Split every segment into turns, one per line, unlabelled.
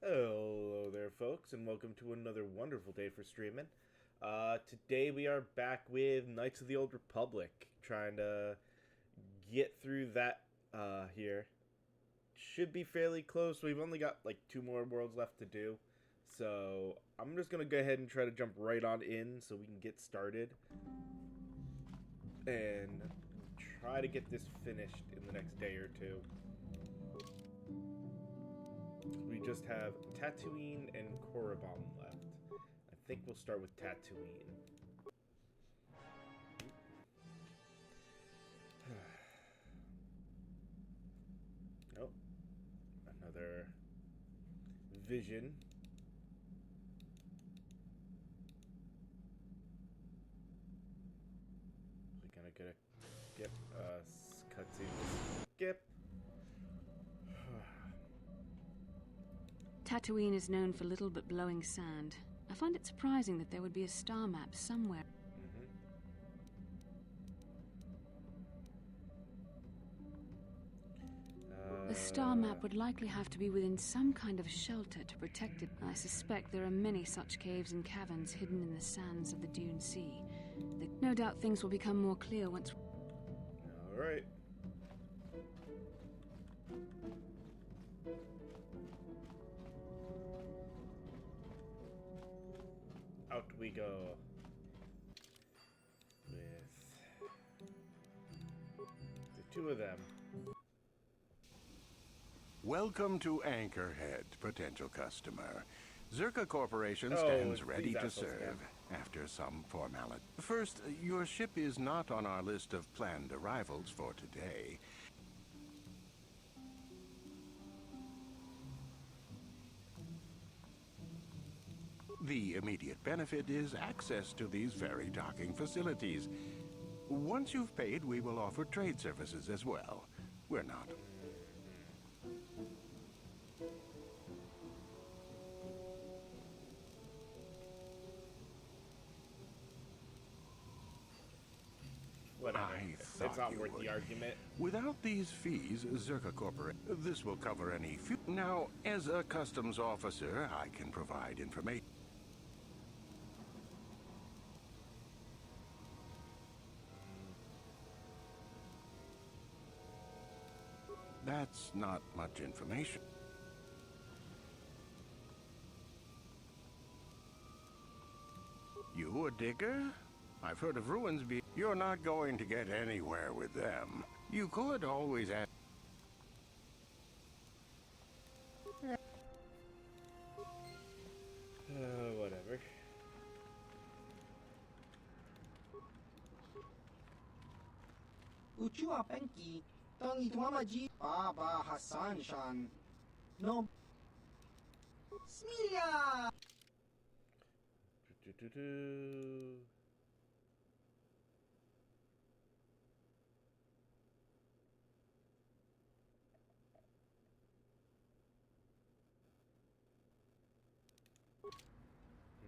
Hello there, folks, and welcome to another wonderful day for streaming. Today we are back with Knights of the Old Republic, trying to get through that here. Should be fairly close. We've only got like 2 more worlds left to do. So I'm just going to go ahead and try to jump right on in so we can get started. And try to get this finished in the next day or two. We just have Tatooine and Korriban left. I think we'll start with Tatooine. Nope. Another vision. We're gonna get a skip, cutscene. Skip.
Tatooine is known for little but blowing sand. I find it surprising that there would be a star map somewhere. The star map would likely have to be within some kind of shelter to protect it. I suspect there are many such caves and caverns hidden in the sands of the Dune Sea. No doubt things will become more clear once...
Alright. Out we go. With the two of them.
Welcome to Anchorhead, potential customer. Zerka Corporation stands ready to serve after some formality. First, your ship is not on our list of planned arrivals for today. The immediate benefit is access to these very docking facilities. Once you've paid, we will offer trade services as well. We're not...
Whatever. It's not worth the argument.
Without these fees, Zerka Corporation... This will cover any... Now, as a customs officer, I can provide information. That's not much information. You a digger? I've heard of ruins be... You're not going to get anywhere with them. You could always ask...
Whatever.
Uchua Penki, Tangi Tuamaji, Baba Hassan Shan. No. Smilia!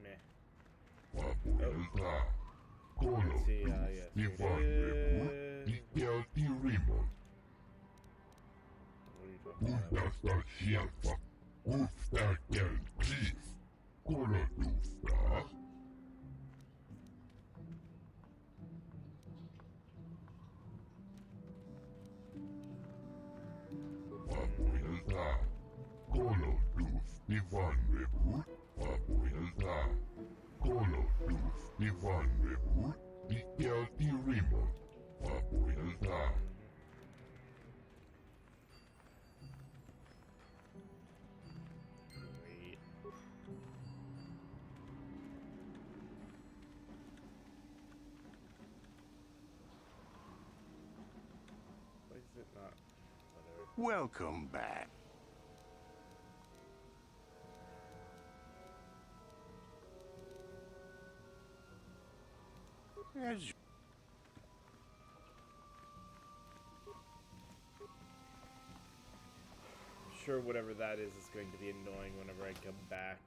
Meh. Let's see, yes. What are you talking about? Wait. Why is it not? Whatever.
Welcome back. As
Sure, whatever that is going to be annoying whenever I come back.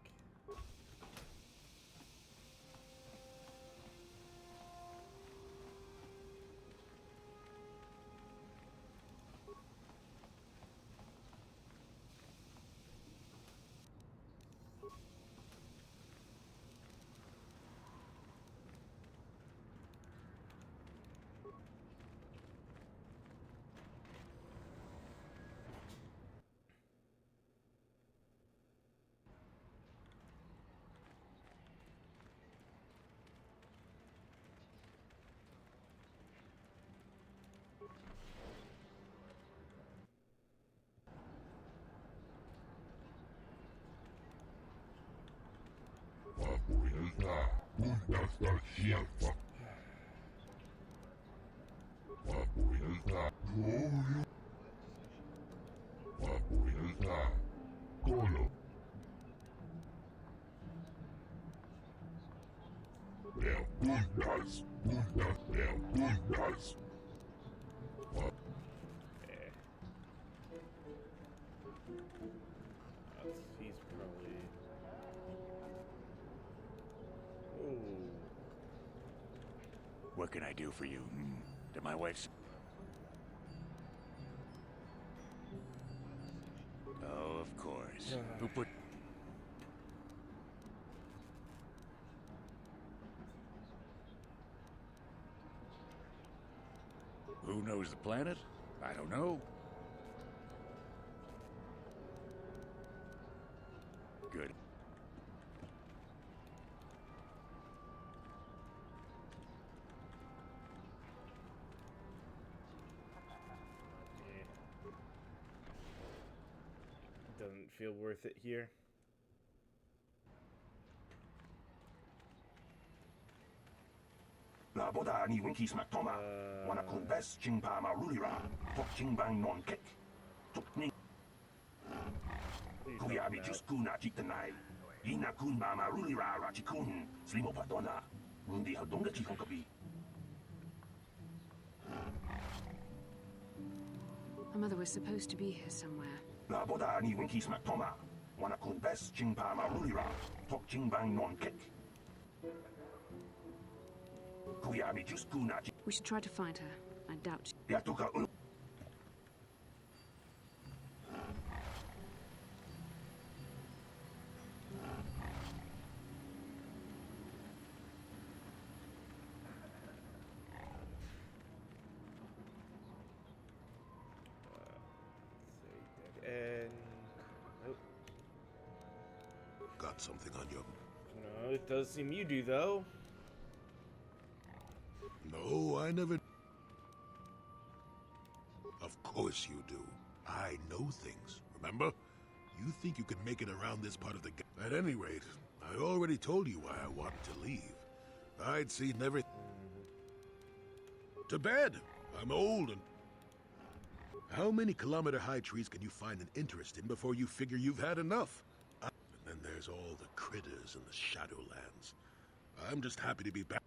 He's probably... Oh.
What can I do for you? Did my wife's... Oh, of course. Who put... Who knows the planet? I don't know. Good.
Doesn't feel worth it here.
La boda ni winki smack toma. Wana kun best jingpa ma rulira. Tok jingbang non kick. Tok ni. Kuya bi just kuna jitanai. Ina kun ma rulira rachikun. Slimo padona. Rundi hadonga chikon kabi.
My mother was supposed to be here somewhere.
La boda ni winki smack toma. Wana kun best jingpa ma rulira. Tok jingbang non kick.
We should try to find her. I doubt she...
And... Nope.
Got something on you?
No, it does seem you do, though.
No, I never... Of course you do. I know things, remember? You think you can make it around this part of the... At any rate, I already told you why I wanted to leave. I'd seen everything. To bed! I'm old and... How many kilometer-high trees can you find an interest in before you figure you've had enough? And then there's all the critters in the Shadowlands. I'm just happy to be back.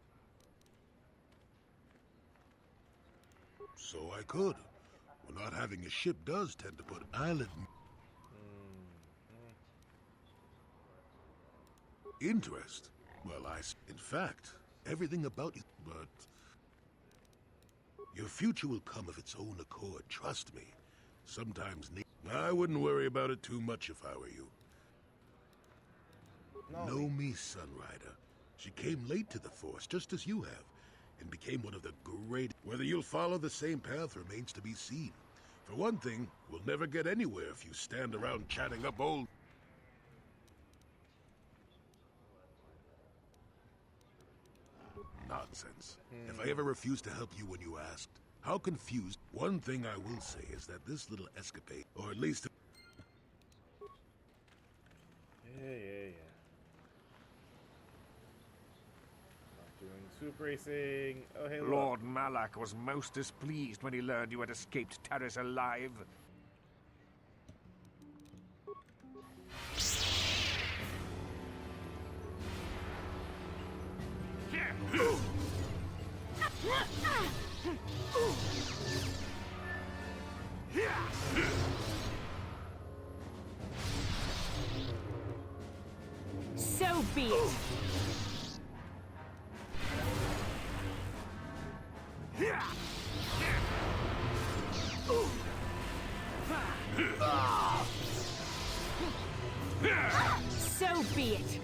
So I could. Well, not having a ship does tend to put island... Interest? Well, in fact, everything about you... But... Your future will come of its own accord, trust me. Sometimes... I wouldn't worry about it too much if I were you. Know me, Sunrider. She came late to the Force, just as you have. And became one of the great... Whether you'll follow the same path remains to be seen. For one thing, we'll never get anywhere if you stand around chatting up old... Nonsense. If I ever refused to help you when you asked, how confused... One thing I will say is that this little escapade, or at least...
Yeah. Doing swoop racing. Oh, hey, look.
Lord Malak was most displeased when he learned you had escaped Taris alive.
So be it. So be it.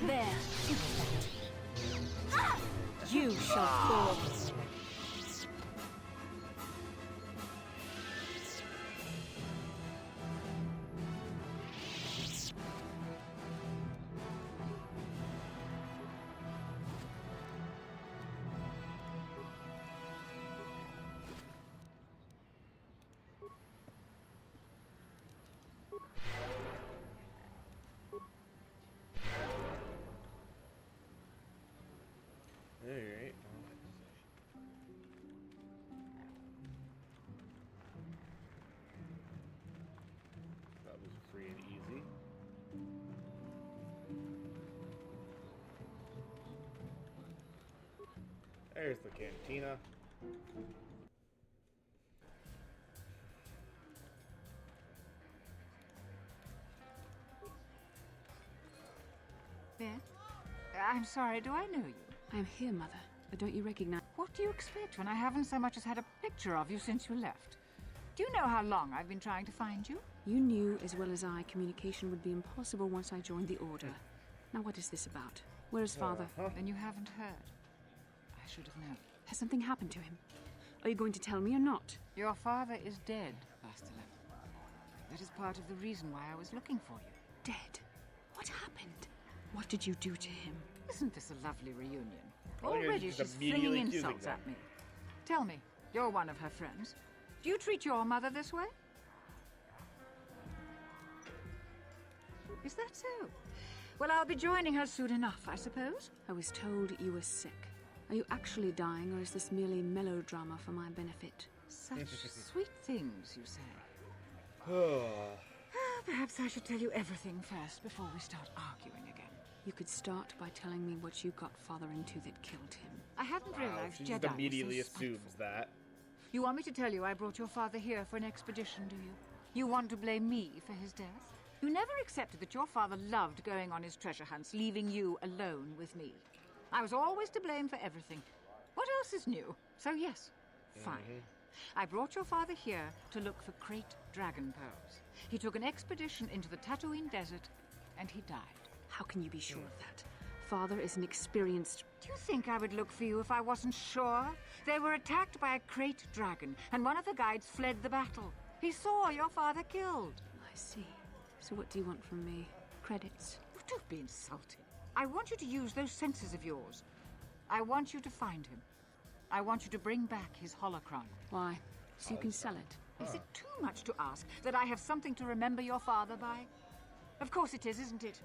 There, you get that. You shall fall.
There's the cantina.
Ben? I'm sorry, do I know you?
I'm here, Mother. But don't you recognize...
What do you expect when I haven't so much as had a picture of you since you left? Do you know how long I've been trying to find you?
You knew as well as I communication would be impossible once I joined the Order. Now what is this about? Where is Father?
Then you haven't heard. I should have known.
Has something happened to him? Are you going to tell me or not?
Your father is dead, Bastila. That is part of the reason why I was looking for you.
Dead? What happened? What did you do to him?
Isn't this a lovely reunion?
Oh, you're
Already
just
she's
immediately
flinging
accusing
insults
them.
at me. Tell me, you're one of her friends. Do you treat your mother this way? Is that so? Well, I'll be joining her soon enough, I suppose.
I was told you were sick. Are you actually dying, or is this merely melodrama for my benefit?
Such sweet things, you say.
Oh.
Perhaps I should tell you everything first before we start arguing again.
You could start by telling me what you got Father into that killed him.
I hadn't realized
She
Jedi
just immediately
was so
assumes
spiteful.
that.
You want me to tell you I brought your father here for an expedition, do you? You want to blame me for his death? You never accepted that your father loved going on his treasure hunts, leaving you alone with me. I was always to blame for everything. What else is new? So yes, fine. I brought your father here to look for great dragon pearls. He took an expedition into the Tatooine desert, and he died.
How can you be sure of that? Father is an experienced...
Do you think I would look for you if I wasn't sure? They were attacked by a great dragon, and one of the guides fled the battle. He saw your father killed.
I see. So what do you want from me? Credits?
Oh, don't be insulting. I want you to use those senses of yours. I want you to find him. I want you to bring back his holocron.
Why? So you can sell it?
Is it too much to ask that I have something to remember your father by? Of course it is, isn't it?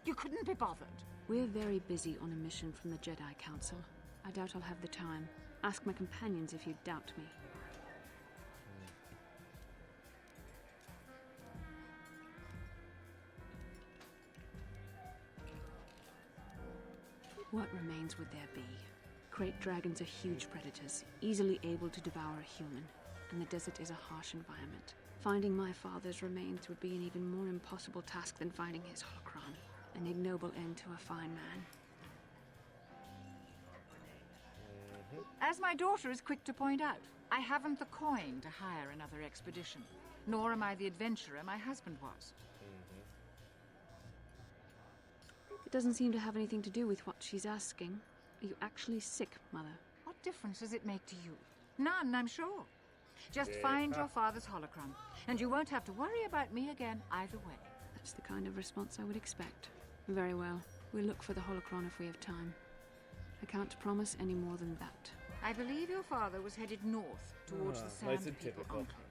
You couldn't be bothered.
We're very busy on a mission from the Jedi Council. I doubt I'll have the time. Ask my companions if you doubt me. What remains would there be? Great dragons are huge predators, easily able to devour a human, and the desert is a harsh environment. Finding my father's remains would be an even more impossible task than finding his holocron. An ignoble end to a fine man.
As my daughter is quick to point out, I haven't the coin to hire another expedition, nor am I the adventurer my husband was.
It doesn't seem to have anything to do with what she's asking. Are you actually sick, Mother?
What difference does it make to you? None, I'm sure. Just find your father's holocron, and you won't have to worry about me again either way.
That's the kind of response I would expect. Very well. We'll look for the holocron if we have time. I can't promise any more than that.
I believe your father was headed north towards the Sand
nice and
People
typical.
Enclave.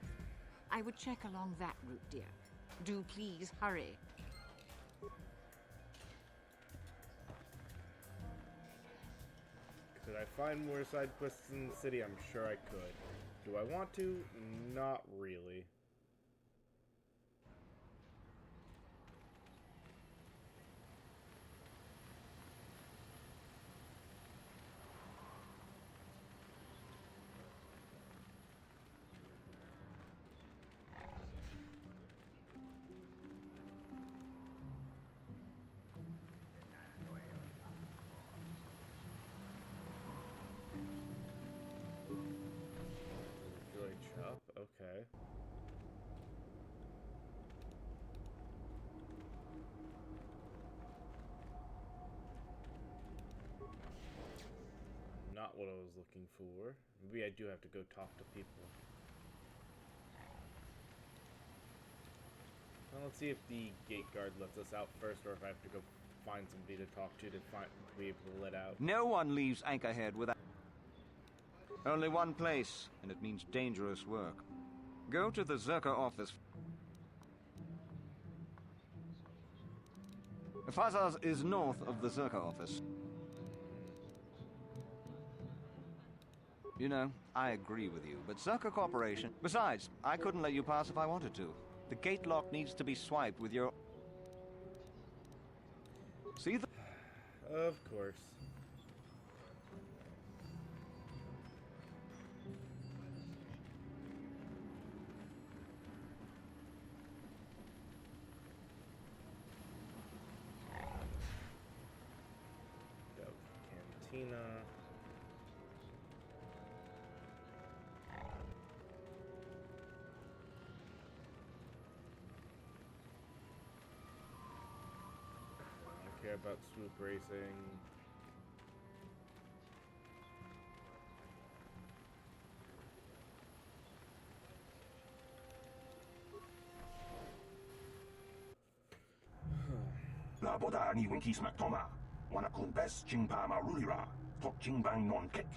I would check along that route, dear. Do please hurry.
Could I find more side quests in the city? I'm sure I could. Do I want to? Not really. Joy chop, okay. Not what I was looking for. Maybe I do have to go talk to people. Well, let's see if the gate guard lets us out first, or if I have to go find somebody to talk to be able to let out.
No one leaves Anchorhead without... Only one place, and it means dangerous work. Go to the Zerka office. Fazaz is north of the Zerka office. You know, I agree with you, but Zerka Corporation... Besides, I couldn't let you pass if I wanted to. The gate lock needs to be swiped with your... See the...
Of course. fucking, I care about swoop racing.
La boda ni winki smack toma. Wana kun best chingpa marulira. Tok chingbang non kick.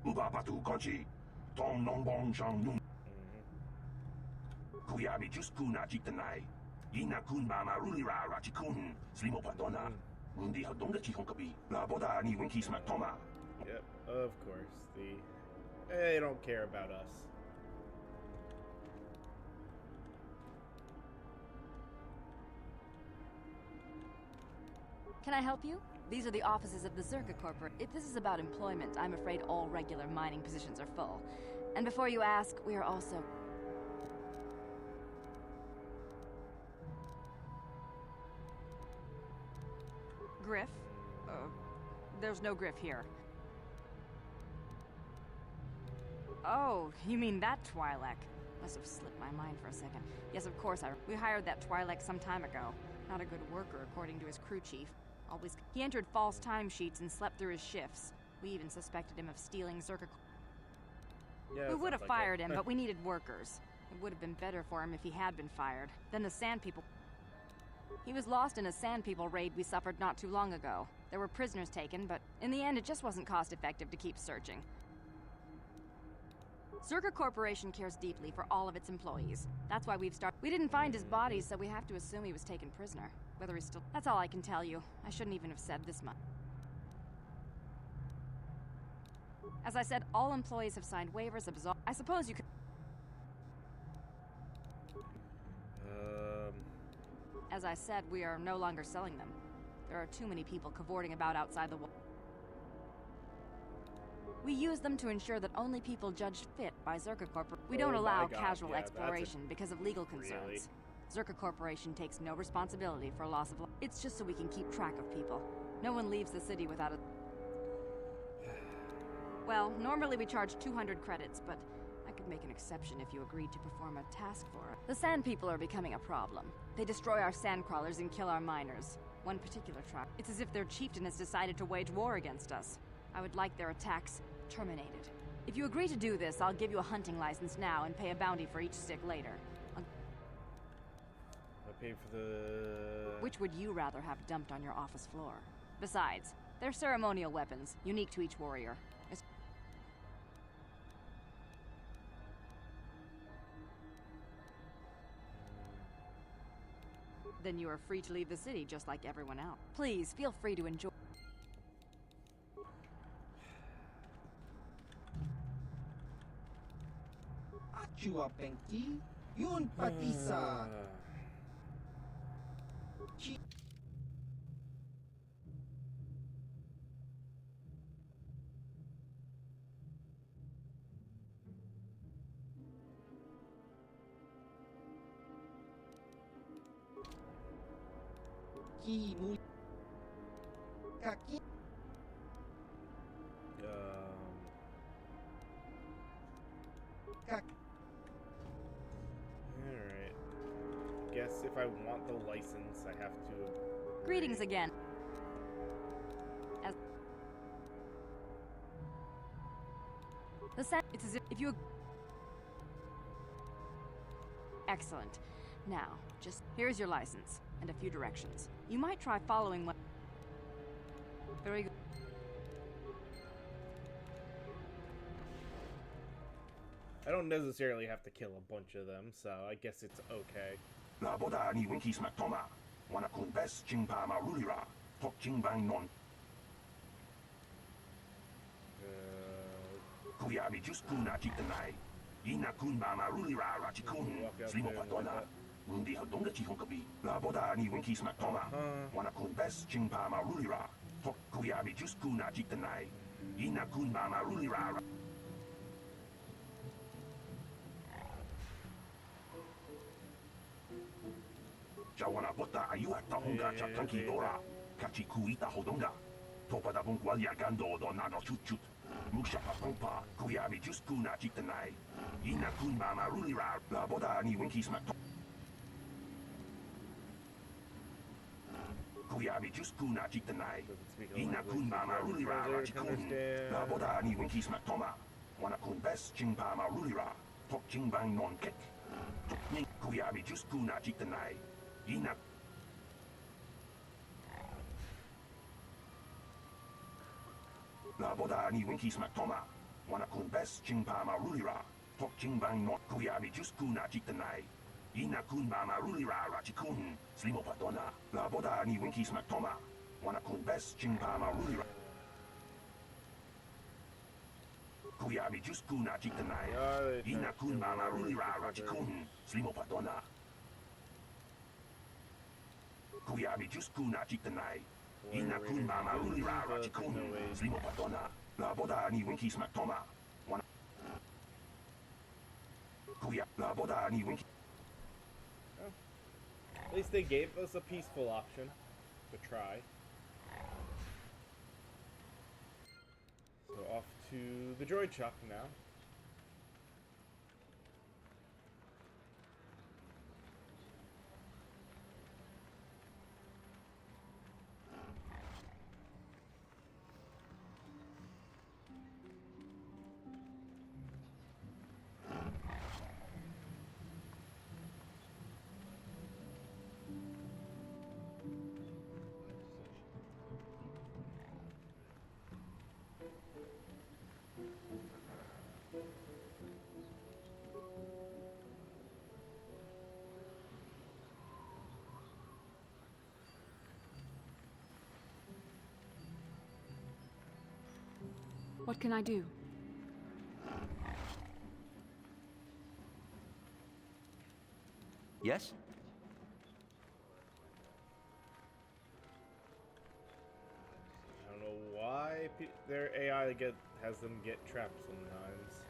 Uba patu goji. Tong non bong chang nung. Kuyabi just kuna jitanai. Ina kun ba marulira rachikun. Slimo padona. Mundi hadonga chihonkabi. La boda ni winki smack toma.
Yep, of course. They don't care about us.
Can I help you? These are the offices of the Zerka Corporate. If this is about employment, I'm afraid all regular mining positions are full. And before you ask, we are also...
Griff? There's no Griff here. Oh, you mean that Twi'lek?
Must have slipped my mind for a second. Yes, of course, we hired that Twi'lek some time ago. Not a good worker, according to his crew chief. He entered false timesheets and slept through his shifts. We even suspected him of stealing Zerka.
Yeah,
we would have fired him, but we needed workers. It would have been better for him if he had been fired. Then the Sand People... He was lost in a Sand People raid we suffered not too long ago. There were prisoners taken, but in the end it just wasn't cost-effective to keep searching. Zerka Corporation cares deeply for all of its employees. That's why we've started... We didn't find his body, so we have to assume he was taken prisoner. Whether he's still... That's all I can tell you. I shouldn't even have said this much. As I said, all employees have signed waivers absolved. I suppose you could... As I said, we are no longer selling them. There are too many people cavorting about outside the wall. We use them to ensure that only people judged fit by Zerka Corporation. We don't allow casual exploration because of legal concerns. Zerka Corporation takes no responsibility for loss of life. It's just so we can keep track of people. No one leaves the city without a... Well, normally we charge 200 credits, but I could make an exception if you agreed to perform a task for it. The Sand People are becoming a problem. They destroy our sand crawlers and kill our miners. One particular tribe. It's as if their chieftain has decided to wage war against us. I would like their attacks terminated. If you agree to do this, I'll give you a hunting license now and pay a bounty for each stick later.
I pay for the...
Which would you rather have dumped on your office floor? Besides, they're ceremonial weapons, unique to each warrior. Then you are free to leave the city just like everyone else. Please, feel free to enjoy...
Achua Penki, yun pati sa... Kaki.
Alright. Guess if I want the license, I have to...
Greetings again. It's as if you... Excellent. Now, just here's your license and a few directions. You might try following what... Very good.
I don't necessarily have to kill a bunch of them, so I guess it's okay.
La boda ni winki smack toma. Wana kun best chingpa marulira. Tok chingbang non. Kuyabi just kuna jitanai. Ina kun ba marulira rachikun. Slimo padona. Mundi hadonga chihonkabi. La boda ni winki smack toma. Wana kun best chingpa marulira. Tok kuyabi just kuna jitanai. Ina kun ba marulira. Jawana bota ayuha tahonga chatanki dora. Kachi kuita hodonga. Topada bunkwalya gando do nado chut. Mushapa pumpa, kuyami juskuna chitanai. Ina kun mama rulira, la boda ni winky smack. Kuyami juskuna chitanai. Ina kun mama rulira rachikun. La boda ni winky smack toma. Wana kun best chingpa ma rulira. Tok chingbang non kek. Tok ni kuyami juskuna chitanai. Ina La boda ni winky smack toma. Wana kun best chingpa ma rulira. Tok chingbang non kuyami juskuna chitanai. Ina kun mama rulira rachikun. Slimo patona. La boda ni winky smack toma. Wana kun best chingpa ma rulira. Kuyami juskuna chitanai. Ina kun mama rulira rachikun. Slimo patona. Kuyami juskuna chitanai. Ina kun mama rulira rachikun. Slimo patona. La boda ni winky smack toma. Wana Kuya la boda ni winky.
At least they gave us a peaceful option to try. So off to the droid shop now.
What can I do?
Yes?
I don't know why their AI has them get trapped sometimes.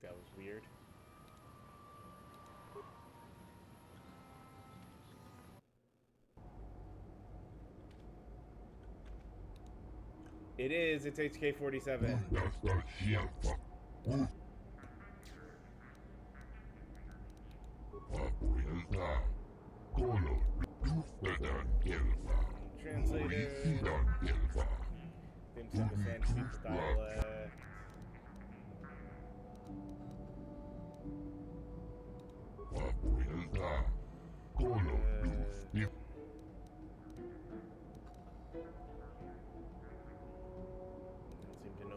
That was weird. It is. It's HK-47. Translator. Dim Sum Sand dialect.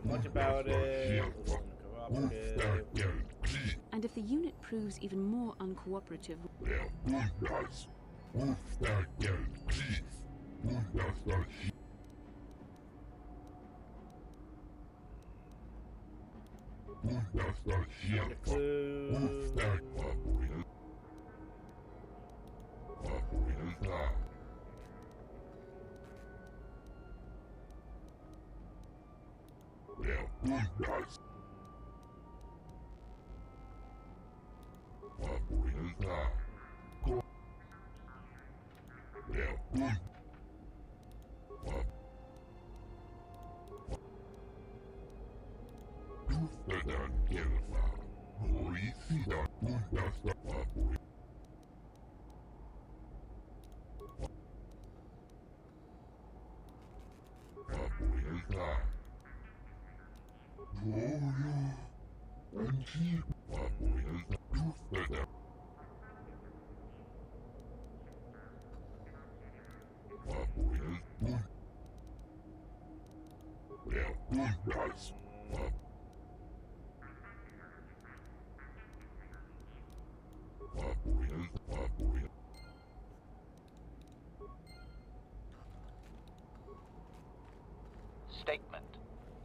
Much about it.
And if the unit proves even more uncooperative...
Statement.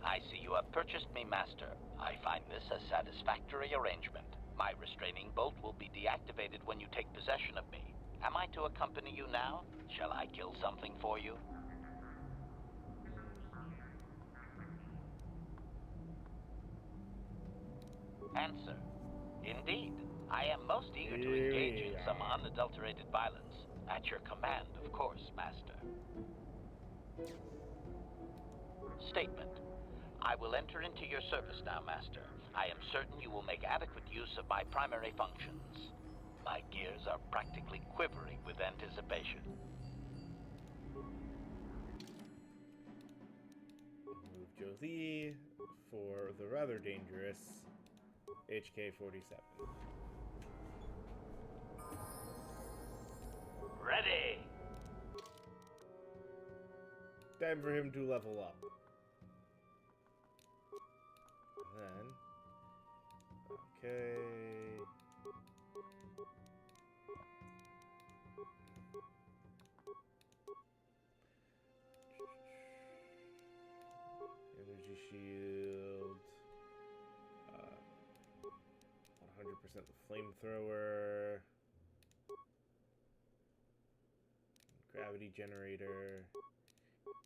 I see you have purchased me, Master. I find this a satisfactory arrangement. My restraining bolt will be deactivated when you take possession of me. Am I to accompany you now? Shall I kill something for you? Answer. Indeed. I am most eager to engage in some unadulterated violence. At your command, of course, Master. Statement. I will enter into your service now, Master. I am certain you will make adequate use of my primary functions. My gears are practically quivering with anticipation.
Move Jolie for the rather dangerous HK-47.
Ready!
Time for him to level up. And then... Okay... Energy shield... 100% the flamethrower... Gravity generator...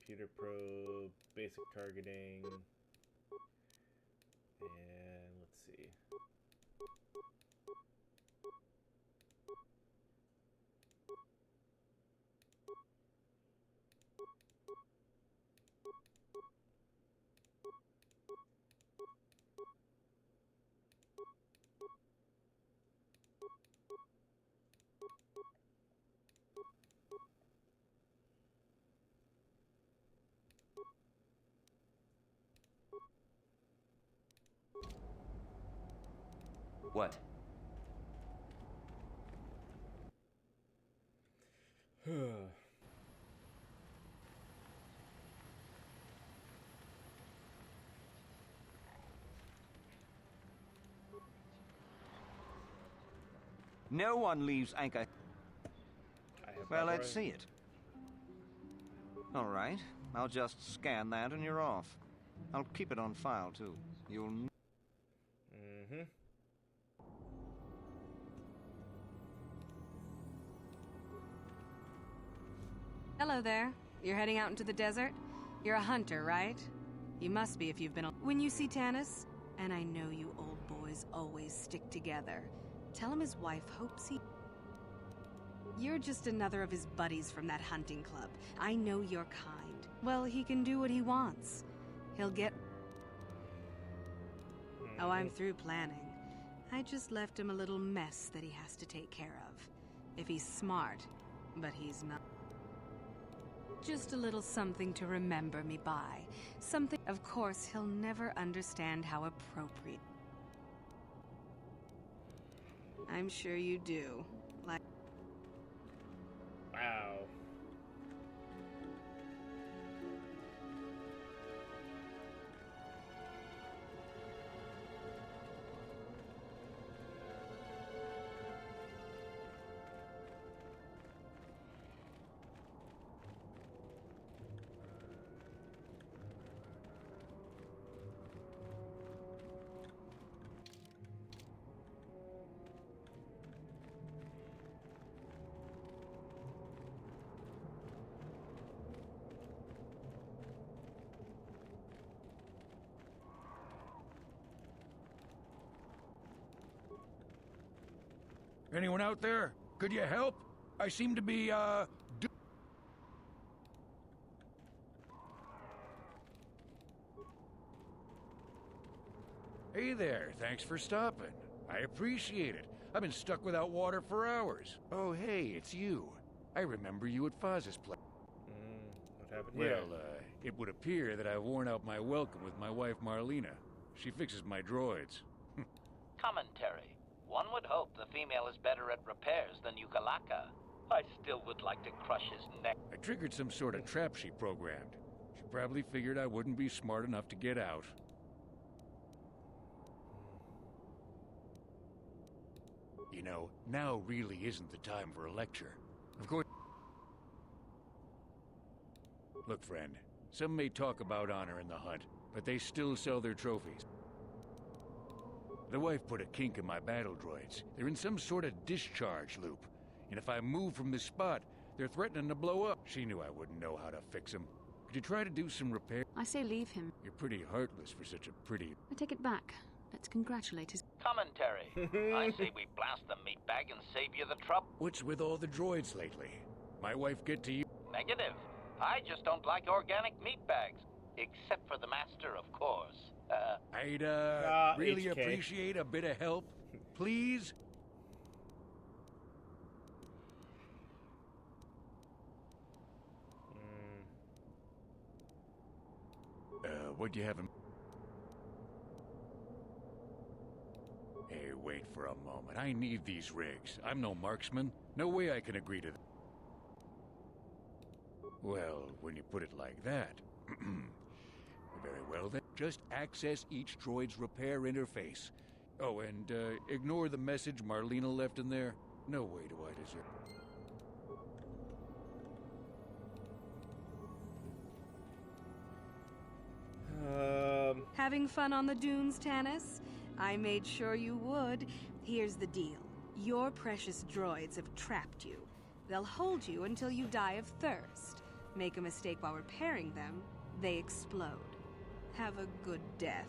Computer probe... Basic targeting... And let's see...
What?
No one leaves anchor. Well, let's see it. All right. I'll just scan that and you're off. I'll keep it on file, too. You'll...
Mm-hmm.
Hello there. You're heading out into the desert? You're a hunter, right? You must be if you've been... When you see Tanis, and I know you old boys always stick together, tell him his wife hopes he... You're just another of his buddies from that hunting club. I know your kind. Well, he can do what he wants. He'll get... Oh, I'm through planning. I just left him a little mess that he has to take care of. If he's smart, but he's not. Just a little something to remember me by. Something, of course, he'll never understand how appropriate. I'm sure you do. Like...
Wow.
Anyone out there? Could you help? I seem to be, Hey there, thanks for stopping. I appreciate it. I've been stuck without water for hours. Oh, hey, it's you. I remember you at Faz's place.
What happened here?
Well, it would appear that I've worn out my welcome with my wife Marlena. She fixes my droids.
Commentary. One would hope the female is better at repairs than Yukalaka. I still would like to crush his neck.
I triggered some sort of trap she programmed. She probably figured I wouldn't be smart enough to get out. You know, now really isn't the time for a lecture. Of course... Look, friend, some may talk about honor in the hunt, but they still sell their trophies. The wife put a kink in my battle droids. They're in some sort of discharge loop. And if I move from this spot, they're threatening to blow up. She knew I wouldn't know how to fix them. Could you try to do some repair?
I say leave him.
You're pretty heartless for such a pretty...
I take it back. Let's congratulate his...
Commentary. I say we blast the meat bag and save you the trouble.
What's with all the droids lately? My wife get to you?
Negative. I just don't like organic meat bags. Except for the master, of course.
I'd, really
HK.
appreciate a bit of help. Please? What do you have in... Hey, wait for a moment. I need these rigs. I'm no marksman. No way I can agree to... Well, when you put it like that... Very well then. Just access each droid's repair interface. Oh, and, ignore the message Marlena left in there. No way do I deserve...
Having fun on the dunes, Tanis? I made sure you would. Here's the deal. Your precious droids have trapped you. They'll hold you until you die of thirst. Make a mistake while repairing them, they explode. Have a good death.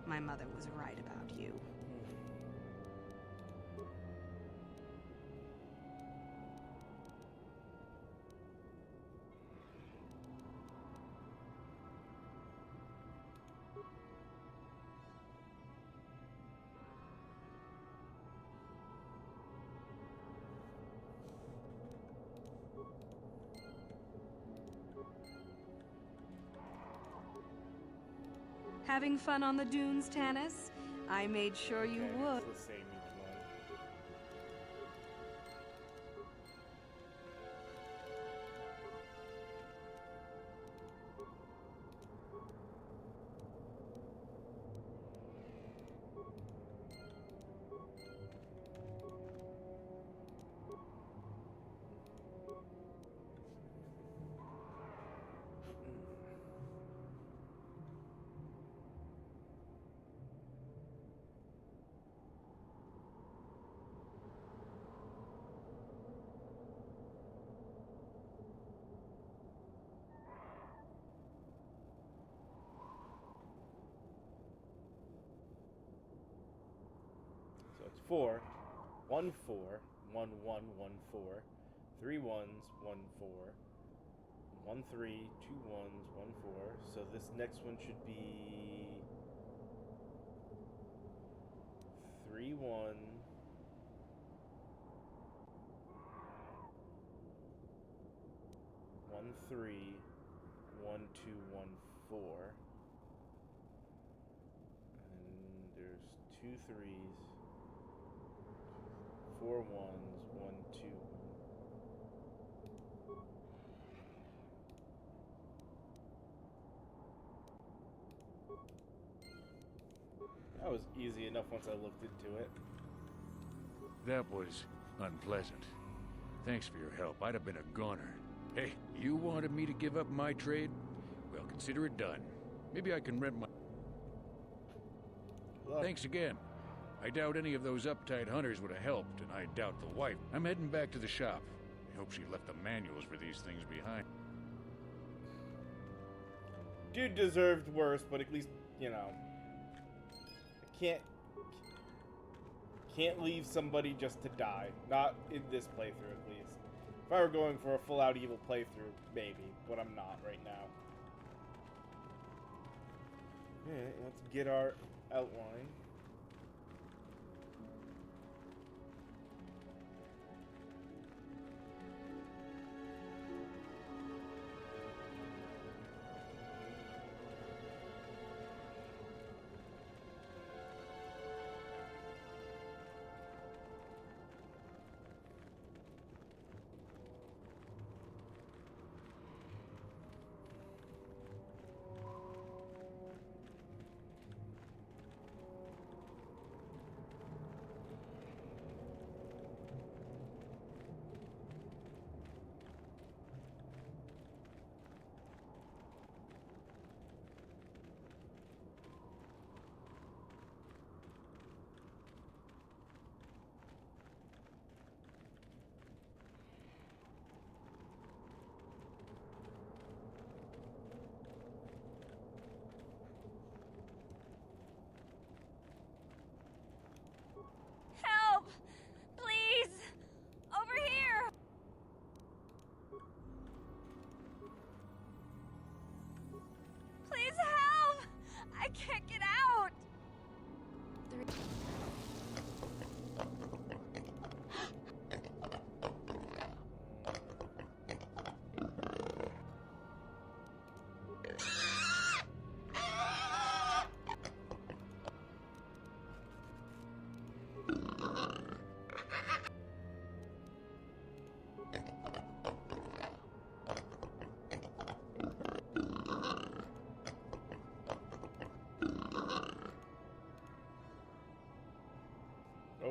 My mother was right about you. Having fun on the dunes, Tanis? I made sure you would.
It's the same each one. So it's 4, 1 4, 1 1 1 4, 3 1s 1 4, 1 3, 2 1s 1 4. So this next one should be 3 1, 1 3, 1 2 1 4. And there's 2 3s. 4 1s, 1 2. That was easy enough once I looked into it.
That was unpleasant. Thanks for your help. I'd have been a goner. Hey, you wanted me to give up my trade? Well, consider it done. Maybe I can rent my...
Look.
Thanks again. I doubt any of those uptight hunters would have helped, and I doubt the wife. I'm heading back to the shop. I hope she left the manuals for these things behind.
Dude deserved worse, but at least, you know, I can't leave somebody just to die. Not in this playthrough, at least. If I were going for a full-out evil playthrough, maybe, but I'm not right now. Alright, let's get our outline.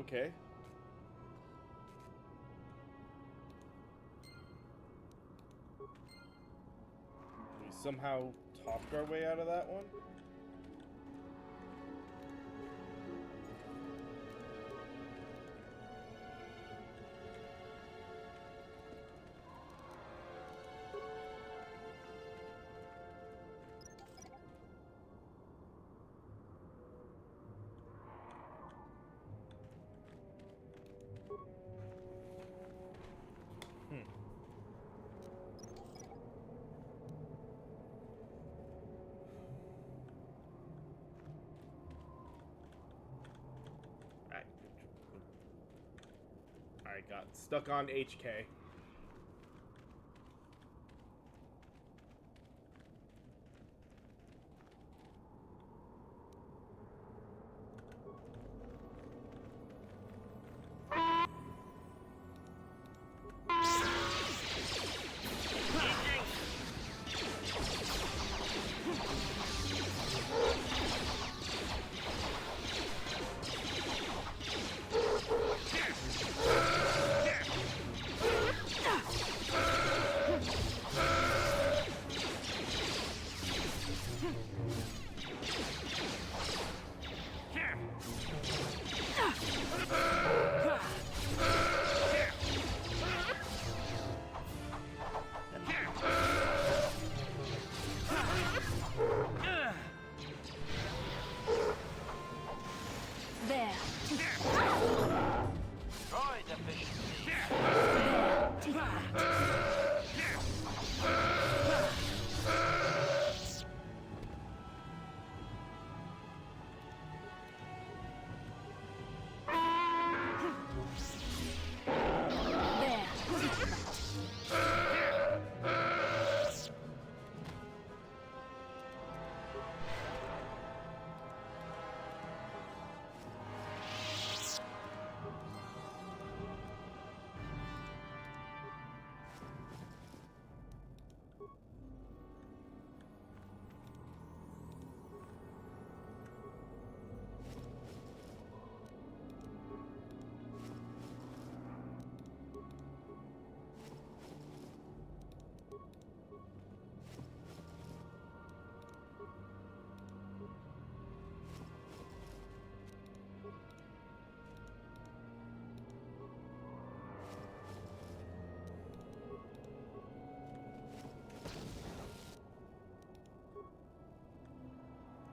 Okay. We somehow talked our way out of that one? I got stuck on HK.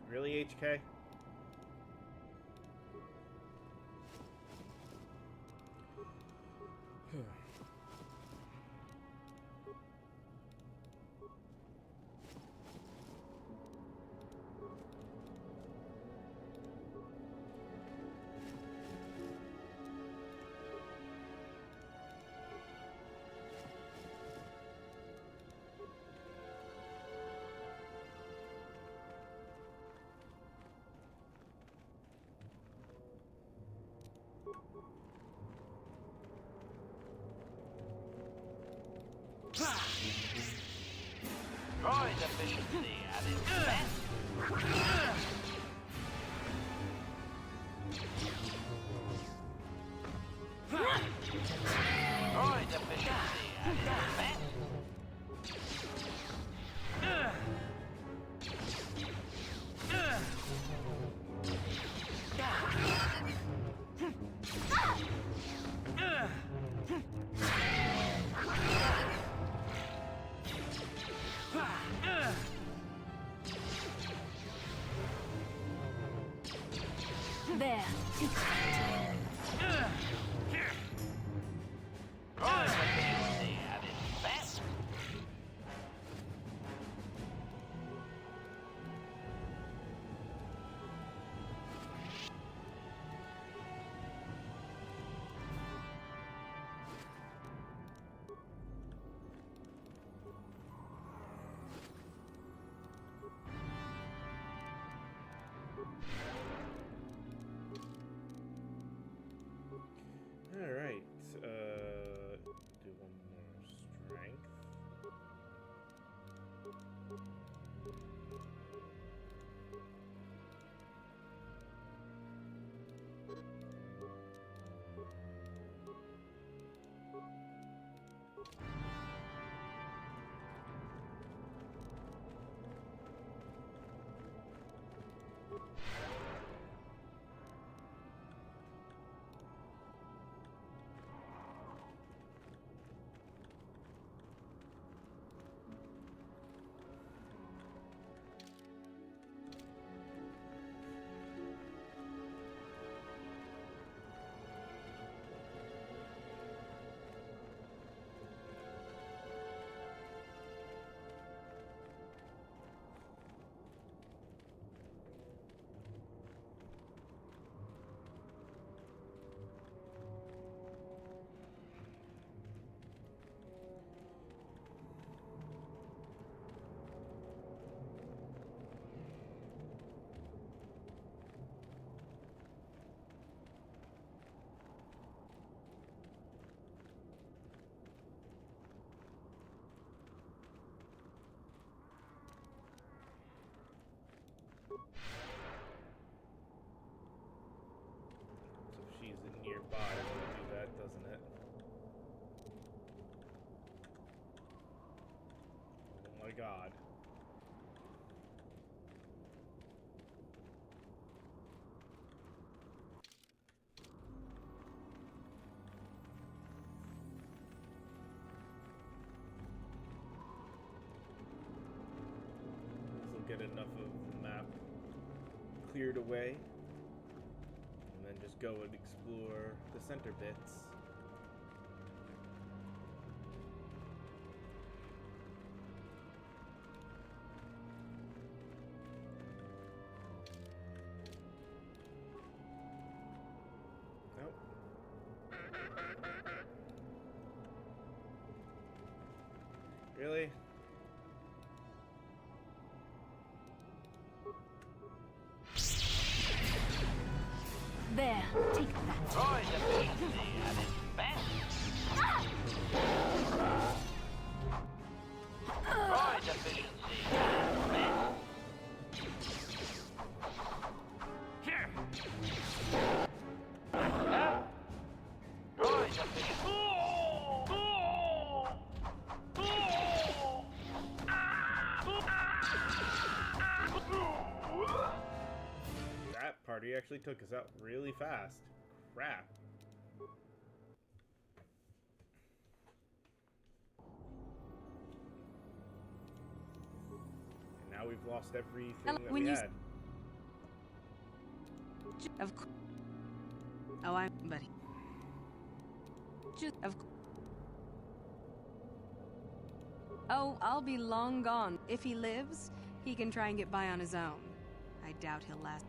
Really, HK?
Droid efficiency at its best. Droid efficiency at its best.
There.
Droid efficiency at its best.
my god. This will get enough of the map cleared away. And then just go and explore the center bits. Really?
There, take that.
Droid efficiency at its best. Droid efficiency at its best. Here. Droid efficiency.
That party actually took us out really fast. Crap. And now we've lost everything that we had.
Of course. Oh, I'm buddy. Just of. Oh, I'll be long gone. If he lives, he can try and get by on his own. I doubt he'll last.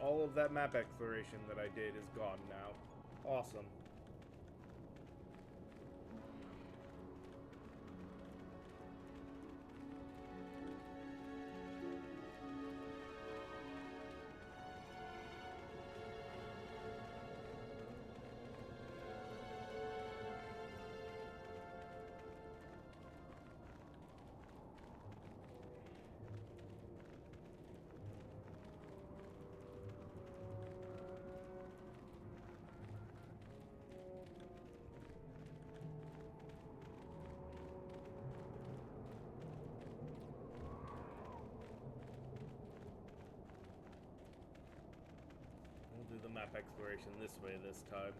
All of that map exploration that I did is gone now. Awesome. Do the map exploration this way this time.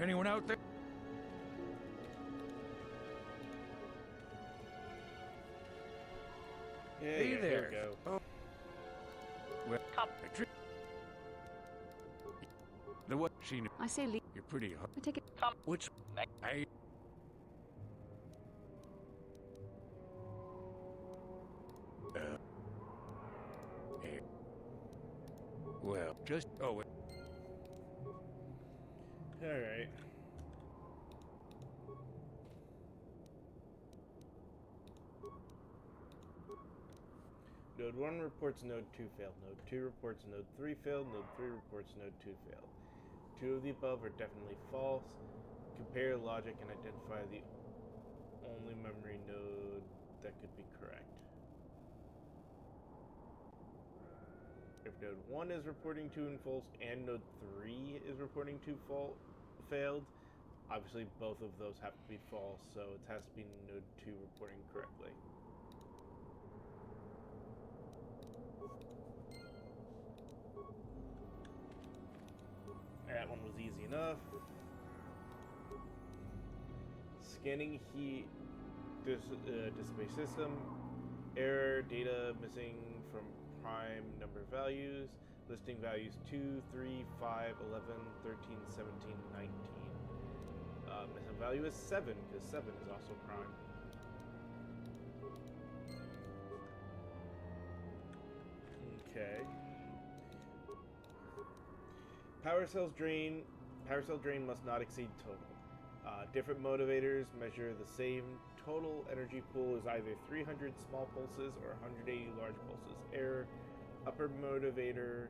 Anyone out there?
Yeah,
Hey
yeah,
there.
here we go.
Oh. Well, the what? She knew.
I say leave.
You're pretty hard.
I take it.
Which? I. Eh. Well, just. Oh, it.
Alright. Node 1 reports Node 2 failed. Node 2 reports Node 3 failed. Node 3 reports Node 2 failed. Two of the above are definitely false. Compare logic and identify the only memory node that could be correct. If Node 1 is reporting 2 and false and Node 3 is reporting 2 failed, obviously both of those have to be false, so it has to be Node 2 reporting correctly. That one was easy enough. Scanning heat display system. Error data missing from prime number values. Listing values 2, 3, 5, 11, 13, 17, 19. Missing value is 7 because 7 is also prime. Okay. Power cell drain must not exceed total. Different motivators measure the same total energy pool as either 300 small pulses or 180 large pulses. Error. Upper motivator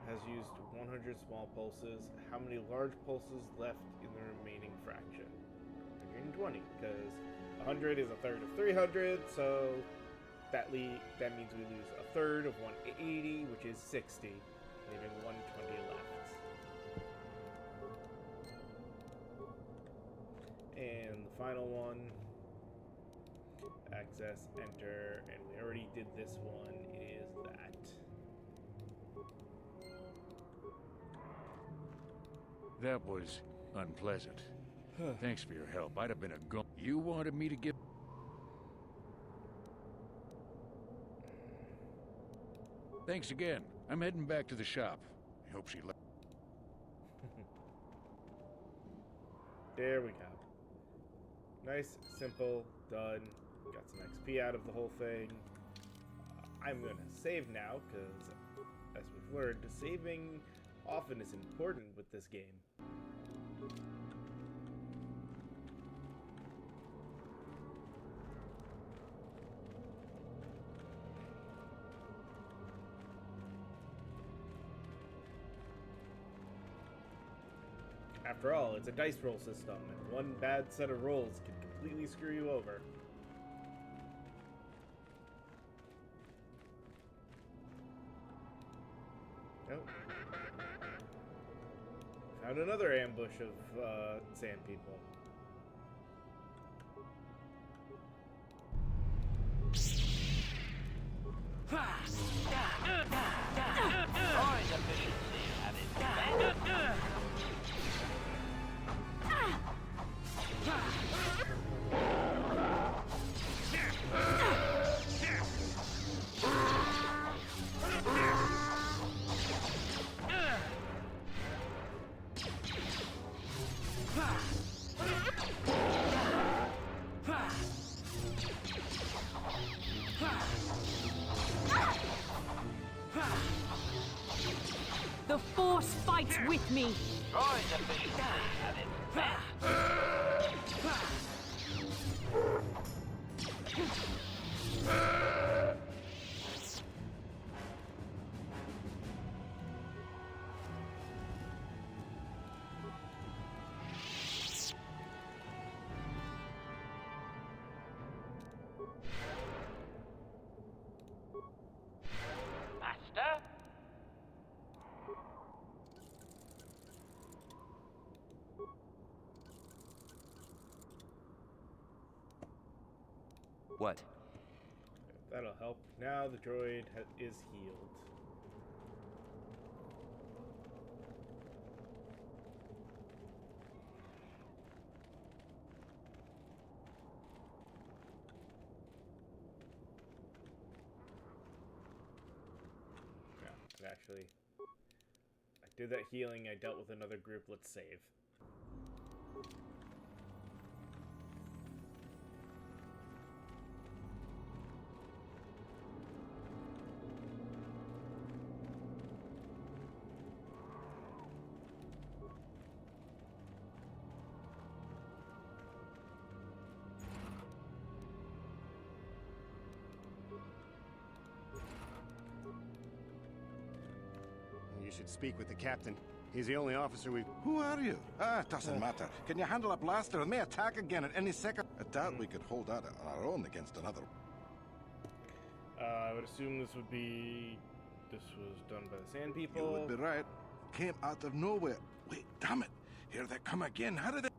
has used 100 small pulses. How many large pulses left in the remaining fraction? 120, because 100 is a third of 300, so that means we lose a third of 180, which is 60, leaving 120 left. And the final one, access, enter, and we already did this one, it is that.
That was unpleasant. Thanks for your help. I'd have been a go. You wanted me to give. Thanks again. I'm heading back to the shop. I hope she left.
There we go. Nice, simple, done. Got some XP out of the whole thing. I'm gonna save now, because as we've learned, saving often is important with this game. After all, it's a dice roll system, and one bad set of rolls can completely screw you over. Oh. Found another ambush of sand people.
Always efficiency, have it.
The Force fights with me!
Always efficiency, have it. Master?
What?
That'll help. Now the droid is healed. actually. I did that healing, I dealt with another group, let's save.
You should speak with the captain. He's the only officer we've...
Who are you? Doesn't matter. Can you handle a blaster? It may attack again at any second. I doubt we could hold out on our own against another.
I would assume this was done by the Sand People.
You would be right. Came out of nowhere. Wait, damn it. Here they come again. How did they...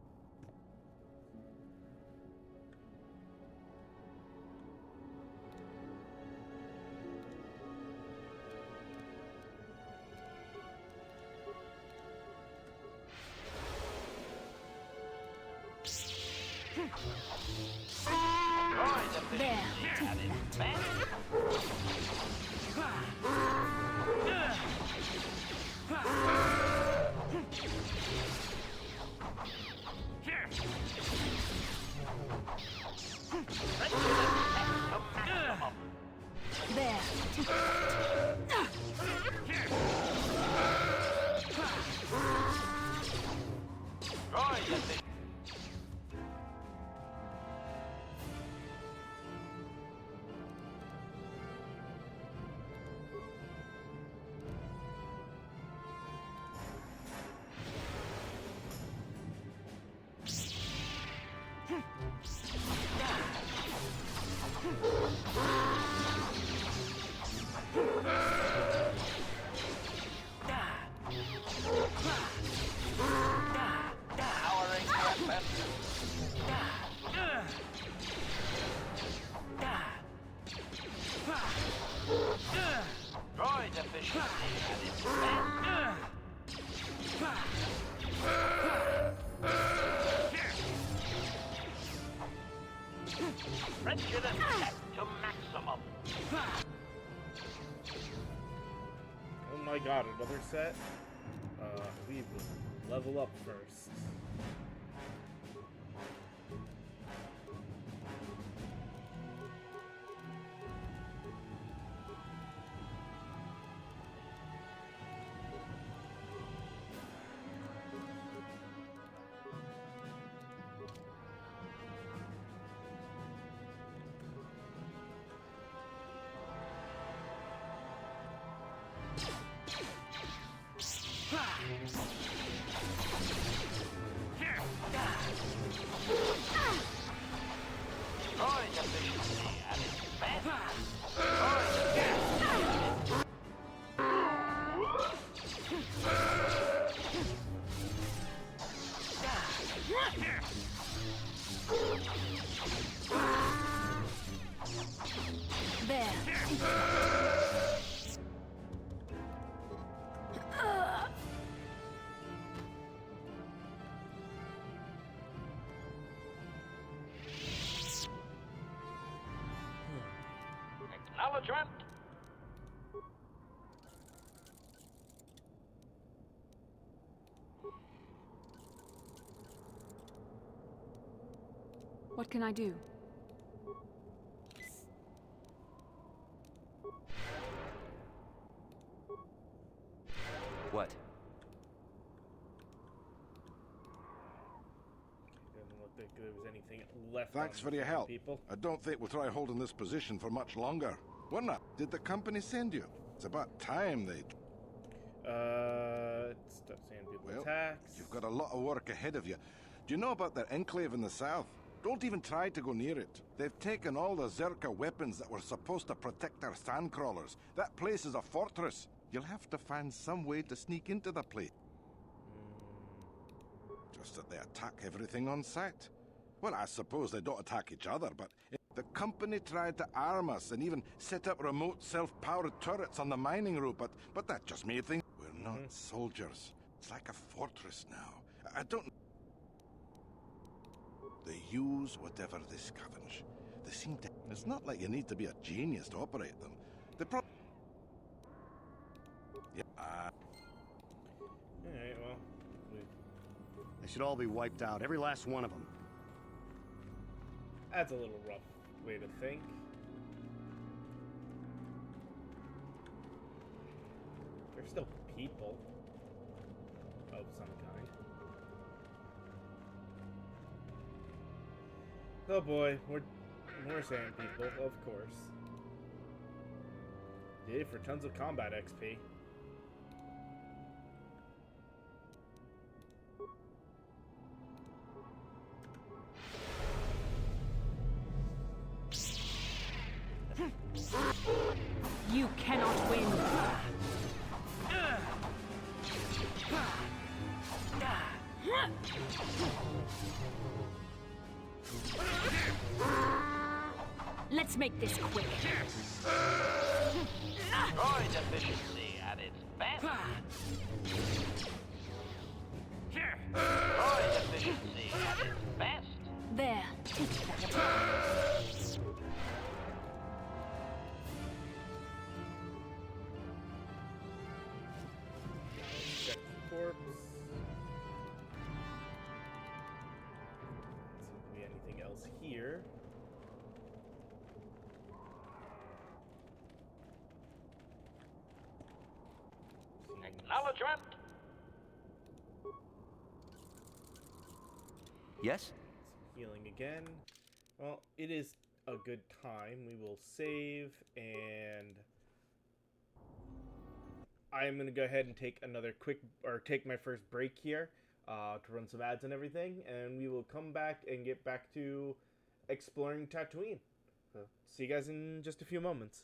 Friendship attack to maximum.
Oh my god, another set? We will level up first.
Acknowledgement.
What can I do?
What?
Doesn't look like there was anything left.
Thanks for your help.
People.
I don't think we'll try holding this position for much longer. What not? Did the company send you? It's about time they...
Stop Sand People attacks.
You've got a lot of work ahead of you. Do you know about their enclave in the south? Don't even try to go near it. They've taken all the Zerka weapons that were supposed to protect our sandcrawlers. That place is a fortress. You'll have to find some way to sneak into the place. Just that they attack everything on sight. Well, I suppose they don't attack each other, but the company tried to arm us and even set up remote self-powered turrets on the mining route, but that just made things... We're not soldiers. It's like a fortress now. I don't... They use whatever they scavenge. They seem to... It's not like you need to be a genius to operate them. They
Alright, well,
They should all be wiped out, every last one of them.
that's a little rough way to think. They're still people of some kind. Oh boy, more sand people, of course. Did it for tons of combat XP.
You cannot win. Let's make this quick.
Droid efficiency at its best. Droid efficiency at its best.
There.
Check the corpse. Seems to be anything else here.
Acknowledgement.
Yes?
Healing again. Well, it is a good time. We will save, and I'm gonna go ahead and take take my first break here to run some ads and everything, and we will come back and get back to exploring Tatooine. So, see you guys in just a few moments.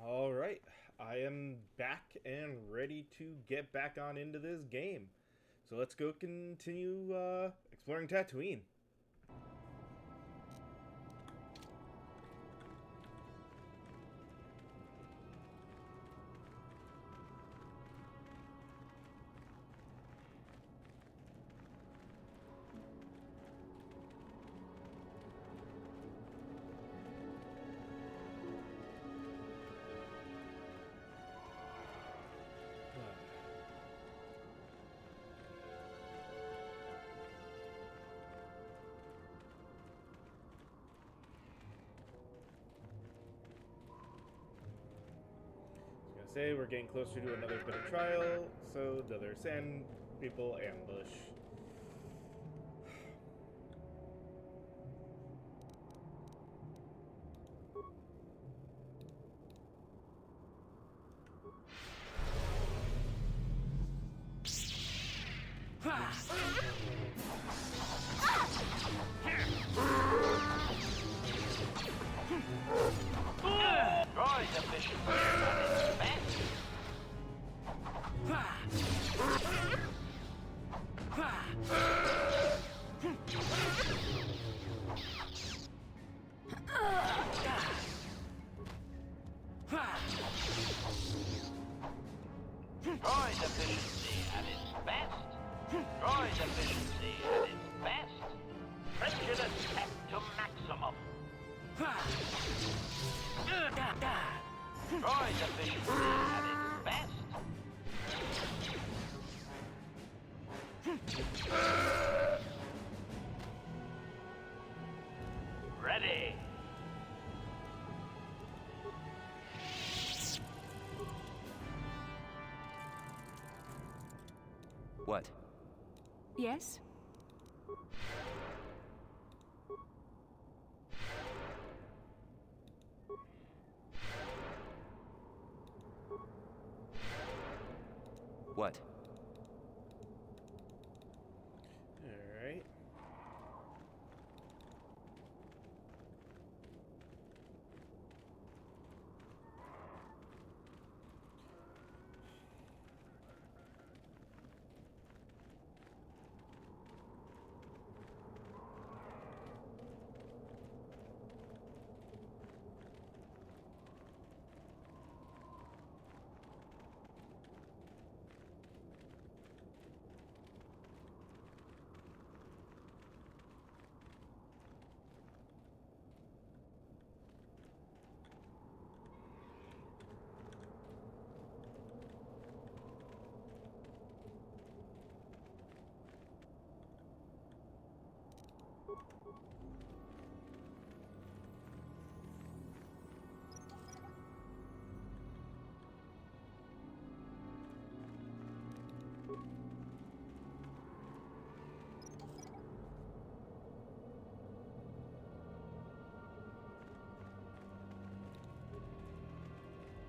Alright, I am back and ready to get back on into this game. So let's go continue exploring Tatooine. Say we're getting closer to another bit of trial, so the other sand people ambush.
Ready.
What?
Yes?
What?
Alright.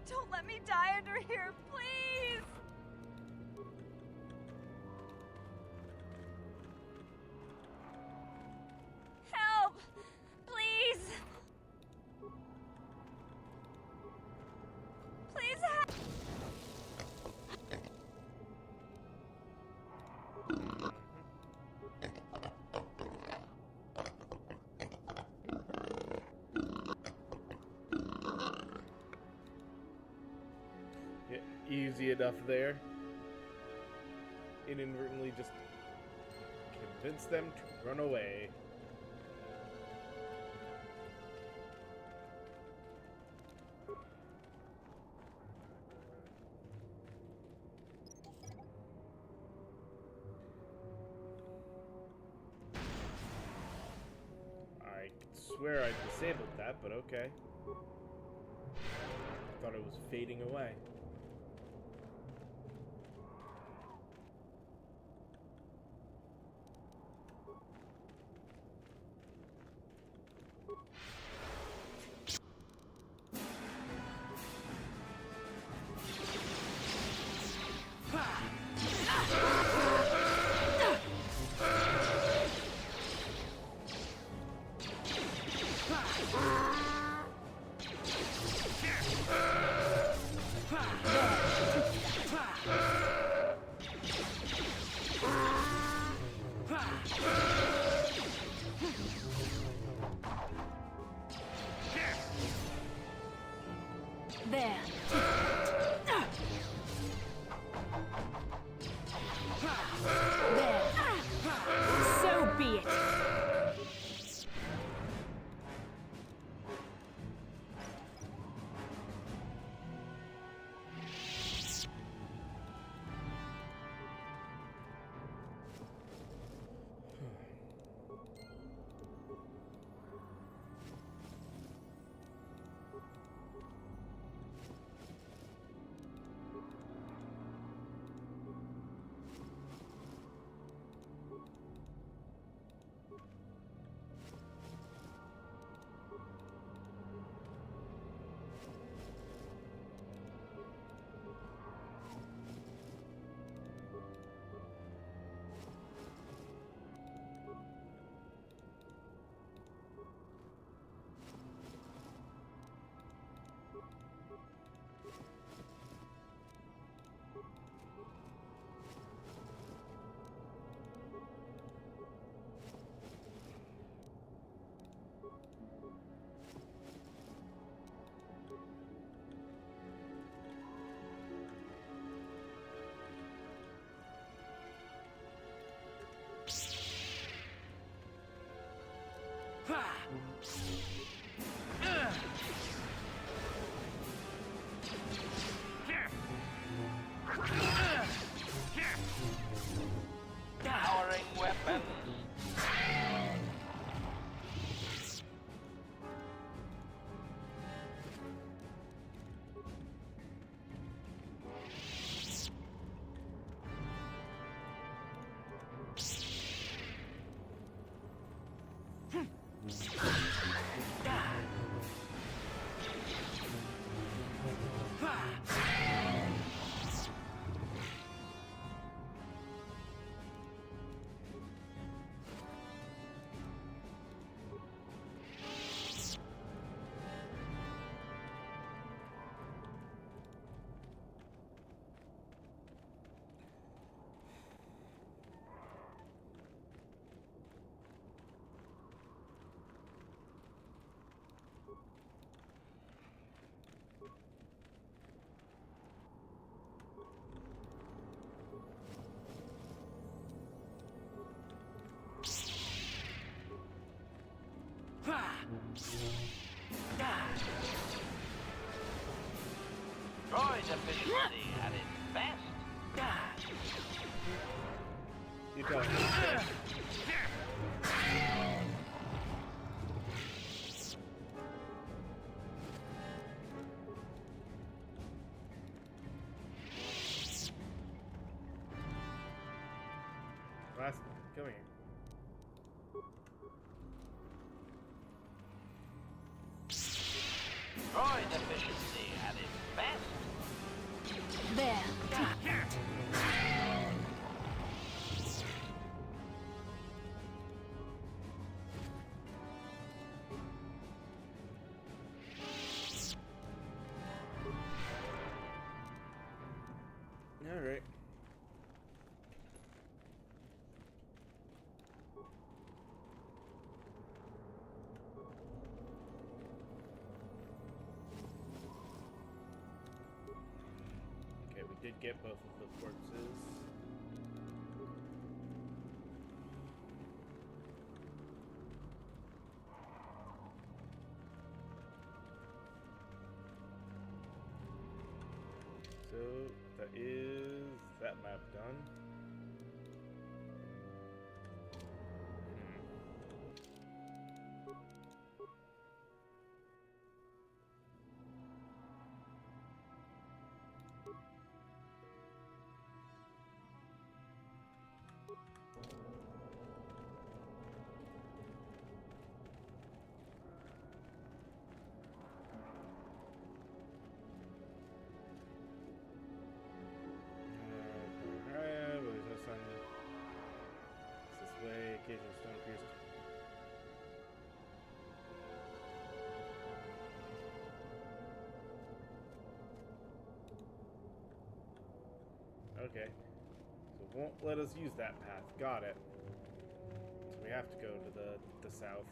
Don't let me die under here, please! Help! Please! Please help!
Easy enough there. Inadvertently just convince them to run away. I swear I disabled that, but okay. I thought it was fading away.
Powering weapons. Droid efficiency at its best.
You tell me. Last one, come here.
Droid efficiency at its best.
There.
All right. Okay, we did get both of the corpses. So that is that map done. Occasional stone pierced. Okay. So it won't let us use that path. Got it. So we have to go to the south.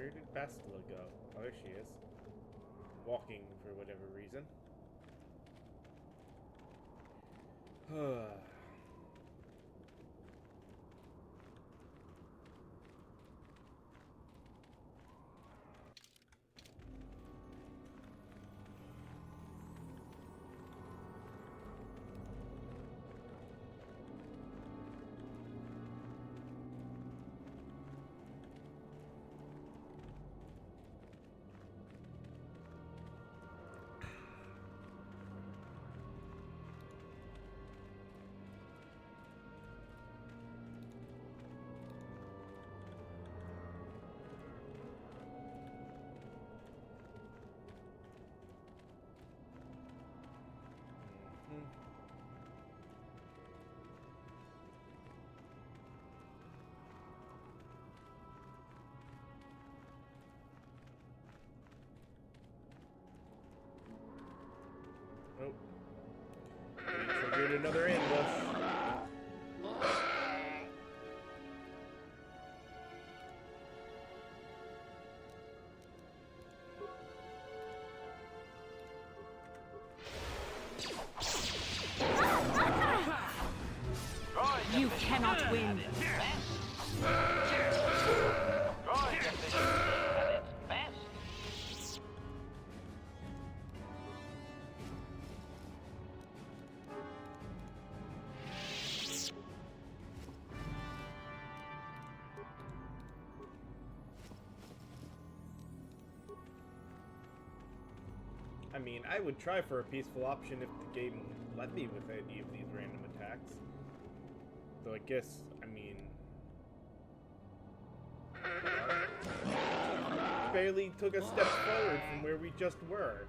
Where did Bastila go? Oh, there she is. Walking for whatever reason. Nope. We triggered another ambush.
You cannot win.
I mean, I would try for a peaceful option if the game let me with any of these random attacks. Though I guess, I mean... barely took a step forward from where we just were.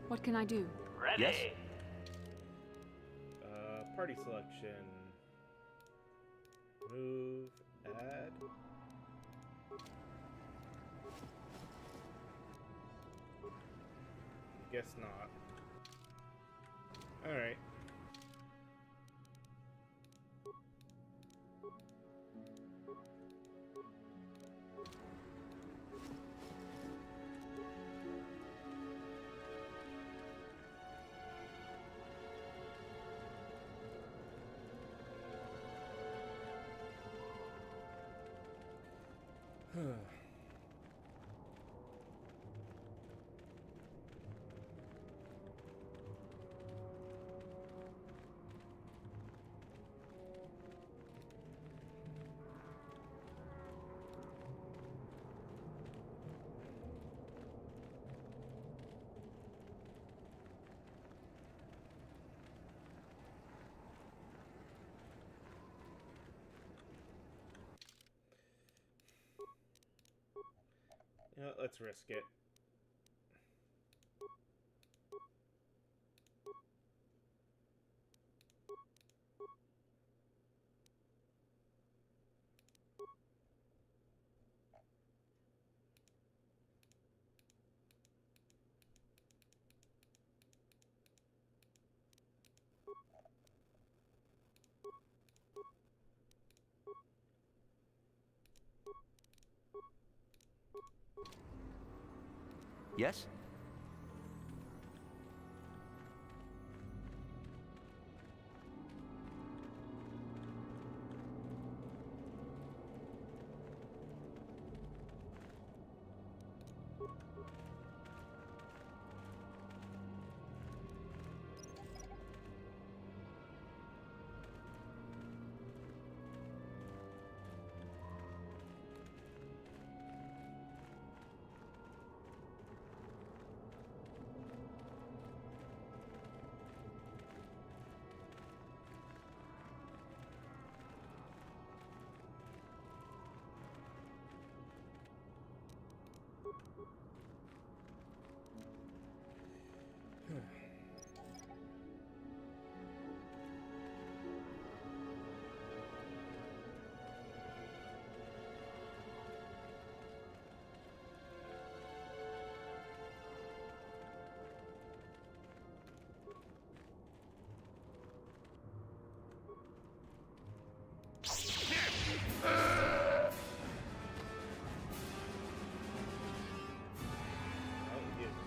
What can I do?
Ready.
Yes?
Party selection. Move. Add. Guess not. Alright. You know, let's risk it.
Yes?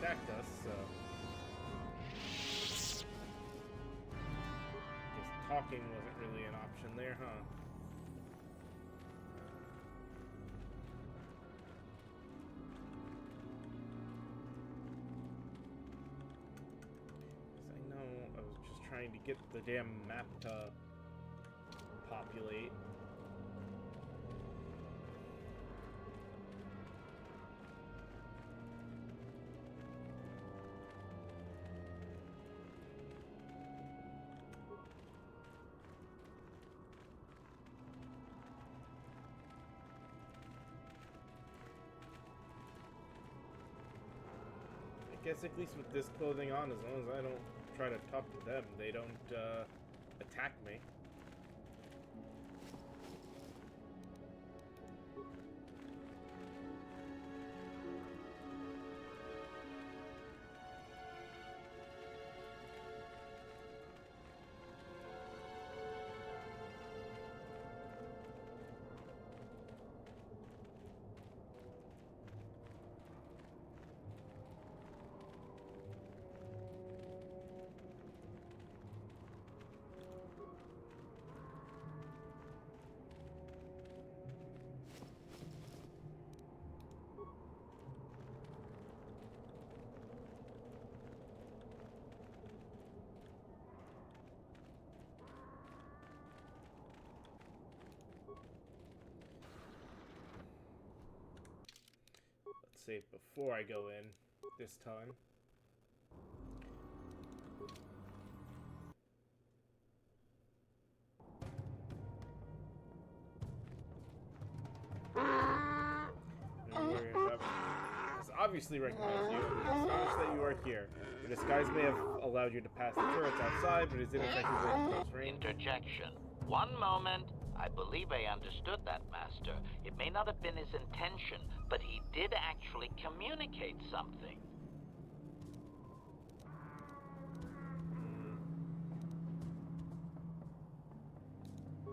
attacked us, so... Guess talking wasn't really an option there, huh? I know I was just trying to get the damn map to populate. I guess at least with this clothing on, as long as I don't try to talk to them, they don't attack me. Save before I go in this time. Obviously recognize you. I'm astonished that you are here. Your disguise may have allowed you to pass the turrets outside, but is ineffective at close range.
Interjection. One moment. I believe I understood that, Master. It may not have been his intention, but he did actually communicate something.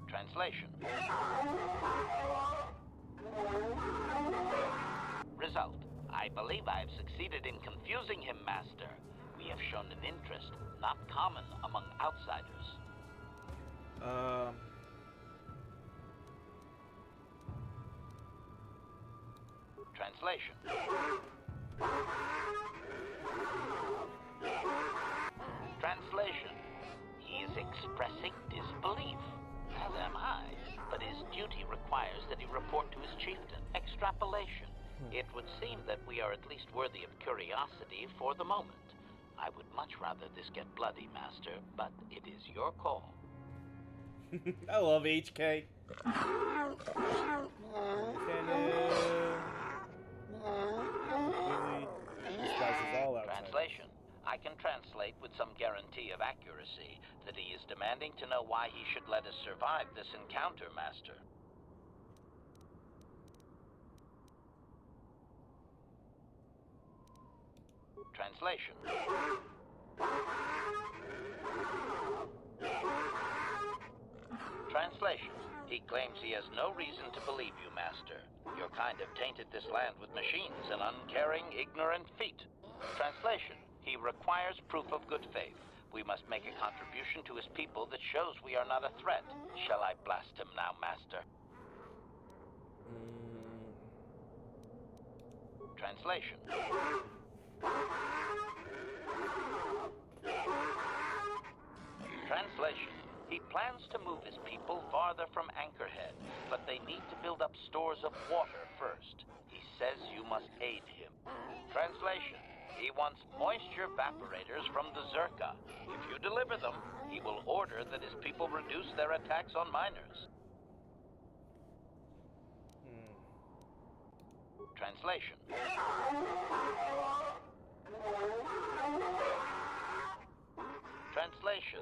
Translation. Result. I believe I have succeeded in confusing him, Master. We have shown an interest not common among outsiders. Translation. Translation. He is expressing disbelief, as am I, but his duty requires that he report to his chieftain. Extrapolation. It would seem that we are at least worthy of curiosity for the moment. I would much rather this get bloody, Master, but it is your call.
I love HK.
Translation. I can translate with some guarantee of accuracy that he is demanding to know why he should let us survive this encounter, Master. Translation. Translation. He claims he has no reason to believe you, Master. Your kind have tainted this land with machines and uncaring, ignorant feet. Translation. He requires proof of good faith. We must make a contribution to his people that shows we are not a threat. Shall I blast him now, Master? Translation. Translation. He plans to move his people farther from Anchorhead, but they need to build up stores of water first. He says you must aid him. Translation. He wants moisture evaporators from the Zerka. If you deliver them, he will order that his people reduce their attacks on miners. Translation. Translation.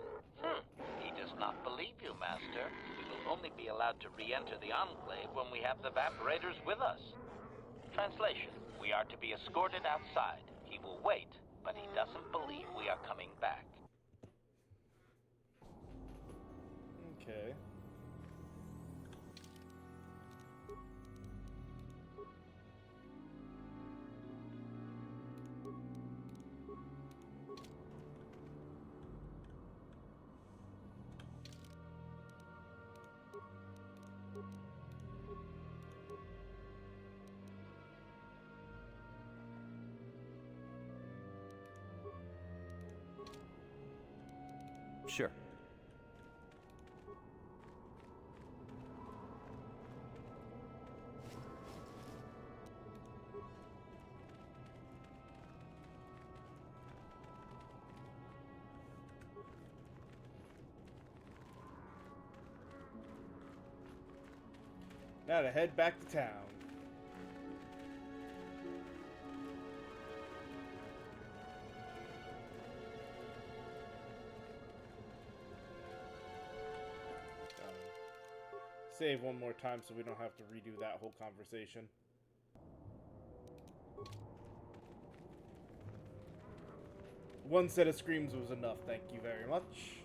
He does not believe you, Master. We will only be allowed to re-enter the Enclave when we have the evaporators with us. Translation. We are to be escorted outside. He will wait, but he doesn't believe we are coming back.
Okay.
Sure.
Now to head back to town. Save one more time so we don't have to redo that whole conversation. One set of screams was enough, thank you very much.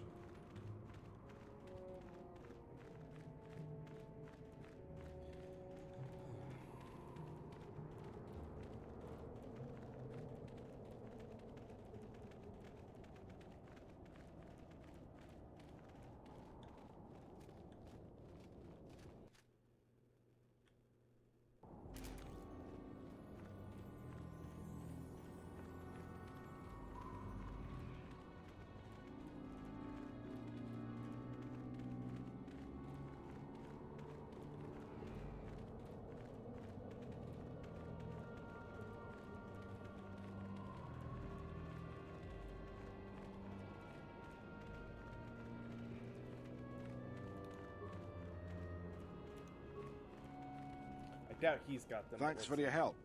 I doubt he's got them.
Thanks for your help.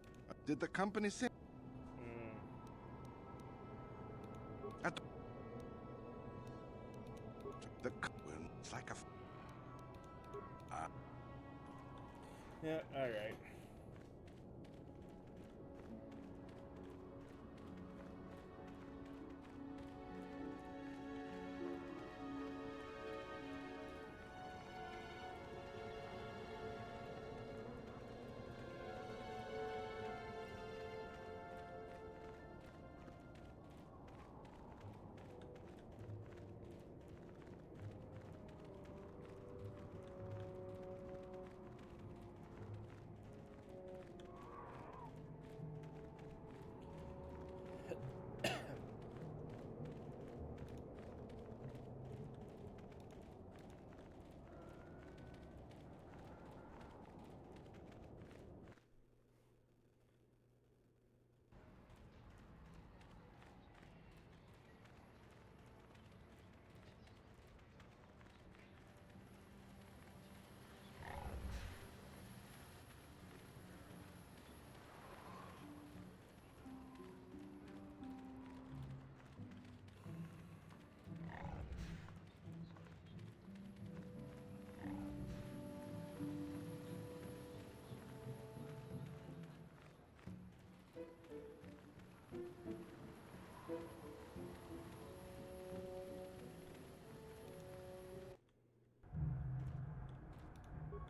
Did the company say? It's like a.
Yeah, alright.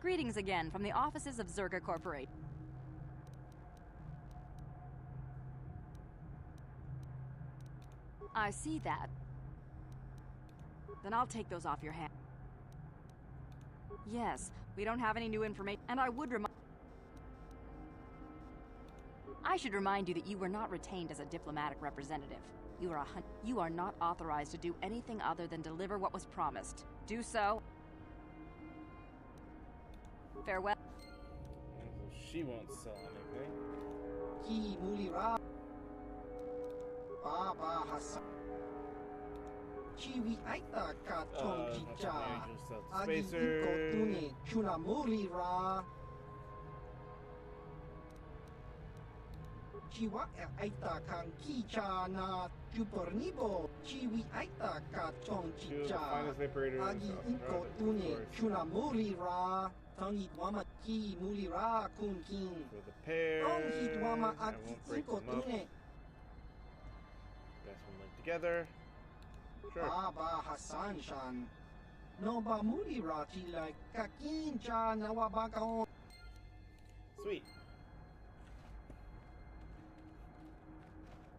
Greetings again from the offices of Zerka Corporation. I see that. Then I'll take those off your hands. Yes, we don't have any new information, and I would remind... I should remind you that you were not retained as a diplomatic representative. You are not authorized to do anything other than deliver what was promised. Do so. Farewell.
She won't sell anything.
Ki mulira. Baba Hassan. Chiwi aita ka tong jicha. Agi iko tune chuna mulira. Chiwa aita kan kicha na chupornibo. Chiwi aita ka tong jicha. Agi iko tune chuna mulira. Tangi Dwama Ki Mulira Kun King.
For the pair.
Tangi Dwama Aki Iko Tune.
Guess we'll link together. Sure.
Baba Hassan Shan. No ba Mulira Chila Kakin Cha Nawabaka on.
Sweet.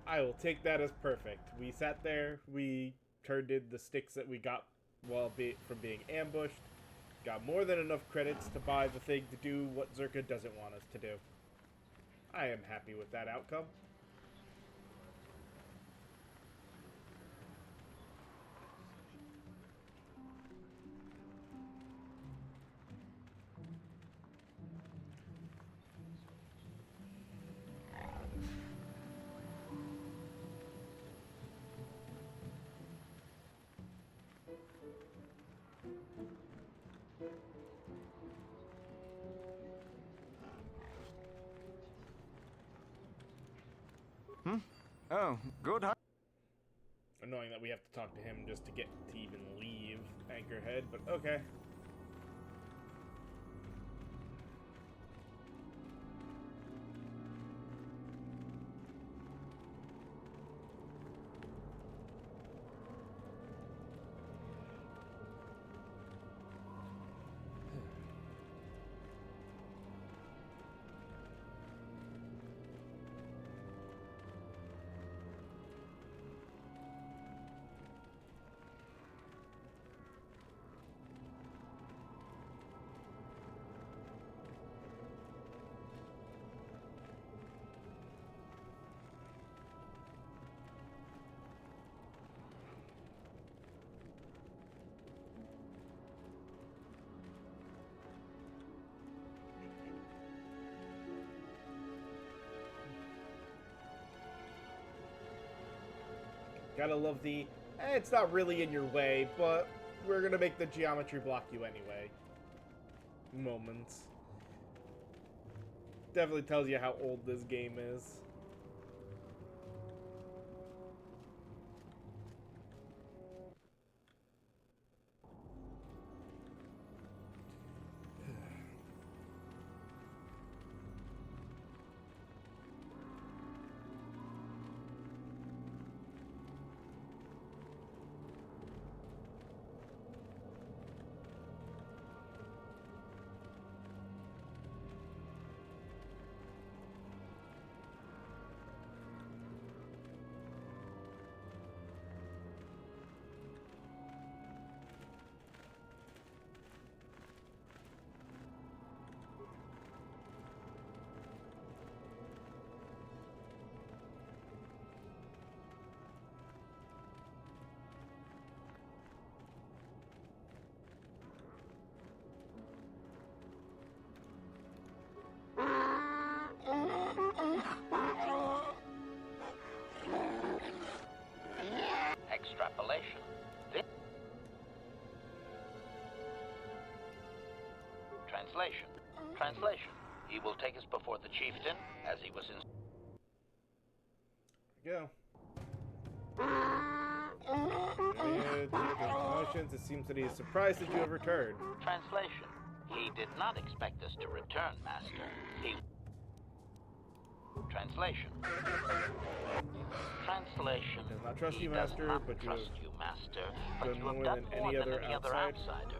I will take that as perfect. We sat there, we turned in the sticks that we got from being ambushed. Got more than enough credits to buy the thing to do what Zerka doesn't want us to do. I am happy with that outcome.
Oh, good.
Annoying that we have to talk to him just to get to even leave Anchorhead, but okay. Gotta love the, it's not really in your way, but we're gonna make the geometry block you anyway moments. Definitely tells you how old this game is.
Extrapolation. Translation. Translation. He will take us before the chieftain, as he was in...
Go. Emotions. It seems that he is surprised that you have returned.
Translation. He did not expect us to return, Master. He... Translation. Translation.
He does not trust you,
He does
Master,
not
but you
trust you, Master, but
done
you have
more
done
than
more
any
than
other
any other
outsider.
outsider.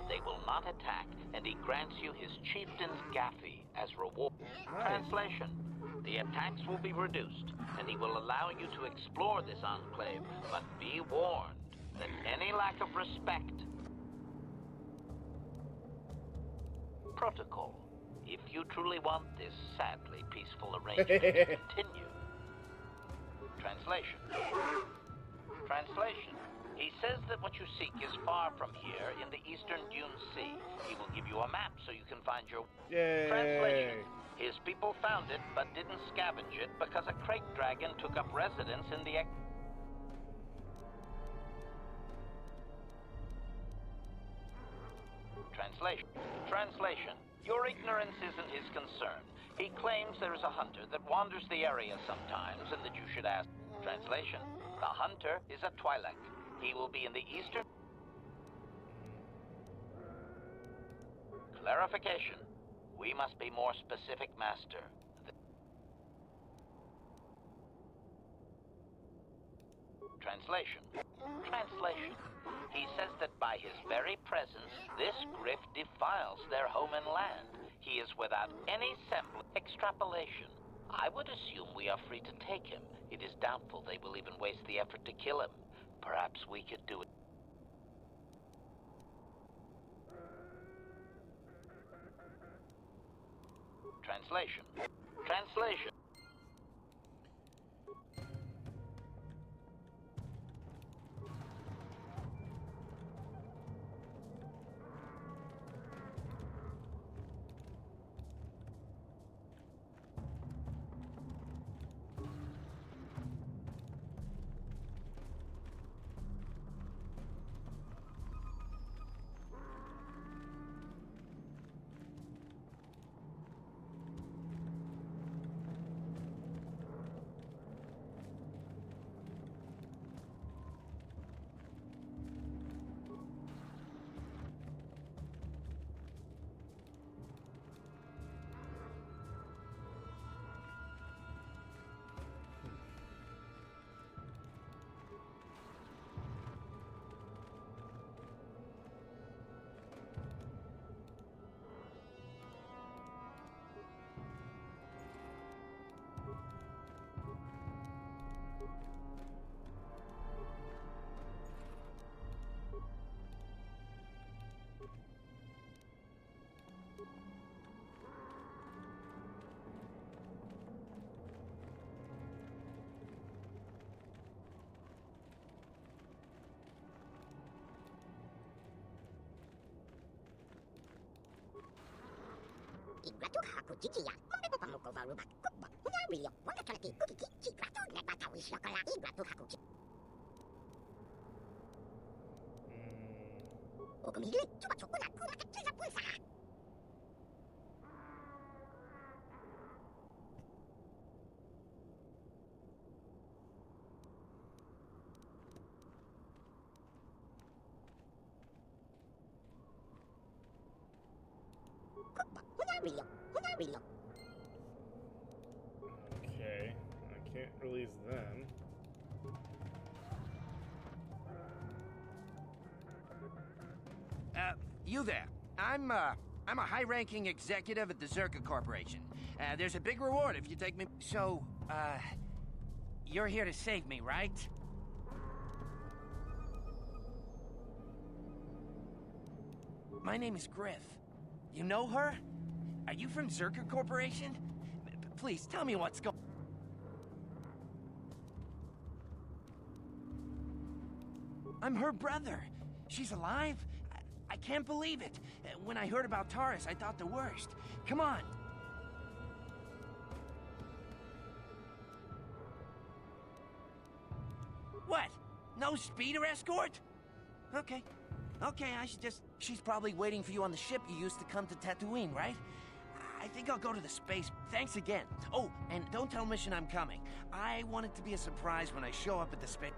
They will not attack, and he grants you his chieftain's gaffy as reward.
Nice.
Translation. The attacks will be reduced, and he will allow you to explore this enclave, but be warned that any lack of respect... Protocol. If you truly want this sadly peaceful arrangement to continue. Translation. Translation. He says that what you seek is far from here in the eastern Dune Sea. He will give you a map so you can find your...
Yay!
Translation. His people found it, but didn't scavenge it because a crate dragon took up residence in the... Translation. Translation. Your ignorance isn't his concern. He claims there is a hunter that wanders the area sometimes and that you should ask. Translation. The hunter is a Twi'lek. He will be in the eastern... Clarification. We must be more specific, Master. Translation. Translation. He says that by his very presence, this grift defiles their home and land. He is without any semblance of extrapolation. I would assume we are free to take him. It is doubtful they will even waste the effort to kill him. Perhaps we could do it. Translation. Translation.
Okay, I can't release them.
You there. I'm a high-ranking executive at the Zerka Corporation. There's a big reward if you take me... So, you're here to save me, right? My name is Griff. You know her? Are you from Zerka Corporation? Please, tell me what's going... I'm her brother. She's alive? I can't believe it. When I heard about Taurus, I thought the worst. Come on. What? No speeder escort? Okay. Okay, I should just... She's probably waiting for you on the ship you used to come to Tatooine, right? I think I'll go to the space... Thanks again. Oh, and don't tell Mission I'm coming. I want it to be a surprise when I show up at the space...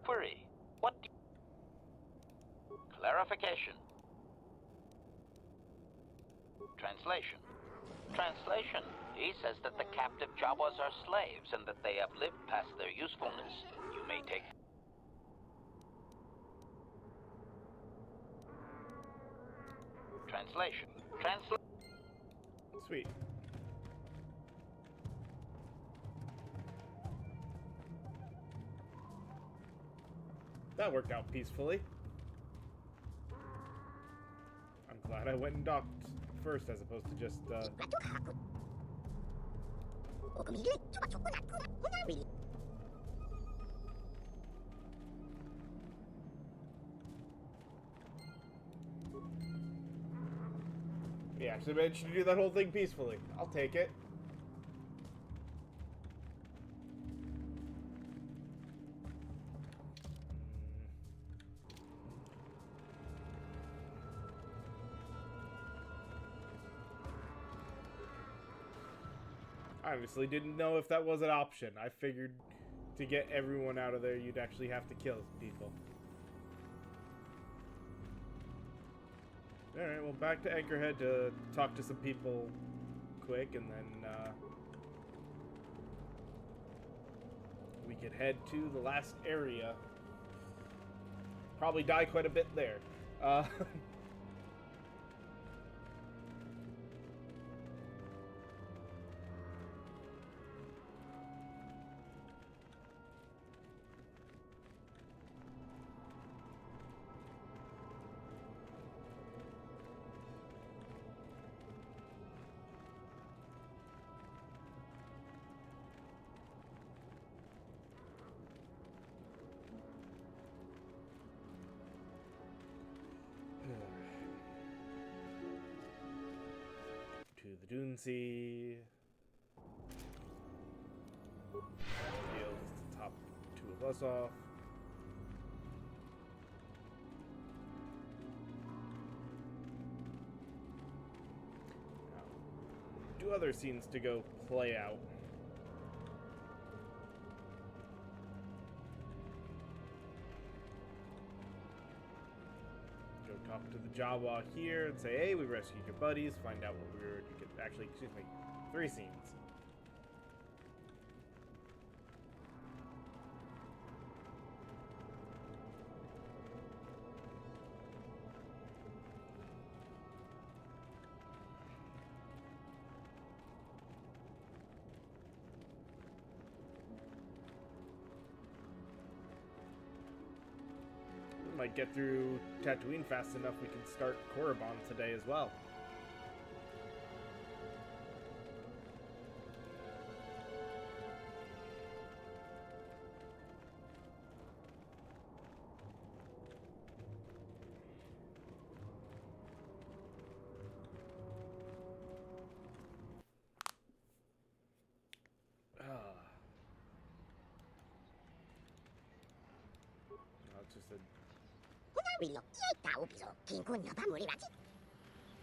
Query. What do... Clarification. Translation. Translation. He says that the captive Jawas are slaves and that they have lived past their usefulness. You may take... Translation.
Sweet. That worked out peacefully. I'm glad I went and docked first as opposed to just, We actually managed to do that whole thing peacefully. I'll take it. I obviously didn't know if that was an option. I figured to get everyone out of there, you'd actually have to kill people. Alright, well, back to Anchorhead to talk to some people quick, and then we could head to the last area. Probably die quite a bit there. To the Dune Sea. Deal the top two of us off. Now, do other scenes to go play out. Talk to the Jawa here and say, hey, we rescued your buddies, find out what we were... You could actually, excuse me, 3 scenes. might get through Tatooine fast enough we can start Korriban today as well.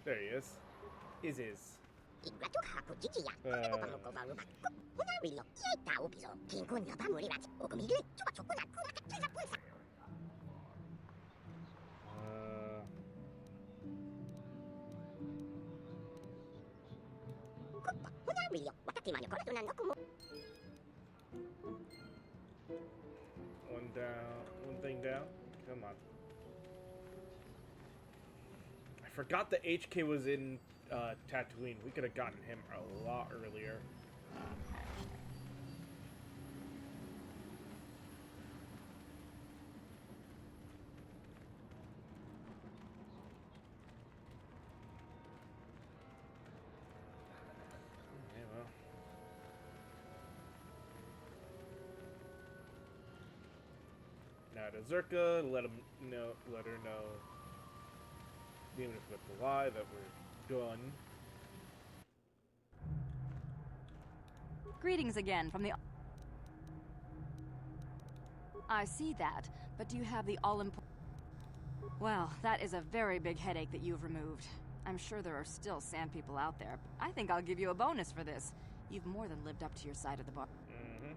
There he is. Is. One down, one thing down. Come on. I forgot that HK was in Tatooine. We could have gotten him a lot earlier. Okay, well. Now to Zerka, let her know, even if it's a lie, that we're done.
Greetings again from the... I see that, but do you have the all-important... Well, that is a very big headache that you've removed. I'm sure there are still sand people out there. I think I'll give you a bonus for this. You've more than lived up to your side of the bar.
Mm-hmm.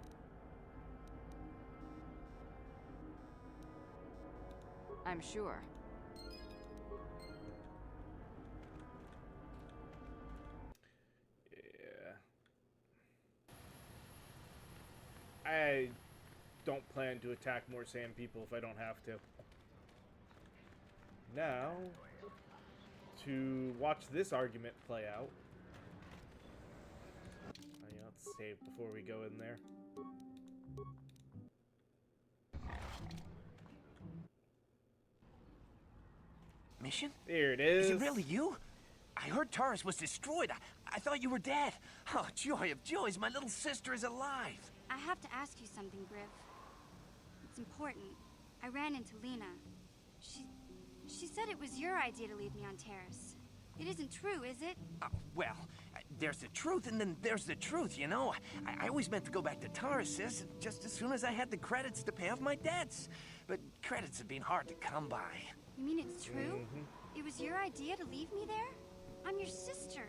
I'm sure.
I don't plan to attack more sand people if I don't have to. Now, to watch this argument play out. Oh, yeah, let's save before we go in there.
Mission?
There it is.
Is it really you? I heard Taurus was destroyed. I thought you were dead. Oh, joy of joys, my little sister is alive.
I have to ask you something, Griff. It's important. I ran into Lena. She said it was your idea to leave me on Terrace. It isn't true, is it?
Well, there's the truth and then there's the truth, you know? I always meant to go back to Taurus, sis, just as soon as I had the credits to pay off my debts. But credits have been hard to come by.
You mean it's true? It was your idea to leave me there? I'm your sister.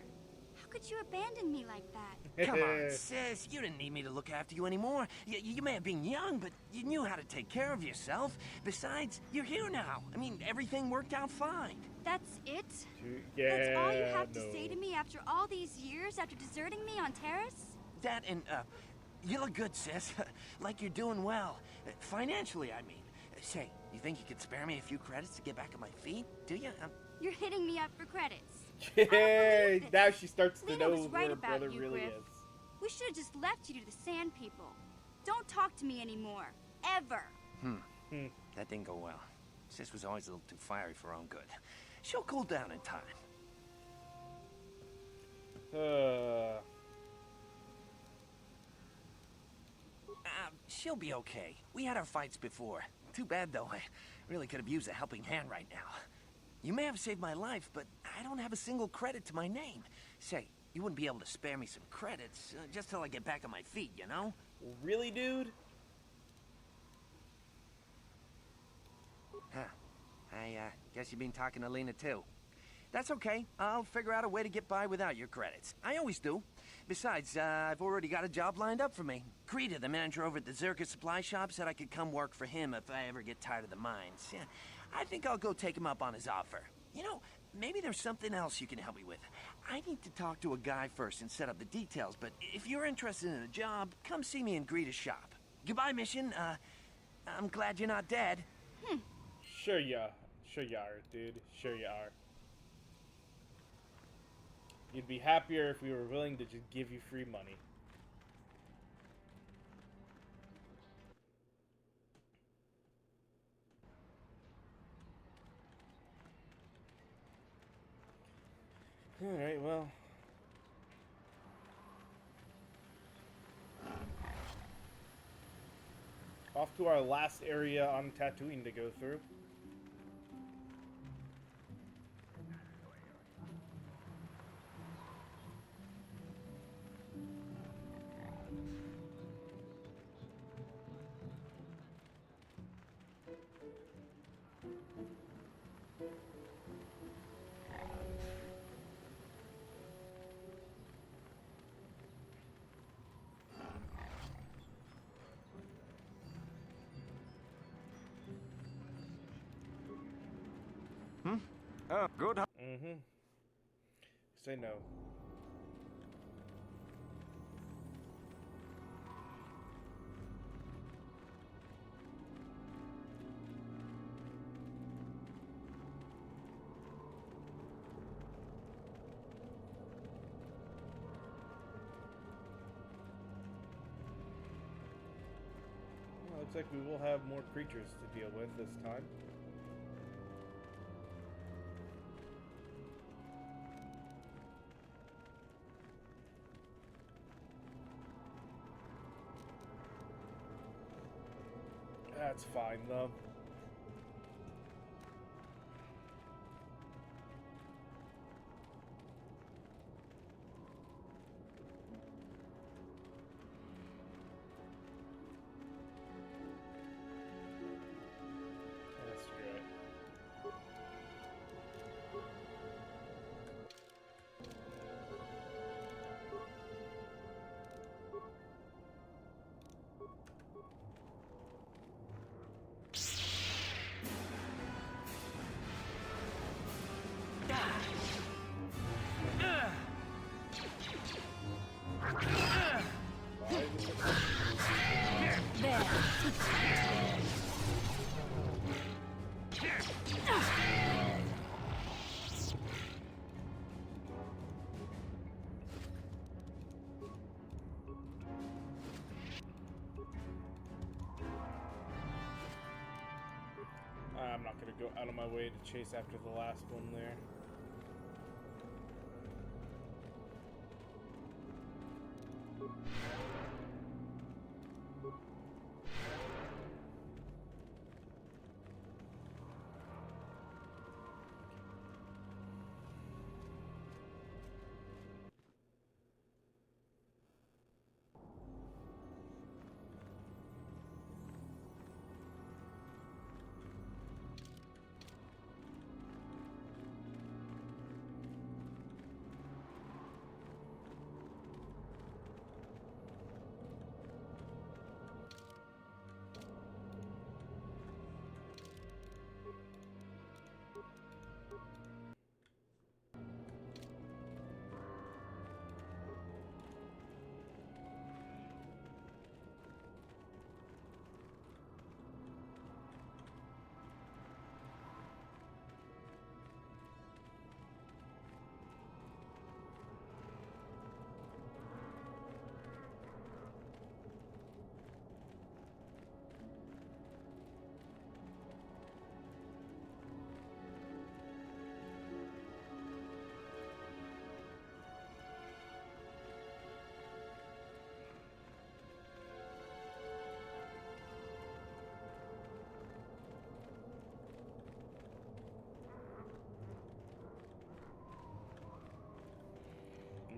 How could you abandon me like that?
Come on, sis. You didn't need me to look after you anymore. You may have been young, but you knew how to take care of yourself. Besides, you're here now. I mean, everything worked out fine.
That's it?
Yeah,
that's all you have to say to me after all these years, after deserting me on Terrace?
That and, you look good, sis. Like you're doing well. Financially, I mean. Say, you think you could spare me a few credits to get back on my feet? Do you?
You're hitting me up for credits.
Yeah, now she starts to
Lena
know
was right
where her
about
brother
you,
really
Griff.
is.
We should have just left you to the sand people. Don't talk to me anymore. Ever.
That didn't go well. Sis was always a little too fiery for her own good. She'll cool down in time. She'll be okay. We had our fights before. Too bad, though. I really could have used a helping hand right now. You may have saved my life, but I don't have a single credit to my name. Say, you wouldn't be able to spare me some credits, just till I get back on my feet, you know?
Really, dude?
Huh. I guess you've been talking to Lena, too. That's okay. I'll figure out a way to get by without your credits. I always do. Besides, I've already got a job lined up for me. Krita, the manager over at the Zerka supply shop, said I could come work for him if I ever get tired of the mines. Yeah, I think I'll go take him up on his offer. You know, maybe there's something else you can help me with. I need to talk to a guy first and set up the details, but if you're interested in a job, come see me in Greta's shop. Goodbye, Mission. I'm glad you're not dead.
Sure you are, dude. Sure you are. You'd be happier if we were willing to just give you free money. Alright, well. Off to our last area on Tatooine to go through.
Oh, good.
Mm-hmm. Say no. Well, looks like we will have more creatures to deal with this time. That's fine, though. That's great. I'm not gonna go out of my way to chase after the last one there.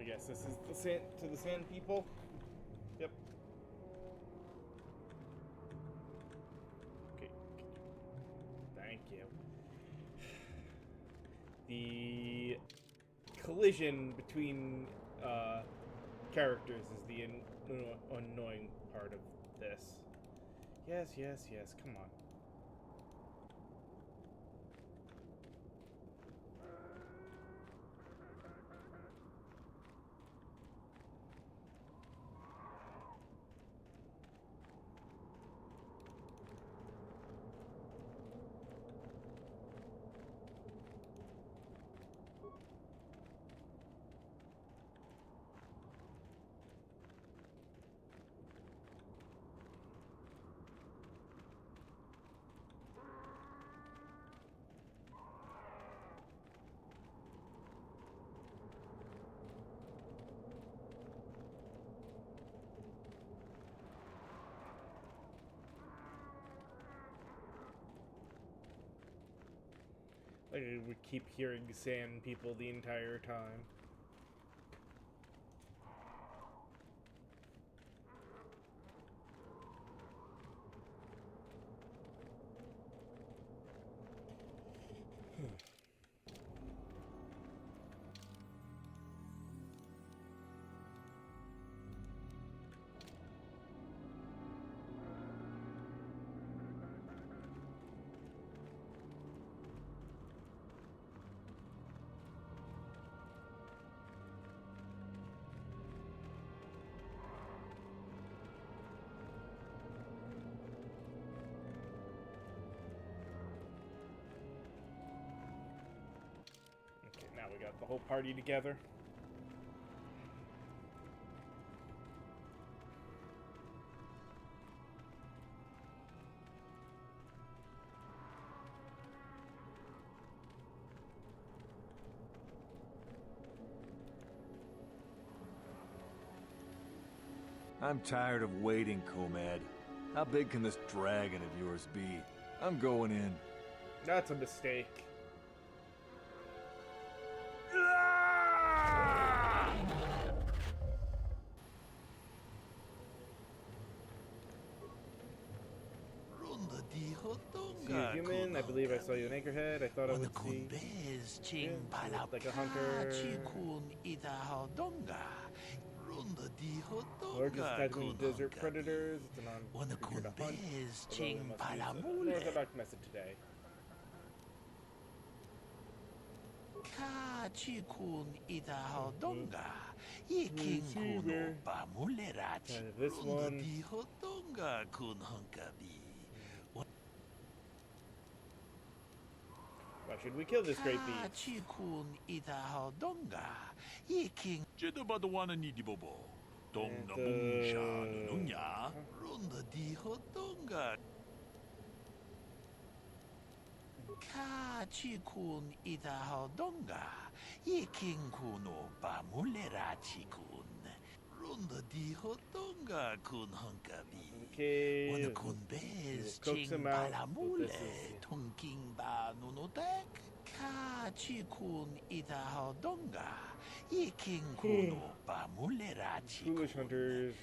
Yes, this is the sand to the sand people. Yep. Okay. Thank you. The collision between characters is the annoying part of this. Yes, yes, yes. Come on. I would keep hearing sand people the entire time. Now we got the whole party together.
I'm tired of waiting, Comad. How big can this dragon of yours be? I'm going in.
That's a mistake. See you human. I believe I saw you in Anchorhead. I thought I would see. Yeah, like a hunter. Largest Tatooine desert predators. It's an on-creature to hunt. Although there must be a dark message today. This one. Why should we kill this great beast? Okay, we'll coax him out. This is foolish hunters.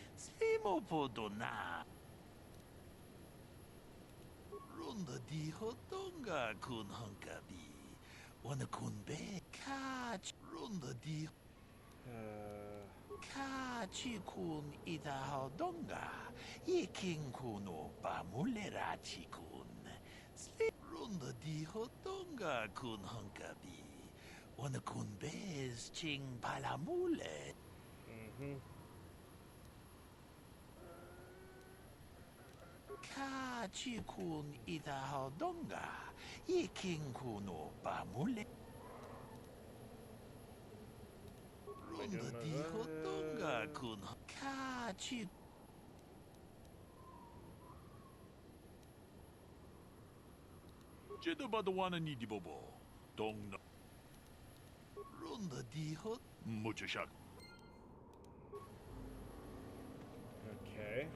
Okay.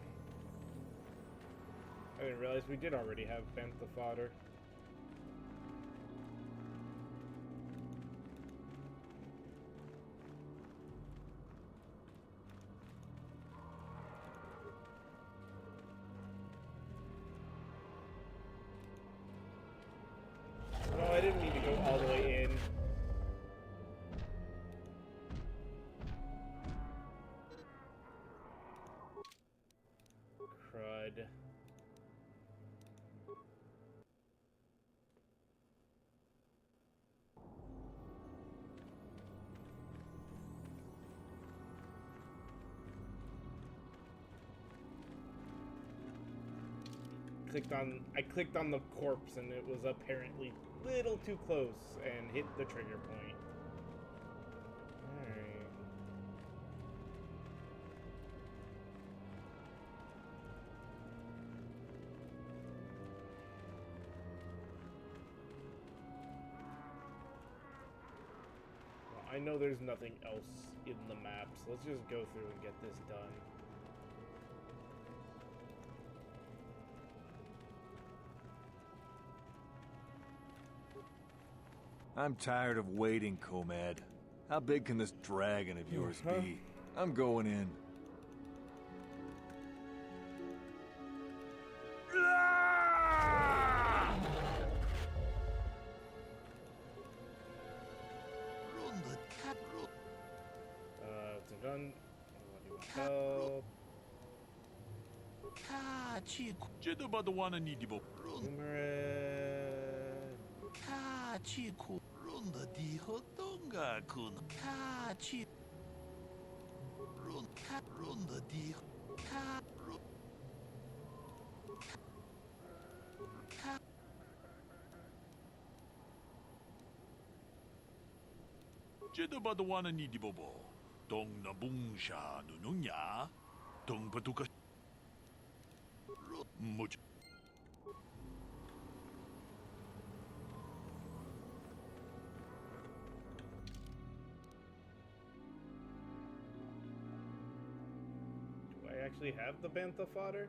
I didn't realize we did already have bantha fodder. No, I didn't mean to go all the way in. Crud. I clicked on the corpse and it was apparently a little too close and hit the trigger point. Alright. Well, I know there's nothing else in the map, so let's just go through and get this done.
I'm tired of waiting, Comad. How big can this dragon of yours be? I'm going in.
It's a gun. Help.
Jedabadawana ni dibobo. Dong na bungsha nununya. Dong patuka. Much.
Do I actually have the bantha fodder?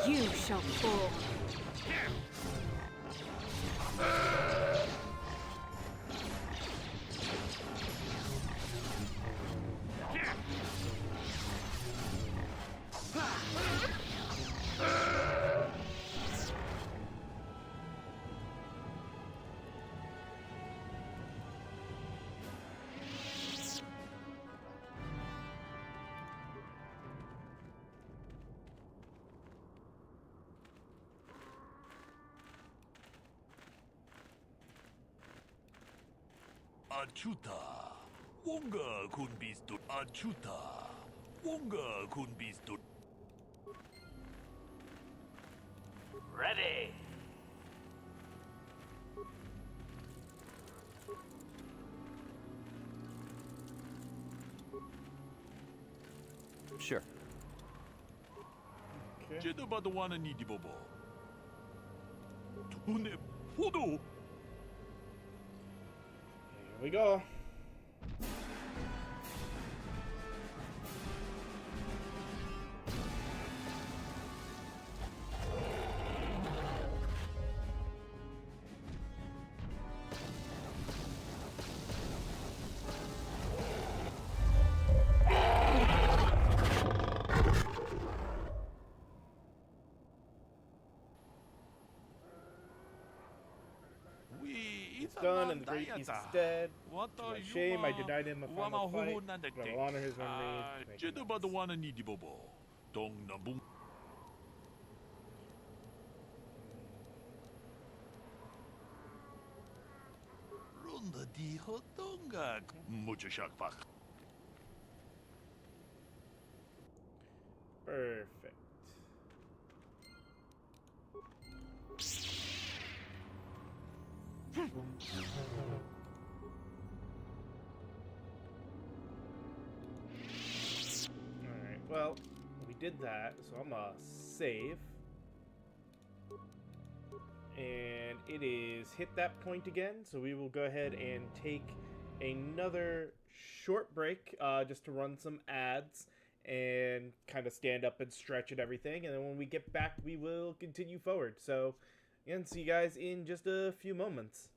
You shall fall.
Achuta. Wonga kun bistu. Achuta. Wonga kun bistu.
Ready.
Sure.
Jedabadawana ni dibobo. Tune podo.
Here we go. It's done, and the great beast is dead. To my shame, I denied him a final fight, but I will honor his memory. Thank you.
Jedabadawana ni dibobo. Dong na bung. Ronda di hotonga. Mucho shakpak.
Perfect. Alright, well, we did that, so I'm gonna save. And it is hit that point again, so we will go ahead and take another short break just to run some ads and kind of stand up and stretch and everything. And then when we get back, we will continue forward. So, again, see you guys in just a few moments.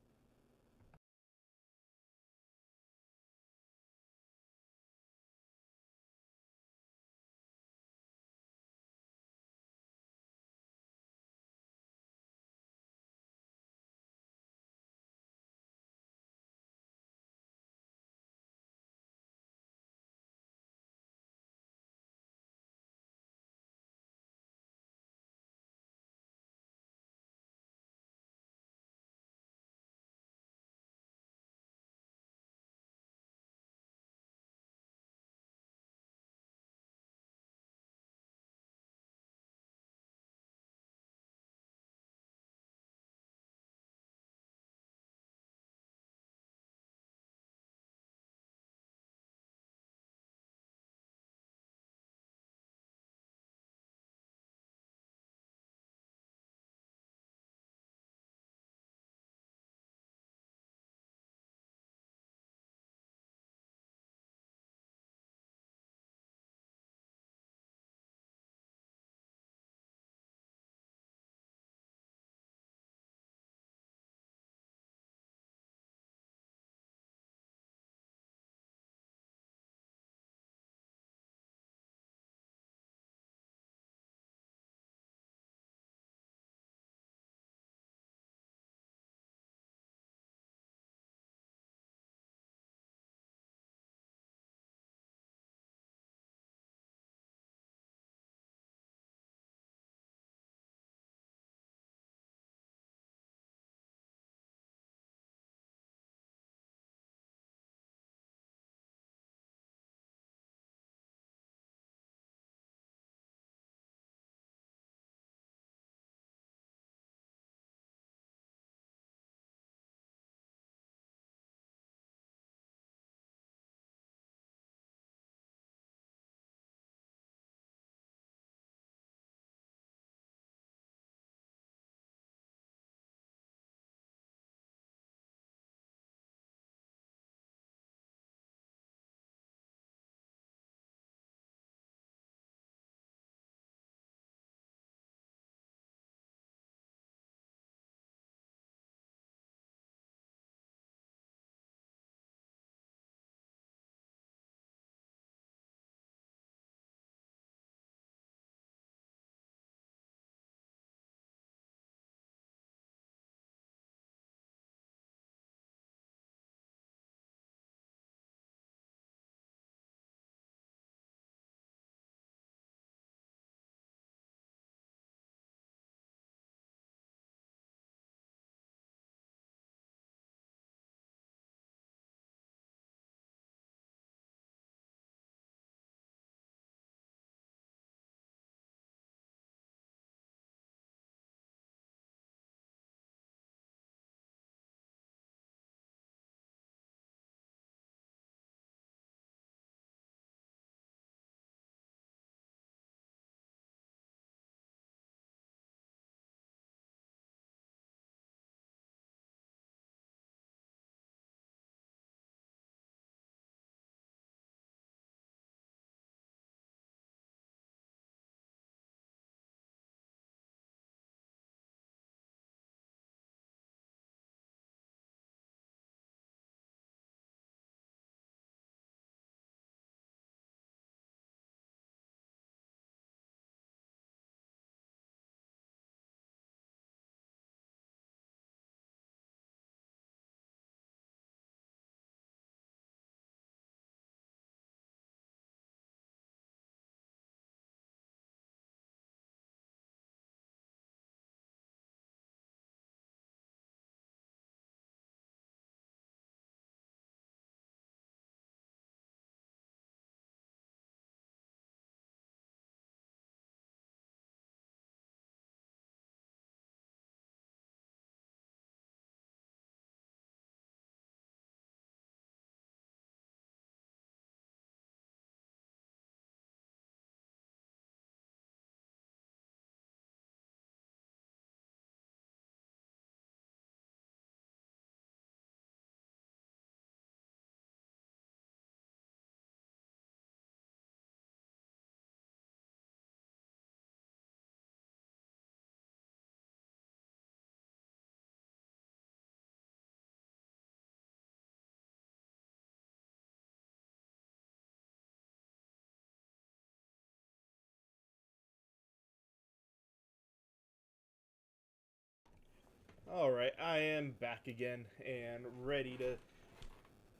Alright, I am back again and ready to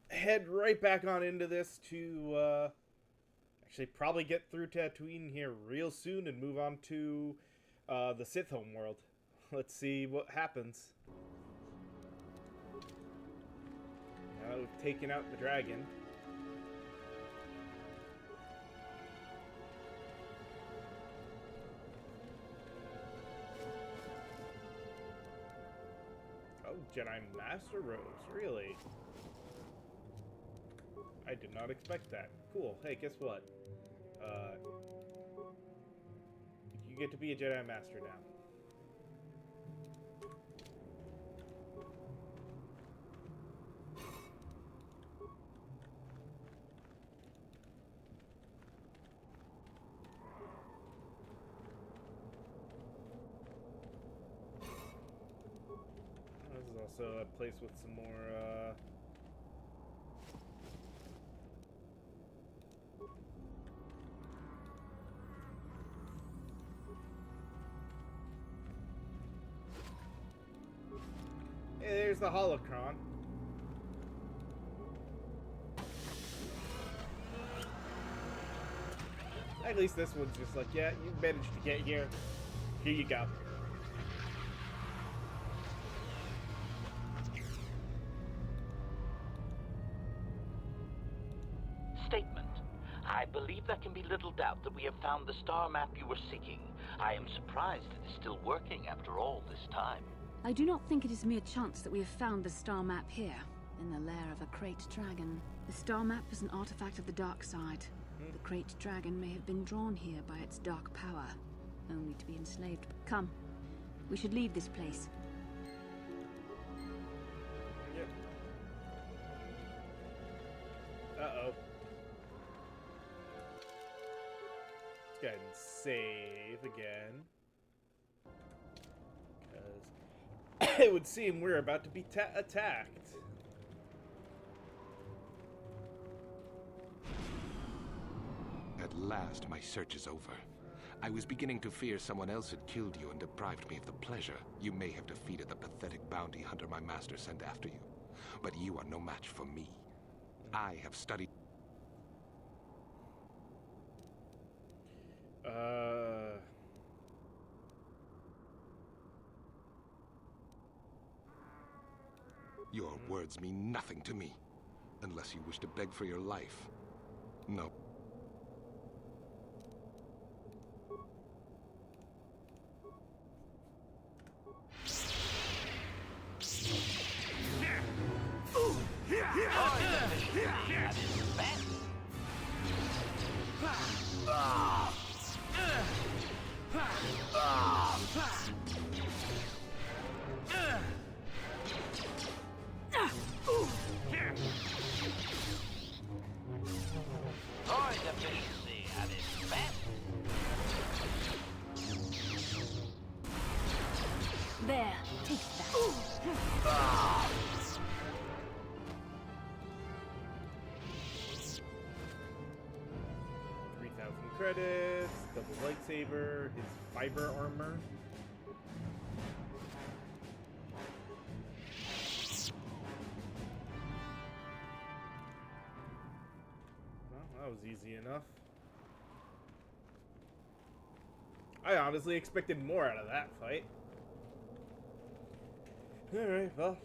head right back on into this to actually probably get through Tatooine here real soon and move on to the Sith homeworld. Let's see what happens. Now that we've taken out the dragon. Oh, Jedi Master Robes, really? I did not expect that. Cool. Hey, guess what? You get to be a Jedi Master now. This is also a place with some more, Hey, there's the holocron. At least this one's just like, yeah, you managed to get here. Here you go.
Statement. I believe there can be little doubt that we have found the star map you were seeking. I am surprised it is still working after all this time.
I do not think it is mere chance that we have found the star map here, in the lair of a Krayt dragon. The star map is an artifact of the dark side. The Krayt dragon may have been drawn here by its dark power, only to be enslaved. Come, we should leave this place.
Yep. Uh-oh. Let's go ahead and save again. Because it would seem we're about to be attacked.
At last, my search is over. I was beginning to fear someone else had killed you and deprived me of the pleasure. You may have defeated the pathetic bounty hunter my master sent after you. But you are no match for me. I have studied... Your words mean nothing to me. Unless you wish to beg for your life. No.
There, take that.
3,000 credits, double lightsaber, his fiber armor. Well, that was easy enough. I honestly expected more out of that fight. Alright, well.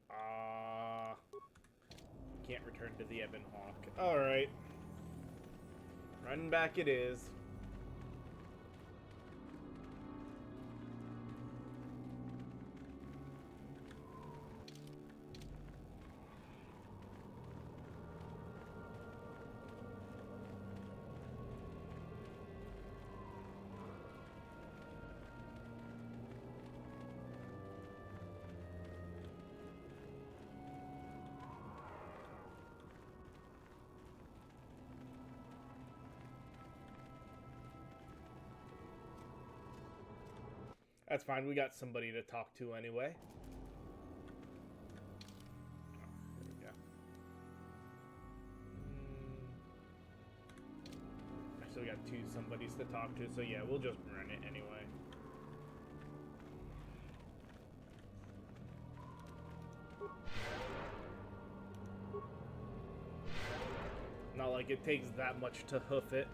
Actually, can't return to the Ebon Hawk. Alright. Run back it is. That's fine, we got somebody to talk to anyway. Oh, there we go. got somebodies to talk to, so yeah, we'll just run it anyway. Not like it takes that much to hoof it.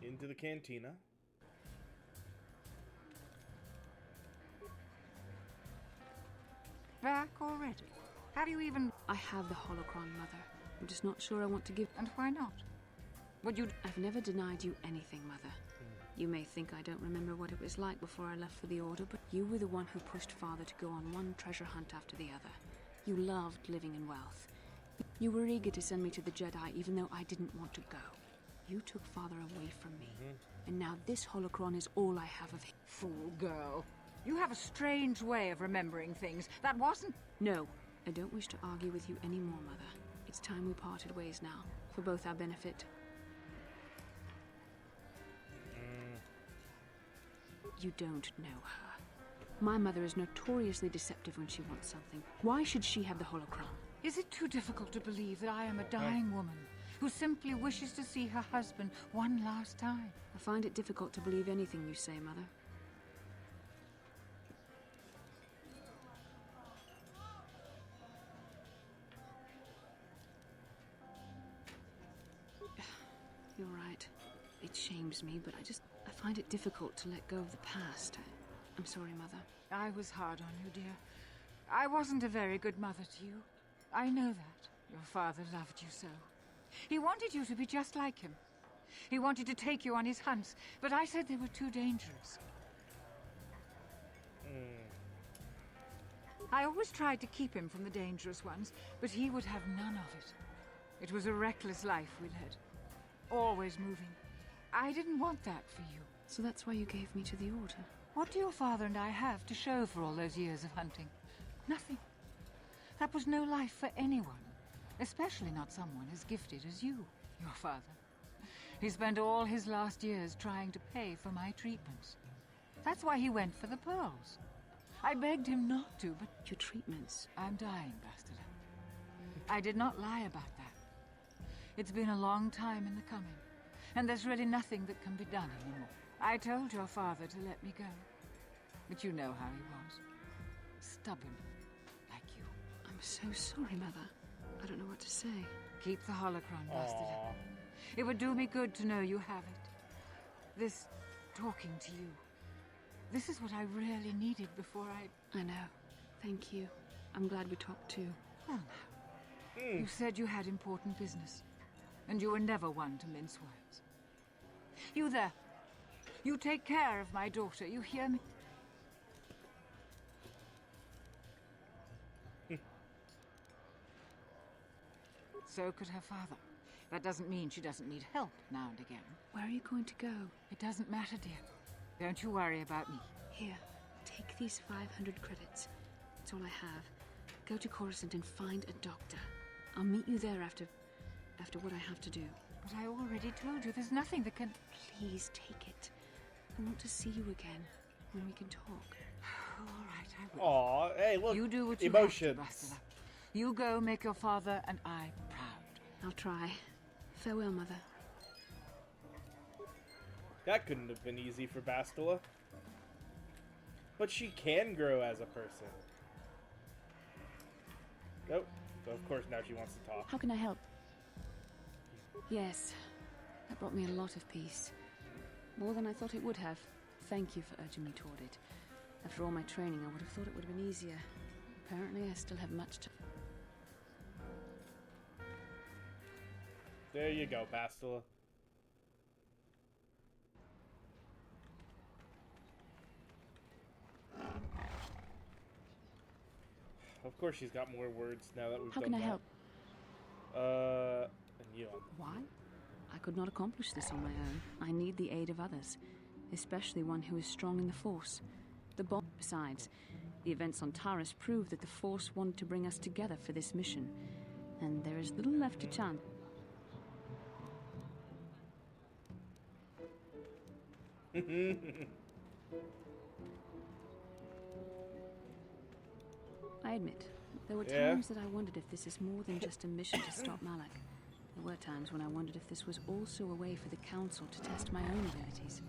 Into the cantina.
Back already? Have you even...
I have the holocron, Mother. I'm just not sure I want to give...
And why not? Would you...
I've never denied you anything, Mother. You may think I don't remember what it was like before I left for the Order, but you were the one who pushed Father to go on one treasure hunt after the other. You loved living in wealth. You were eager to send me to the Jedi, even though I didn't want to go. You took Father away from me. And now this holocron is all I have of him.
Fool girl. You have a strange way of remembering things. That wasn't...
No, I don't wish to argue with you anymore, Mother. It's time we parted ways now, for both our benefit. You don't know her. My mother is notoriously deceptive when she wants something. Why should she have the holocron?
Is it too difficult to believe that I am a dying woman who simply wishes to see her husband one last time?
I find it difficult to believe anything you say, Mother. You're right. It shames me, but I find it difficult to let go of the past. I'm sorry, Mother.
I was hard on you, dear. I wasn't a very good mother to you. I know that. Your father loved you so. He wanted you to be just like him. He wanted to take you on his hunts, but I said they were too dangerous. I always tried to keep him from the dangerous ones, but he would have none of it. It was a reckless life we led. Always moving. I didn't want that for you.
So that's why you gave me to the Order?
What do your father and I have to show for all those years of hunting? Nothing. That was no life for anyone. Especially not someone as gifted as you, your father. He spent all his last years trying to pay for my treatments. That's why he went for the pearls. I begged him not to, but...
Your treatments?
I'm dying, Bastard. I did not lie about that. It's been a long time in the coming, and there's really nothing that can be done anymore. I told your father to let me go, but you know how he was. Stubborn, like you.
I'm so sorry, Mother. I don't know what to say.
Keep the holocron, Bastard. It would do me good to know you have it. This talking to you. This is what I really needed before I
know. Thank you. I'm glad we talked too.
Well now. You said you had important business, and you were never one to mince words. You there. You take care of my daughter, you hear me? So could her father. That doesn't mean she doesn't need help now and again.
Where are you going to go?
It doesn't matter, dear. Don't you worry about me.
Here, take these 500 credits. It's all I have. Go to Coruscant and find a doctor. I'll meet you there after what I have to do.
But I already told you there's nothing that can...
Please take it. I want to see you again when we can talk.
All right, I will.
Aw, hey, look.
You do what you
emotions.
have to, Bastila. You go make your father and I proud.
I'll try. Farewell, Mother.
That couldn't have been easy for Bastila. But she can grow as a person. Nope. So of course now she wants to talk.
How can I help? Yes. That brought me a lot of peace. More than I thought it would have. Thank you for urging me toward it. After all my training, I would have thought it would have been easier. Apparently, I still have much to...
There you go, Bastila. Of course she's got more words now that we've
How
done
can I
that.
help?
And you.
Why? I could not accomplish this on my own. I need the aid of others, especially one who is strong in the Force. Besides, the events on Taris prove that the Force wanted to bring us together for this mission, and there is little left to chance. I admit, there were times that I wondered if this is more than just a mission to stop Malak. There were times when I wondered if this was also a way for the Council to test my own abilities.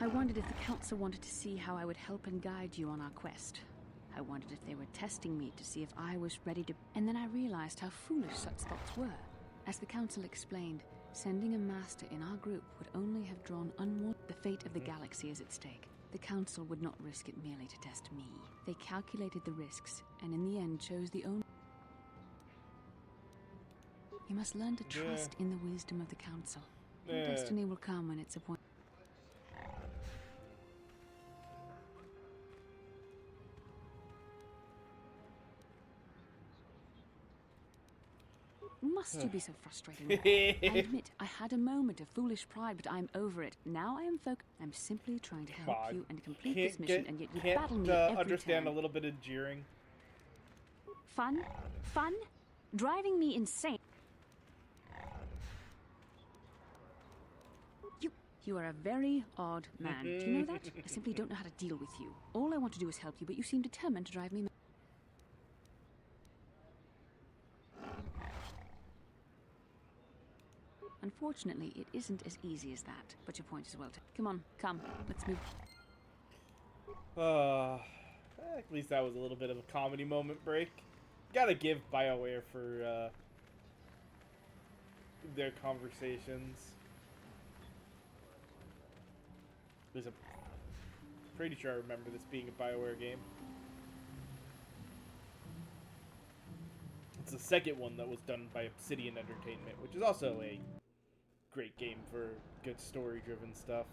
I wondered if the Council wanted to see how I would help and guide you on our quest. I wondered if they were testing me to see if I was ready to... And then I realized how foolish such thoughts were. As the Council explained, sending a master in our group would only have drawn unwanted... The fate of the galaxy is at stake. The Council would not risk it merely to test me. They calculated the risks, and in the end chose the only... You must learn to trust in the wisdom of the Council. Your destiny will come when it's appointed. Must you be so frustrated? I admit, I had a moment of foolish pride, but I'm over it. Now I am I'm simply trying to help you and complete this mission, and yet you battle me at every
understand
turn.
A little bit of jeering.
Fun? Fun? Driving me insane. You are a very odd man. Do you know that? I simply don't know how to deal with you. All I want to do is help you, but you seem determined to drive me mad. Unfortunately, it isn't as easy as that, but your point is well taken. Come on, come, let's move.
At least that was a little bit of a comedy moment break. Gotta give BioWare for their conversations. I'm pretty sure I remember this being a BioWare game. It's the second one that was done by Obsidian Entertainment, which is also a great game for good story-driven stuff.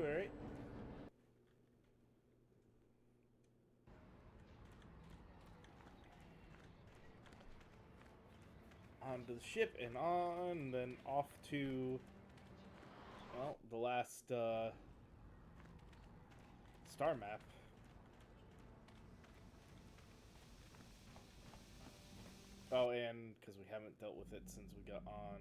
Alright. Onto the ship and on, then off to, well, the last star map. Oh, and because we haven't dealt with it since we got on.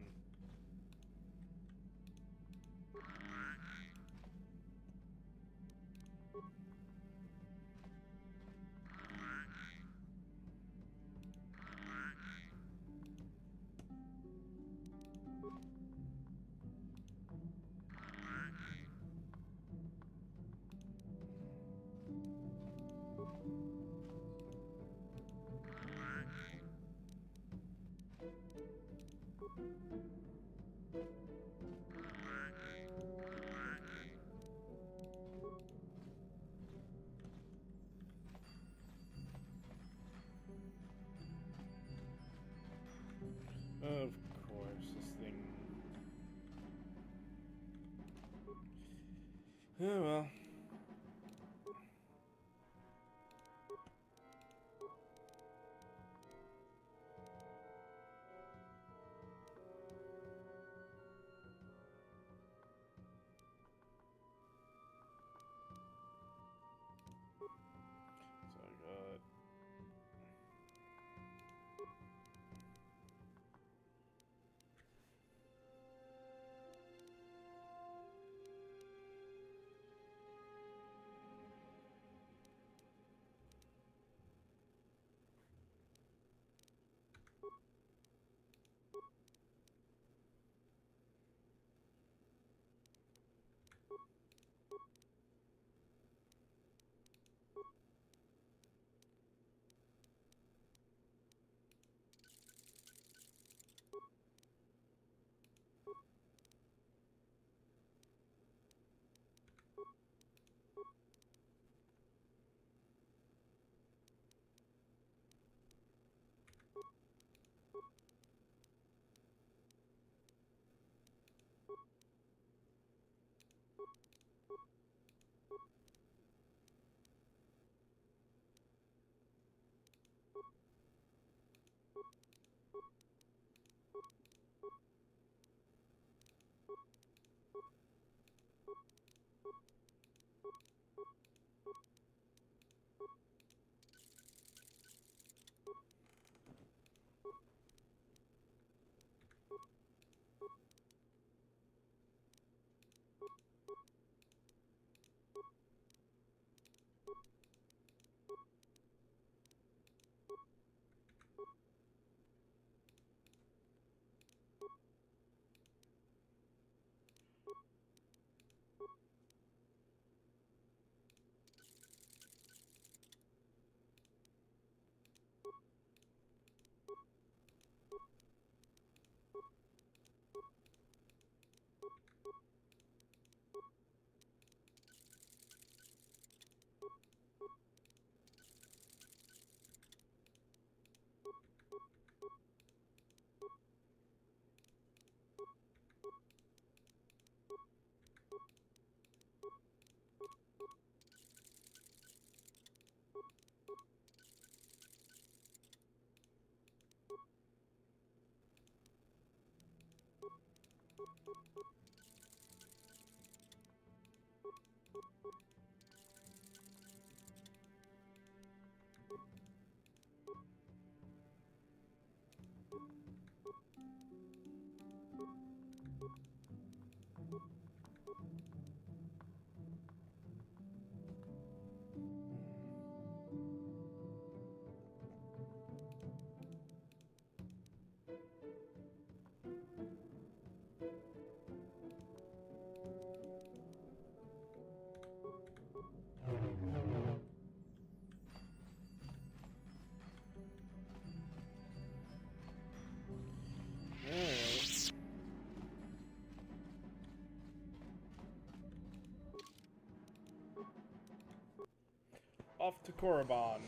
off to Korriban.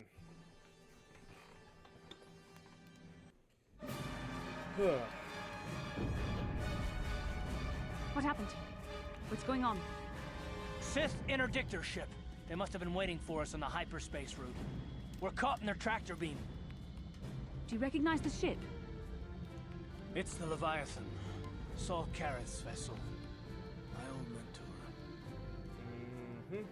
What happened? What's going on?
Sith interdictor ship. They must have been waiting for us on the hyperspace route. We're caught in their tractor beam.
Do you recognize the ship?
It's the Leviathan. Saul Kareth's vessel. My old mentor.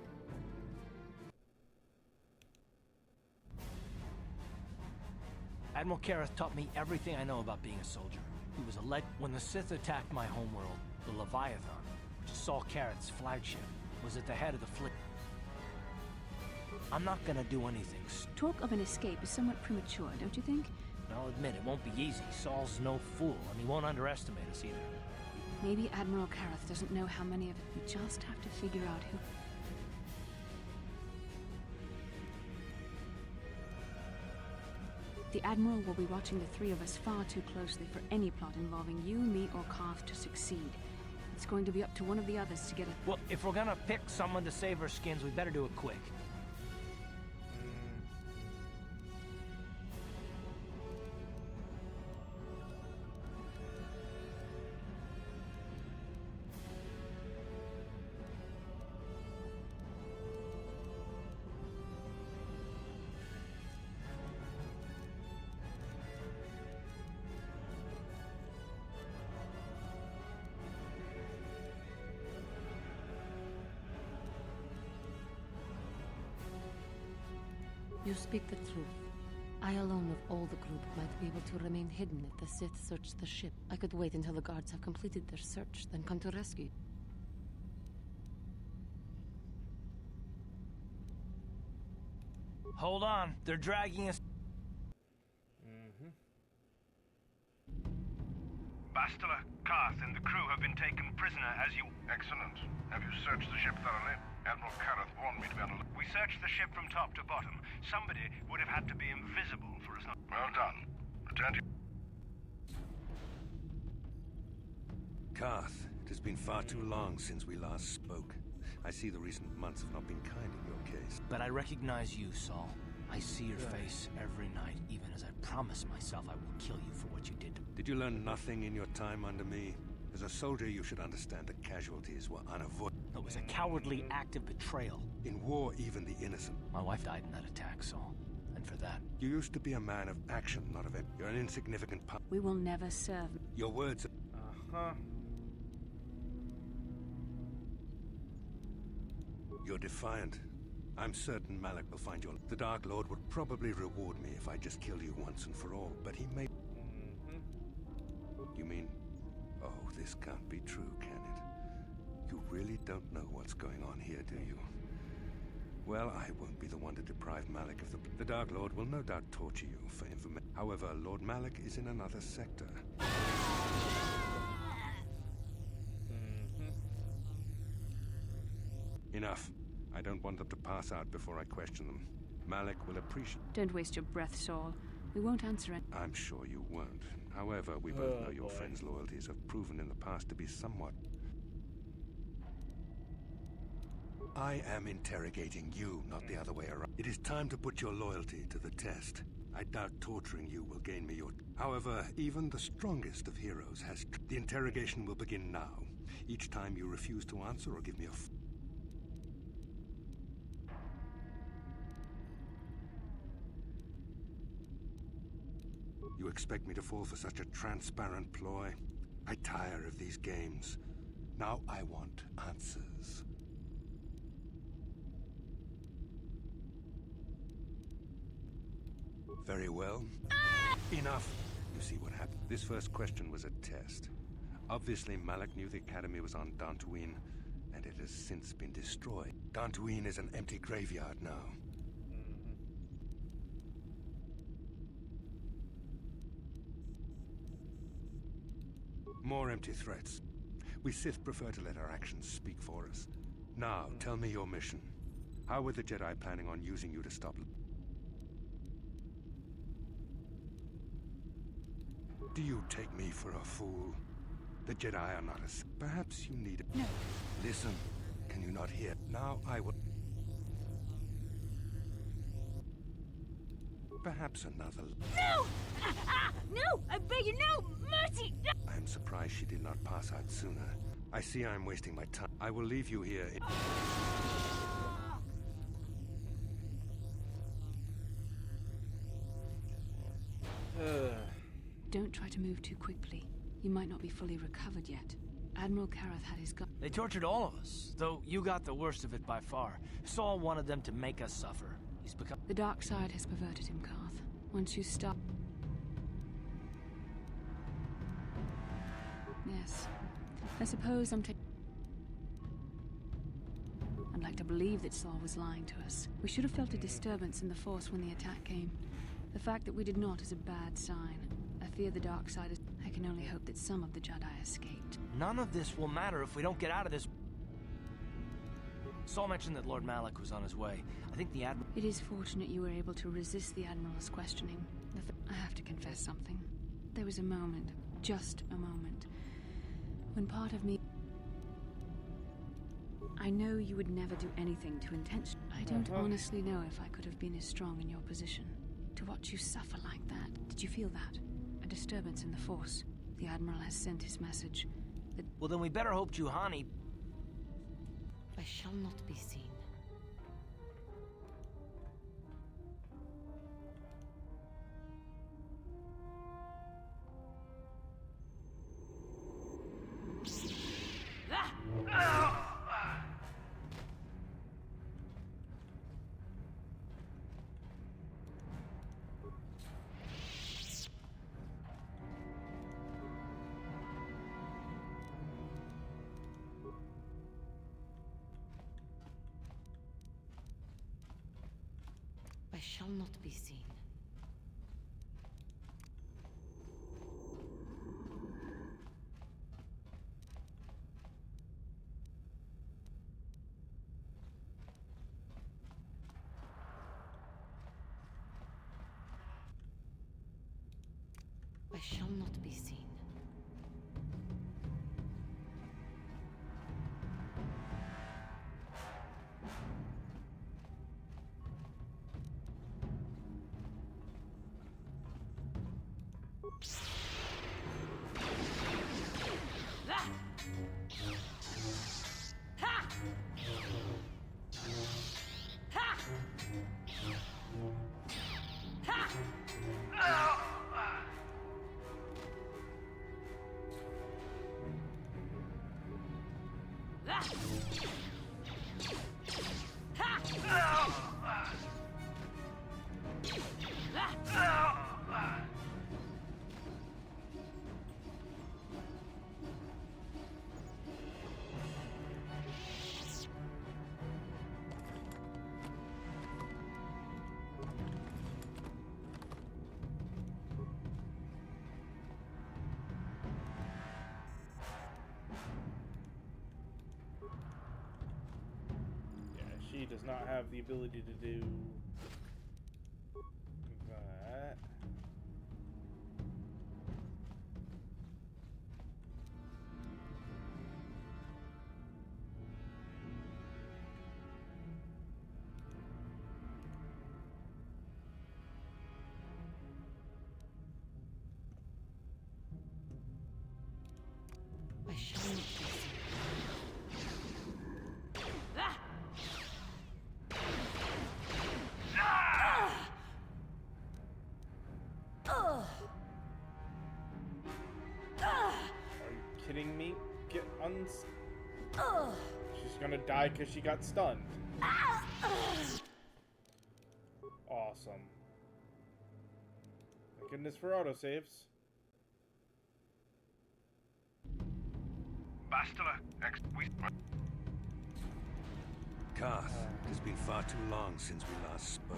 Admiral Kareth taught me everything I know about being a soldier. He was when the Sith attacked my homeworld, the Leviathan, which is Saul Kareth's flagship, was at the head of the fleet. I'm not gonna do anything.
Talk of an escape is somewhat premature, don't you think?
I'll admit, it won't be easy. Saul's no fool, and he won't underestimate us either.
Maybe Admiral Kareth doesn't know how many of it. We just have to figure out who... The Admiral will be watching the three of us far too closely for any plot involving you, me, or Karth to succeed. It's going to be up to one of the others to get it.
Well, if we're gonna pick someone to save our skins, we better do it quick.
You speak the truth. I alone of all the group might be able to remain hidden if the Sith search the ship. I could wait until the guards have completed their search, then come to rescue.
Hold on, they're dragging us.
Bastila, Karth, and the crew have been taken prisoner as you... Excellent. Have you searched the ship thoroughly? Admiral Kareth warned me to be on alert. We searched the ship from top to bottom. Somebody would have had to be invisible for us not... Well done. Return to...
Karth, it has been far too long since we last spoke. I see the recent months have not been kind in your case.
But I recognize you, Saul. I see your face every night, even as I promise myself I will kill you for what you did.
Did you learn nothing in your time under me? As a soldier, you should understand that casualties were unavoidable.
It was a cowardly act of betrayal.
In war, even the innocent.
My wife died in that attack, Saul. And for that...
You used to be a man of action, not of it. You're an insignificant part.
We will never serve.
Your words... You're defiant. I'm certain Malak will find you. The Dark Lord would probably reward me if I just killed you once and for all, but he may... You mean... Oh, this can't be true, can it? You really don't know what's going on here, do you? Well, I won't be the one to deprive Malak of the Dark Lord will no doubt torture you for information. However, Lord Malak is in another sector. Enough. I don't want them to pass out before I question them. Malak will appreciate...
Don't waste your breath, Saul. We won't answer it.
I'm sure you won't. However, we both know your friend's loyalties have proven in the past to be somewhat... I am interrogating you, not the other way around. It is time to put your loyalty to the test. I doubt torturing you will gain me your... However, even the strongest of heroes has... The interrogation will begin now. Each time you refuse to answer or give me a... You expect me to fall for such a transparent ploy? I tire of these games. Now I want answers. Very well. Enough. You see what happened? This first question was a test. Obviously, Malak knew the Academy was on Tatooine, and it has since been destroyed. Tatooine is an empty graveyard now. More empty threats. We Sith prefer to let our actions speak for us. Now, tell me your mission. How were the Jedi planning on using you to stop... Do you take me for a fool? The Jedi are not as... Perhaps you need...
No.
Listen. Can you not hear? Now I will... Perhaps another...
No! No! I beg you, no! Mercy!
I am surprised she did not pass out sooner. I see I am wasting my time. I will leave you here in...
Don't try to move too quickly. You might not be fully recovered yet. Admiral Kareth had his gun.
They tortured all of us, though you got the worst of it by far. Saul wanted them to make us suffer. He's become...
The dark side has perverted him, Karth. Once you stop... Yes. I suppose I'm taking... I'd like to believe that Saul was lying to us. We should have felt a disturbance in the Force when the attack came. The fact that we did not is a bad sign. I fear the dark side is... I can only hope that some of the Jedi escaped.
None of this will matter if we don't get out of this. Saul mentioned that Lord Malak was on his way. I think the Admiral...
It is fortunate you were able to resist the Admiral's questioning. I have to confess something. There was a moment, just a moment, when part of me... I know you would never do anything to intention. I don't honestly know if I could have been as strong in your position. To watch you suffer like that. Did you feel that? A disturbance in the Force. The Admiral has sent his message. That...
Well, then we better hope Juhani...
I shall not be seen. I shall not be seen. I shall not be seen.
She does not have the ability to do that.
I shall not be seen.
Kidding me? Get She's gonna die because she got stunned. Awesome. Thank goodness for autosaves.
Bastila, Karth, it has been far too long since we last spoke.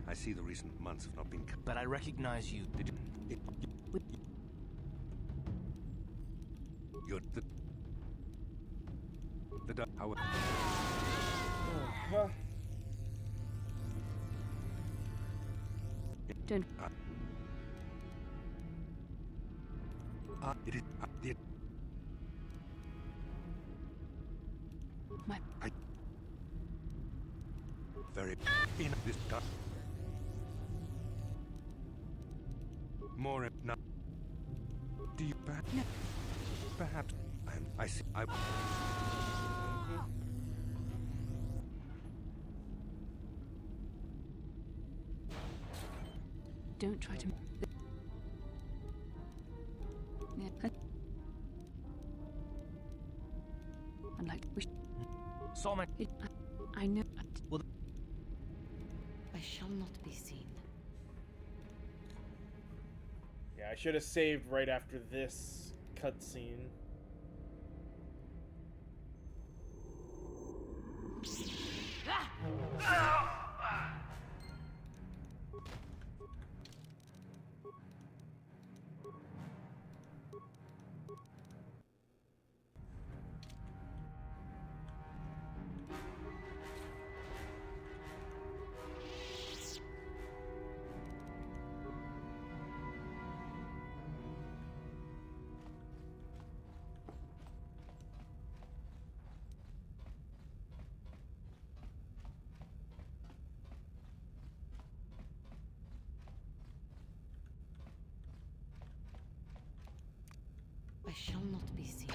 I see the recent months have not been...
But I recognize you.
Did you... You're the... How...
Don't...
it is...
My...
Very... In this... more no. Do you perhaps I see I
Don't try to... Yeah. I'd like to wish...
Solomon!
I know...
Well...
I shall not be seen.
Yeah, I should have saved right after this cutscene.
I shall not be seen.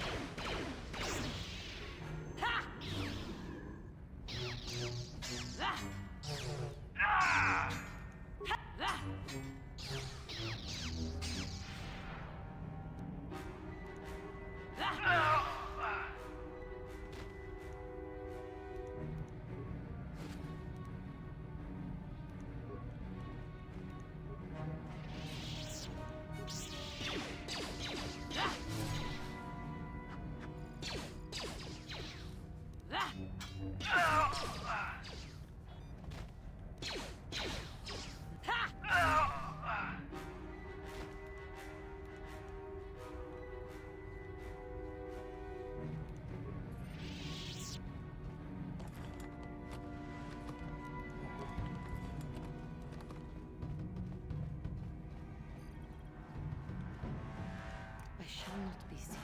I shall not be seen.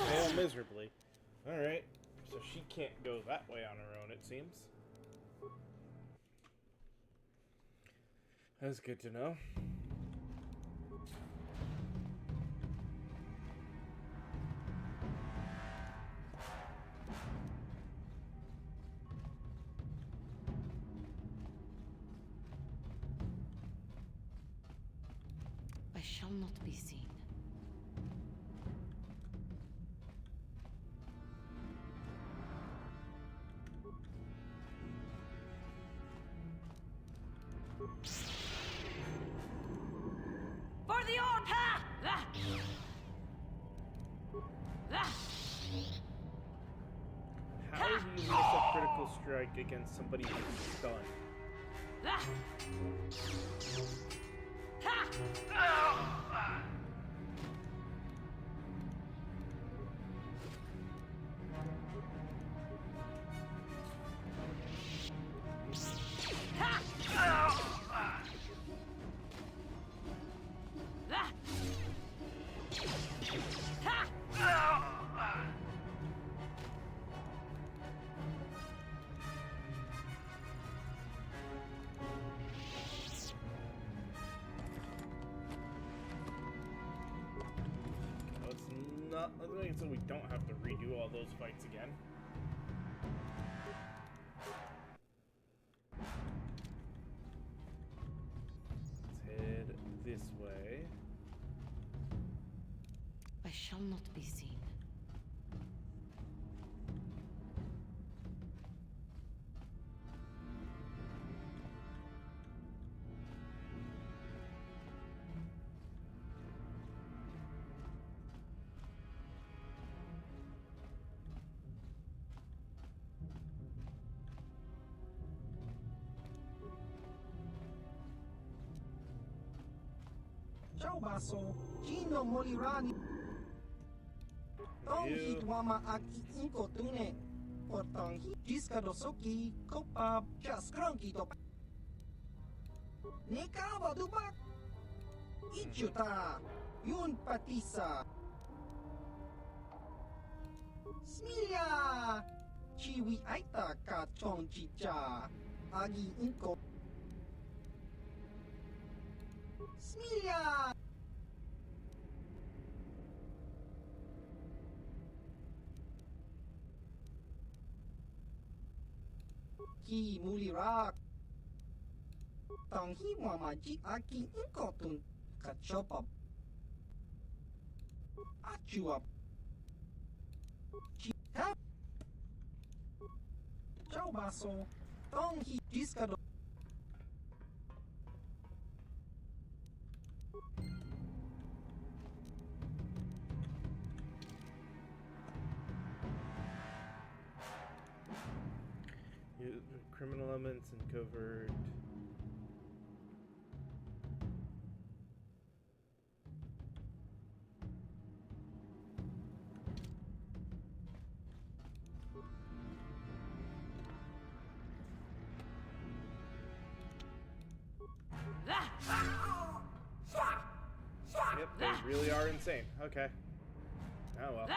Fail miserably. Alright, so she can't go that way on her own, it seems. That's good to know.
I shall not be seen.
For the old path!
How do you miss a critical strike against somebody who's stunned? Let's make it so we don't have to redo all those fights again. Let's
shall not be seen.
Ciao baso, Gino Molirani. Tonghi dwama aki inko tune. Portonghi jiska dosoki kopa jaskronki do. Nekava dubak. Ichuta. Yun patisa. Smilia. Chiwi aita ka chong chicha. Agi inko. Smilia. Ki mulirak. Tanghi mamaji aki inkotun kachopap. Achuap. Chihap. Ciao baso. Tanghi discado.
Criminal elements and covert. Yep, they really are insane. Okay. Oh well.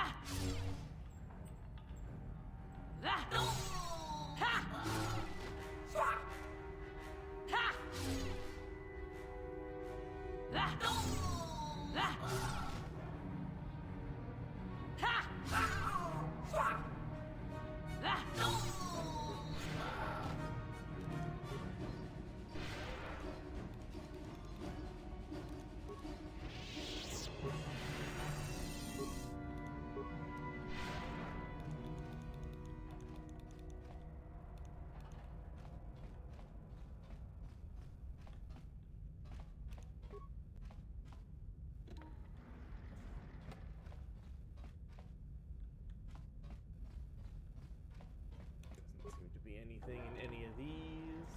Doesn't seem to be anything in any of these.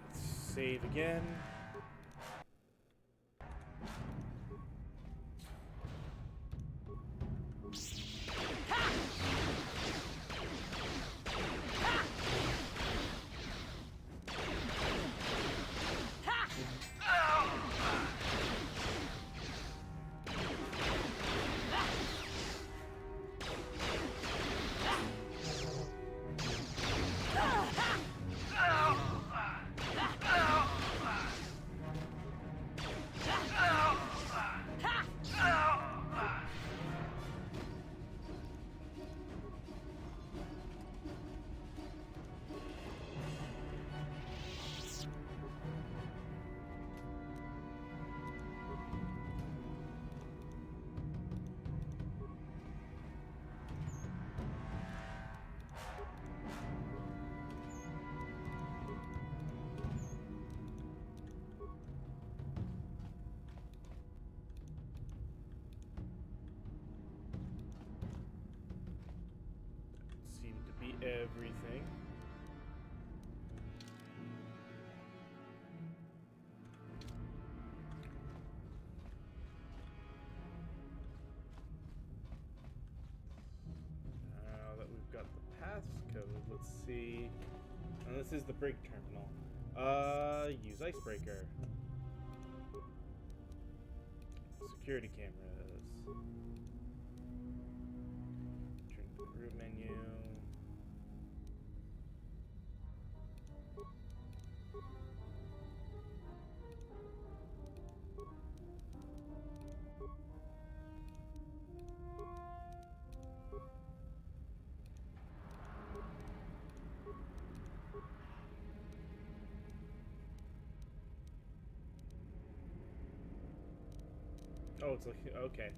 Let's save again. Everything. Now that we've got the passcode, let's see. And this is the brake terminal. Use icebreaker. Security cameras. Turn to the root menu. Oh, it's like, okay.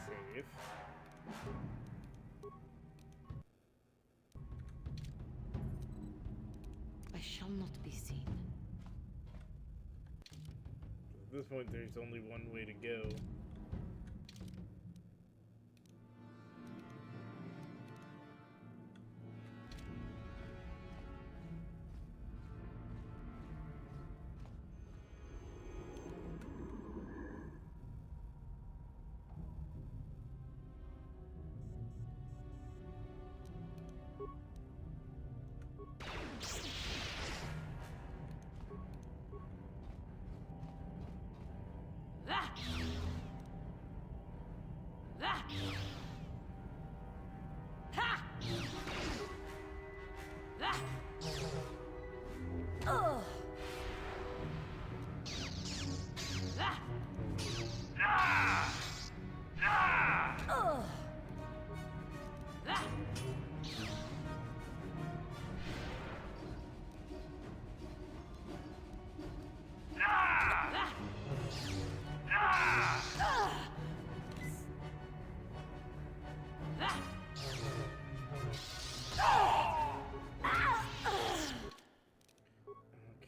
Save.
I shall not be seen.
At this point, there's only one way to go.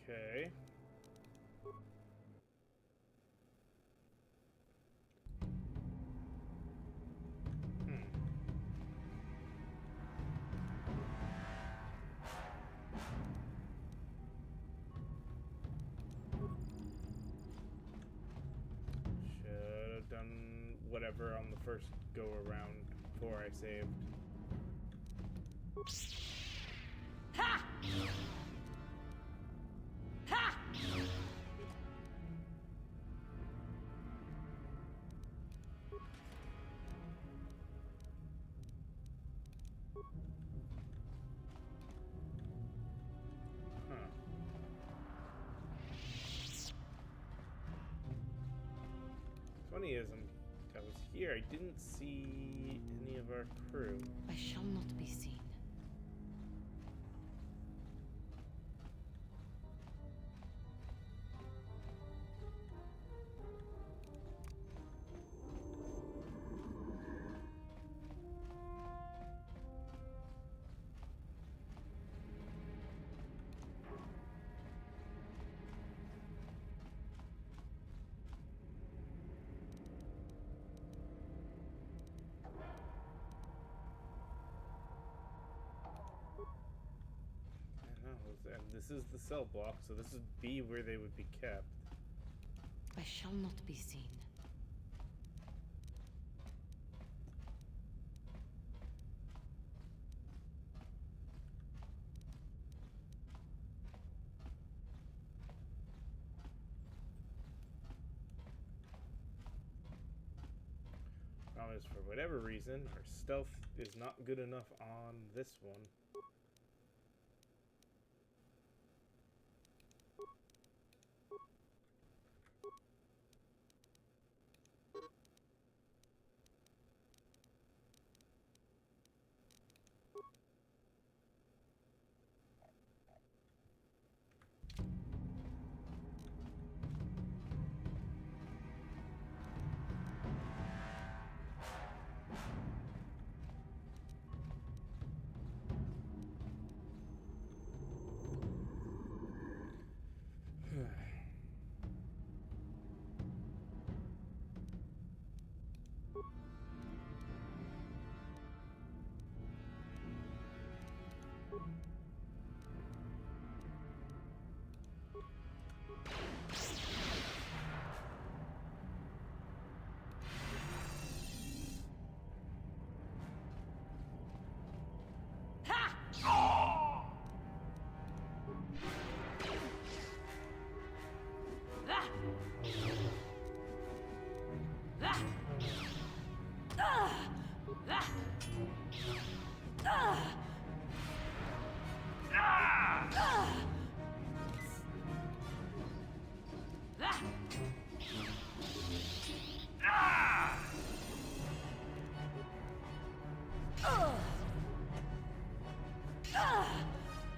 Okay. Should have done whatever on the first go around before I saved.
Ha! Ha!
Funny is, I was here. I didn't see any of our crew.
I shall not be seen.
And this is the cell block, so this would be where they would be kept.
I shall not be seen.
Problem is, for whatever reason, our stealth is not good enough on this one.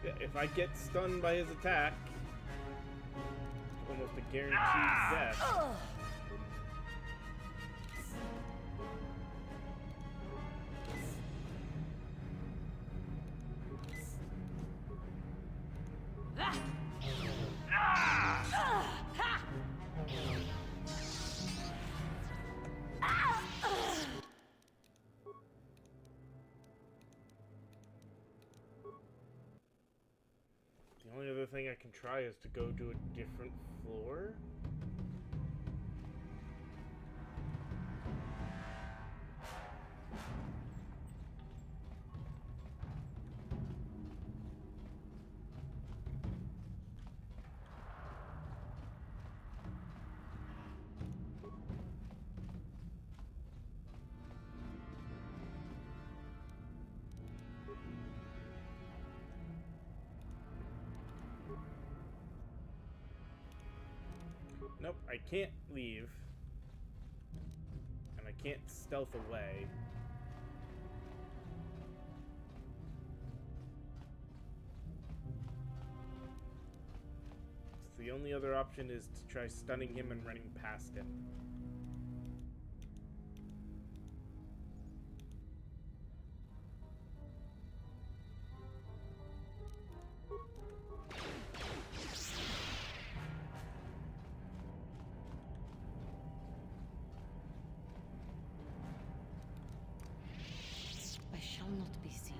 Yeah, if I get stunned by his attack, it's almost a guaranteed death. The only other thing I can try is to go to a different floor. Nope, I can't leave. And I can't stealth away. So the only other option is to try stunning him and running past him.
I shall not be seen.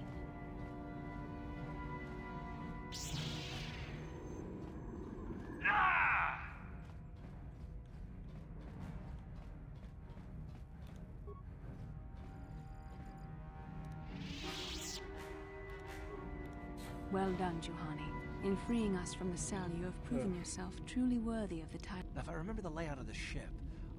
Well done, Juhani. In freeing us from the cell, you have proven yourself truly worthy of the title.
Now, if I remember the layout of the ship,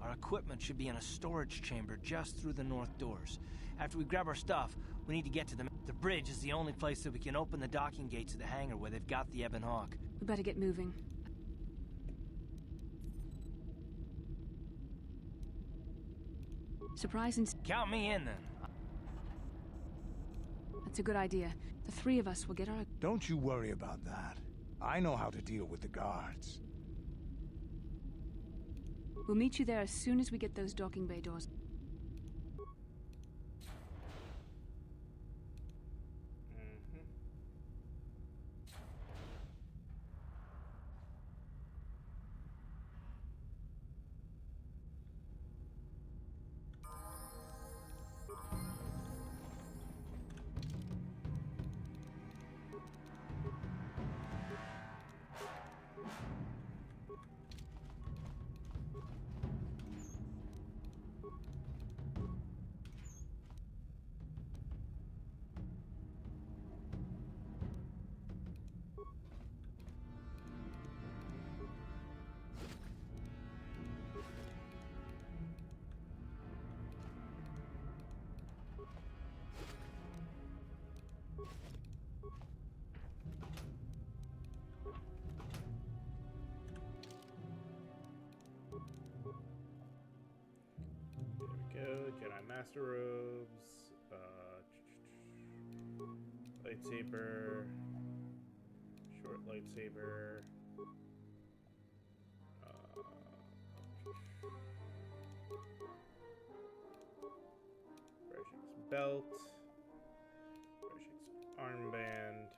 our equipment should be in a storage chamber just through the north doors. After we grab our stuff, we need to get to the... The bridge is the only place that we can open the docking gates of the hangar where they've got the Ebon Hawk.
We better get moving. Surprise and...
Count me in, then.
That's a good idea. The three of us will get our...
Don't you worry about that. I know how to deal with the guards.
We'll meet you there as soon as we get those docking bay doors.
Jedi Master Robes, lightsaber, short lightsaber, Breshik's belt, Breshik's armband.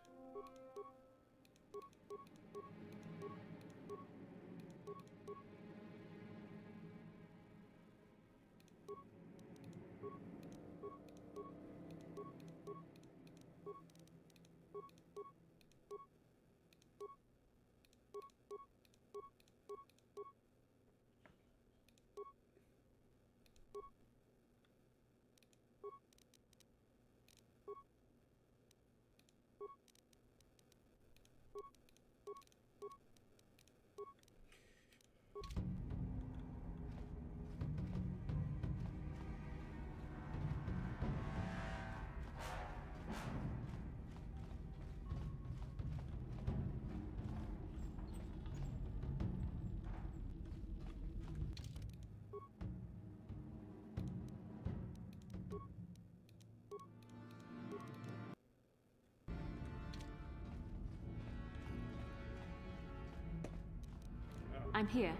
I'm here.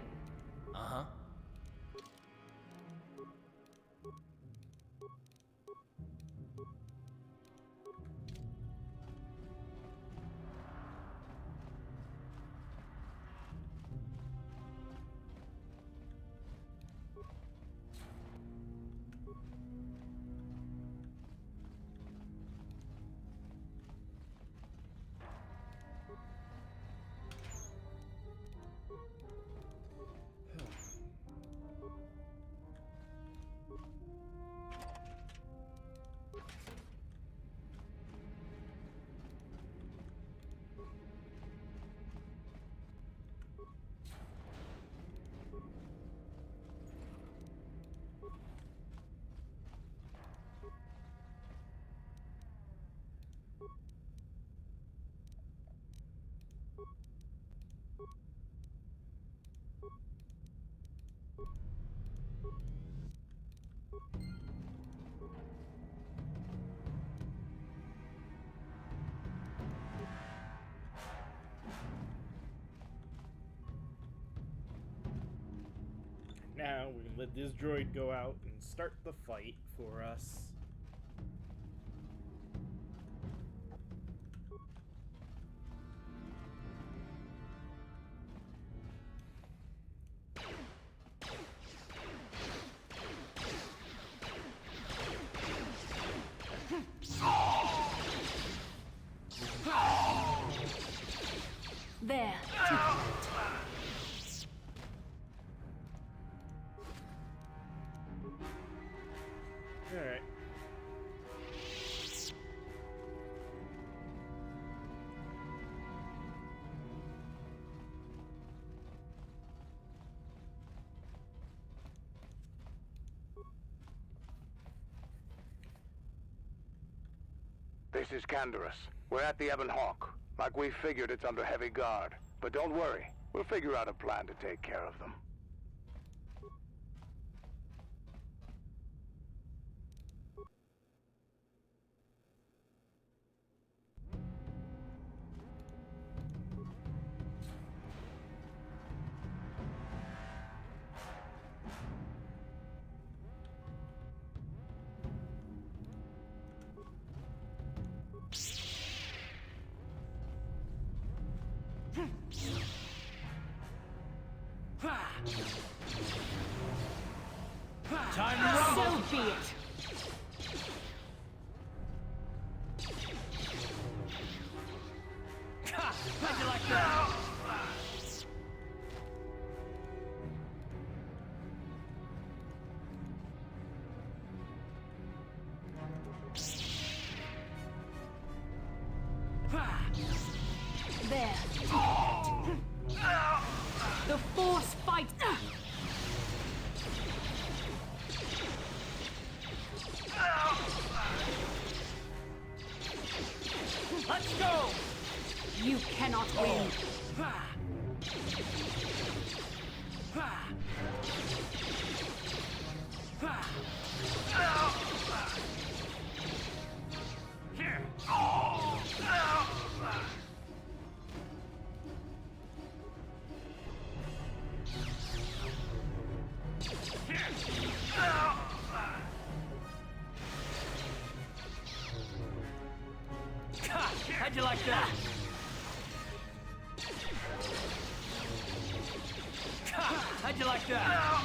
Uh-huh.
Now we can let this droid go out and start the fight for us.
There.
Alright.
This is Canderous. We're at the Ebon Hawk. Like we figured, it's under heavy guard. But don't worry, we'll figure out a plan to take care of them.
Time to rumble!
So be it.
Ha! How'd you like that?
There. The Force fight.
Let's go!
You cannot win.
How'd you like that? How'd you like that?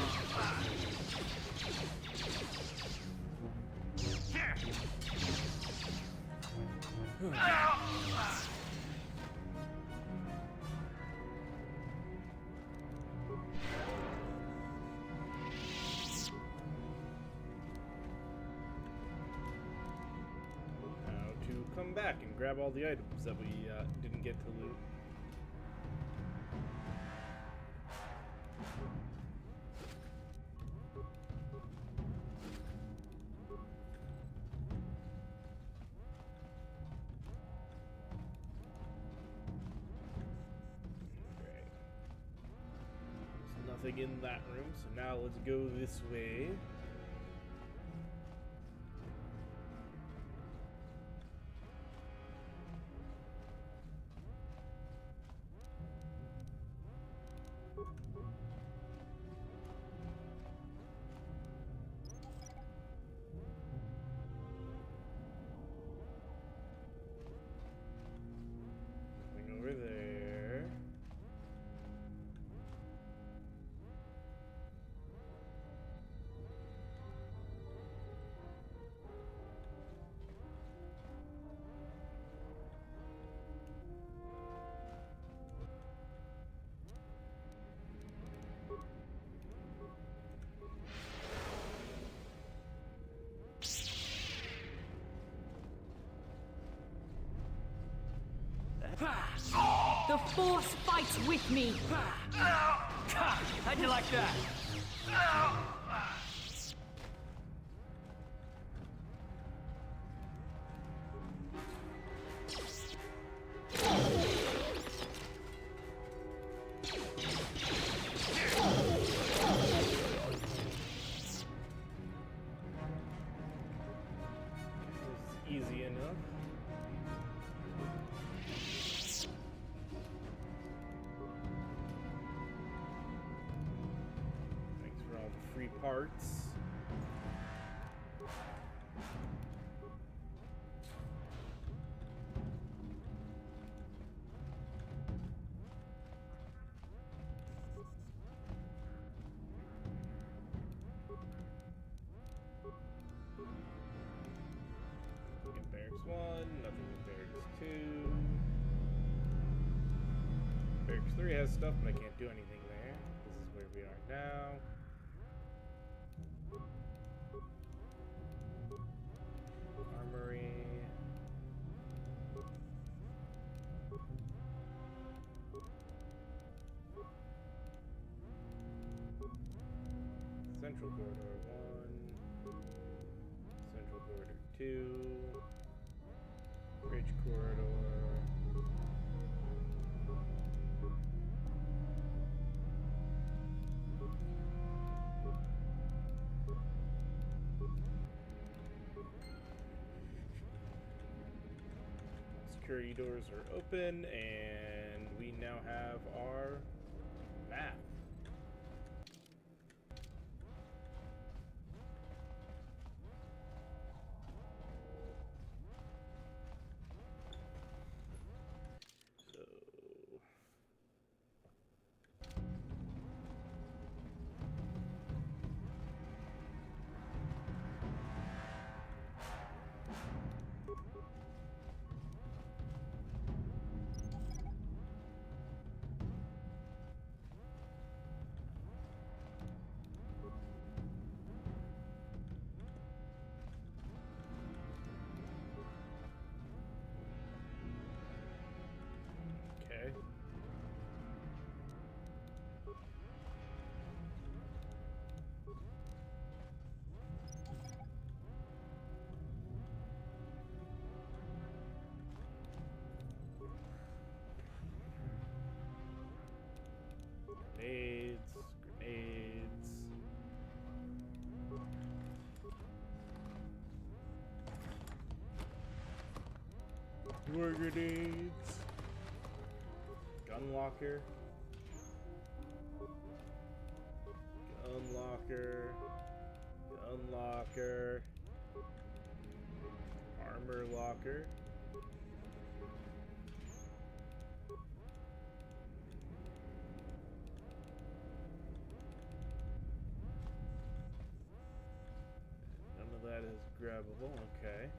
Come back and grab all the items that we didn't get to loot. Okay. There's nothing in that room, so now let's go this way.
The Force fights with me!
How'd you like that?
Easy enough. Thanks for all the free parts. Barracks 1, nothing in Barracks 2. Barracks 3 has stuff, but I can't do anything there. This is where we are now. Armory. Central Corridor 1. Central Corridor 2. Bridge Corridor. Security doors are open, and we now have our map. Okay. Grenades, grenades. More grenades. Gun locker. Gun locker. Gun locker. Armor locker. None of that is grabbable, okay.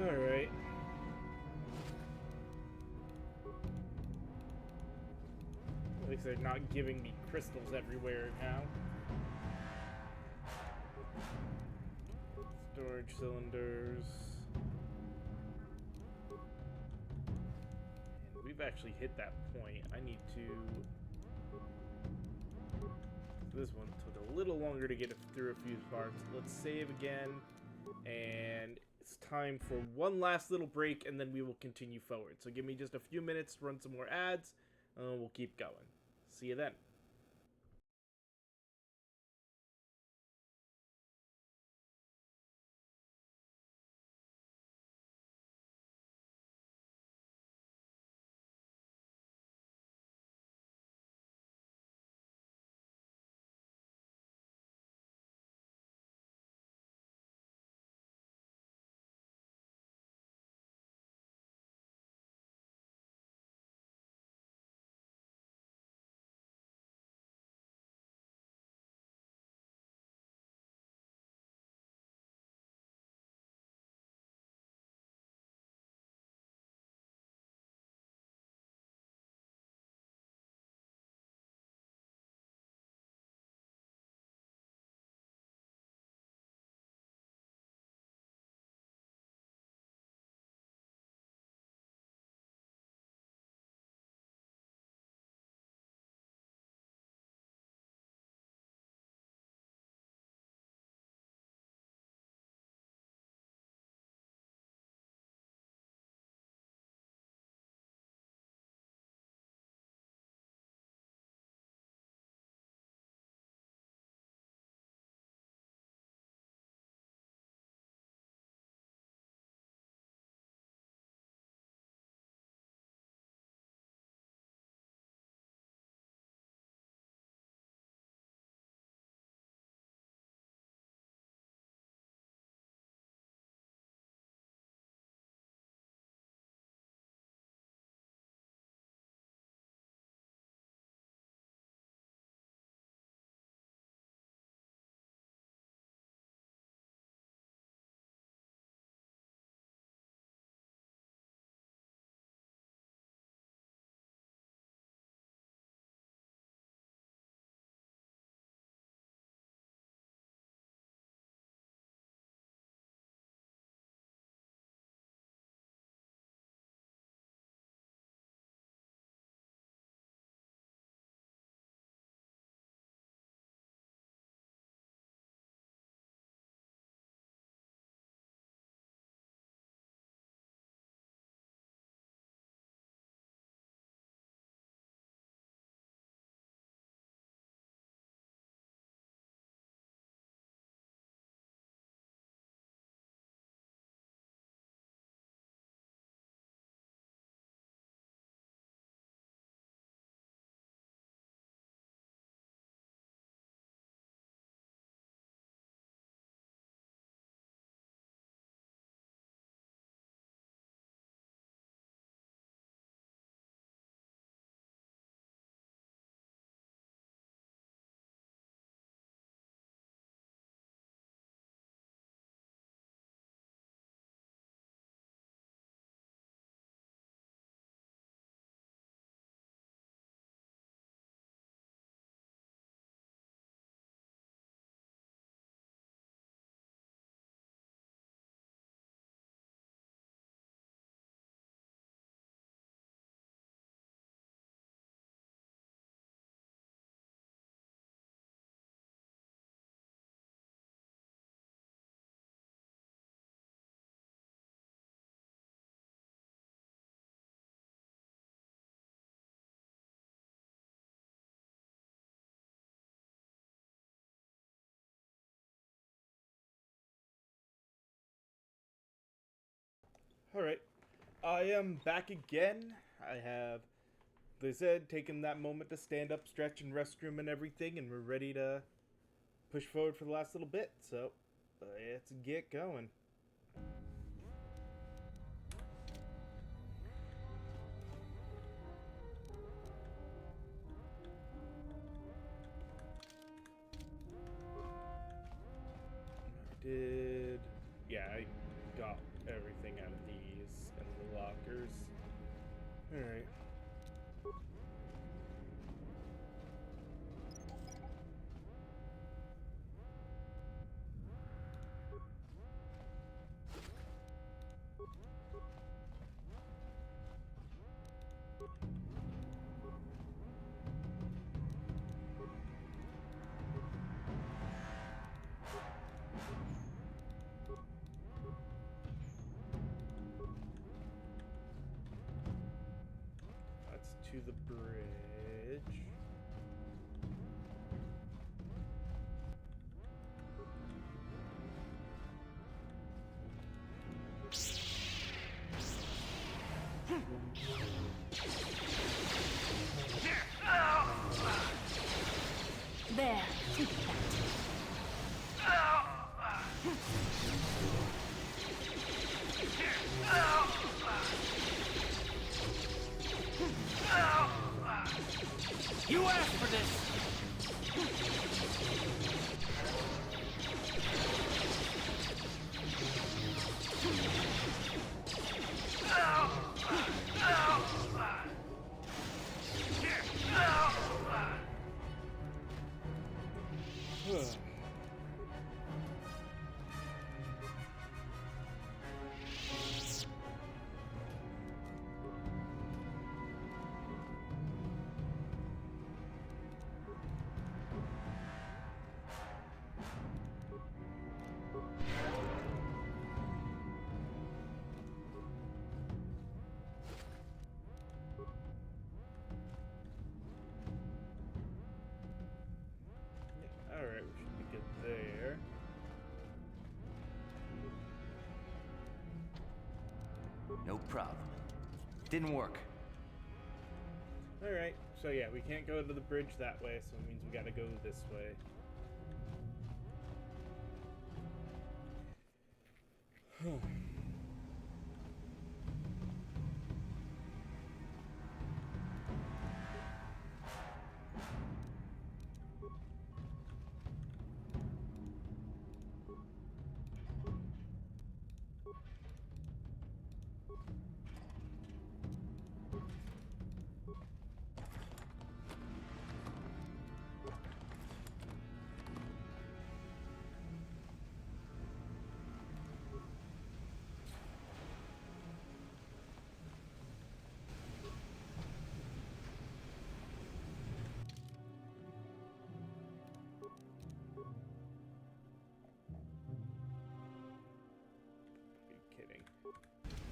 Alright. At least they're not giving me crystals everywhere now. Storage cylinders. And we've actually hit that point. I need to... This one took a little longer to get through a few parts. Let's save again and it's time for one last little break, and then we will continue forward. So give me just a few minutes to run some more ads, and we'll keep going. See you then. Alright, I am back again. I have, as I said, taken that moment to stand up, stretch, and restroom and everything, and we're ready to push forward for the last little bit, so let's get going. Yeah, I got everything out of these and the lockers. Alright. to the bridge.
There.
You asked for this!
Alright, we should be good there.
No problem. Didn't work.
Alright, so yeah, we can't go to the bridge that way, so it means we gotta go this way.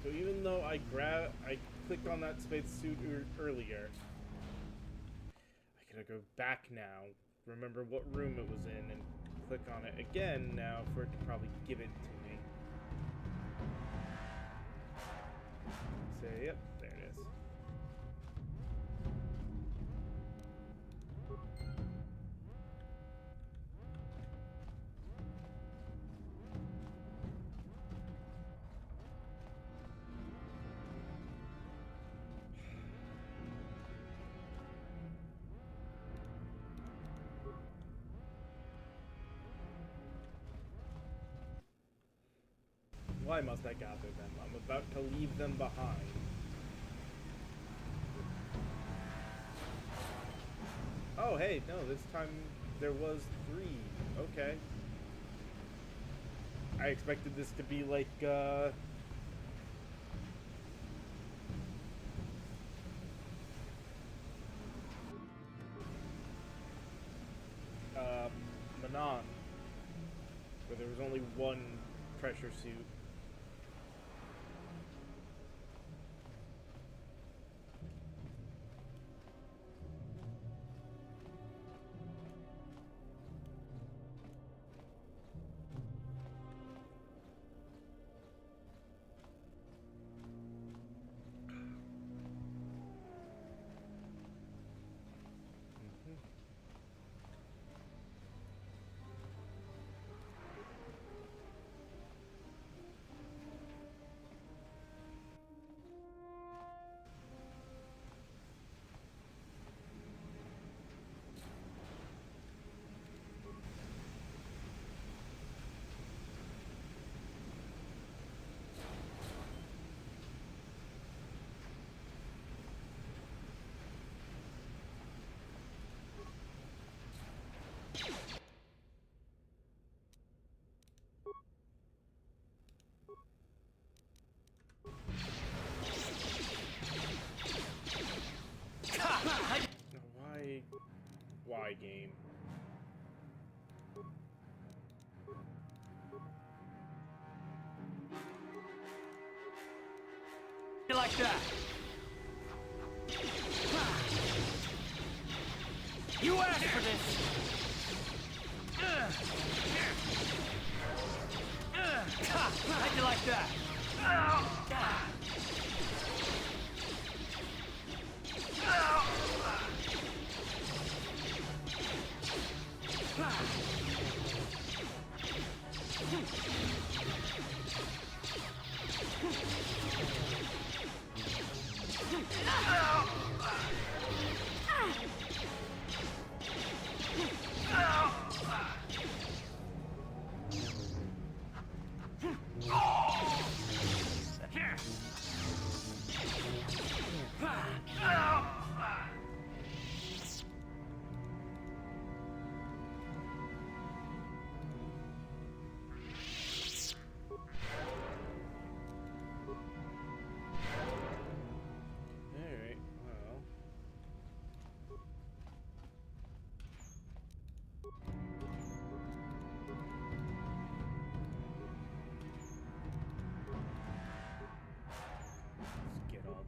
So even though I clicked on that spacesuit earlier, I gotta go back now, remember what room it was in, and click on it again now for it to probably give it to me. Say, yep, there it is. Why must I gather them? I'm about to leave them behind. Oh, hey, no, this time there was 3. Okay. I expected this to be like, Manon, where there was only one pressure suit. Why game?
You like that? You asked for this! How'd you like that?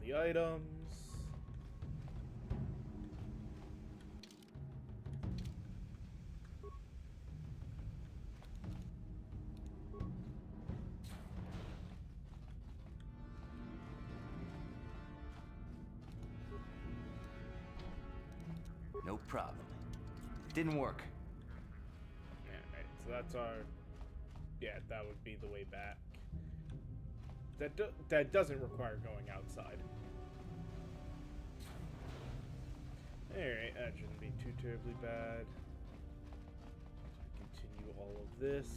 The items.
No problem. Didn't work.
Yeah, right. So that's our... Yeah, that would be the way back. That doesn't require going outside. Alright, that shouldn't be too terribly bad. Continue all of this.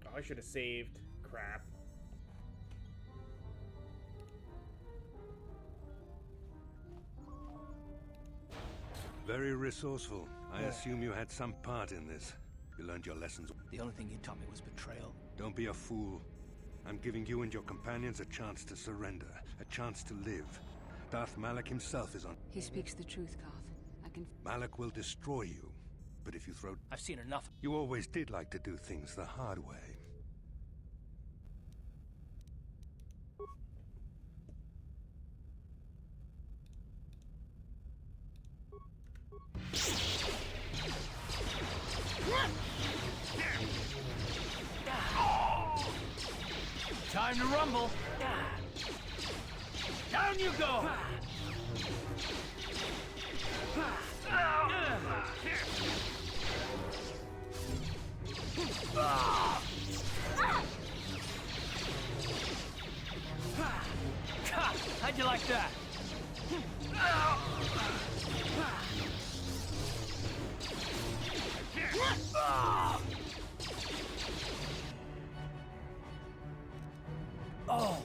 Oh, I should have saved. Crap.
Very resourceful. I assume you had some part in this. You learned your lessons.
The only thing you taught me was betrayal.
Don't be a fool. I'm giving you and your companions a chance to surrender, a chance to live. Darth Malak himself is on.
He speaks the truth, Carth. I can...
Malak will destroy you, but if you throw...
I've seen enough.
You always did like to do things the hard way.
Time to rumble. Down you go. How'd you like that? Oh.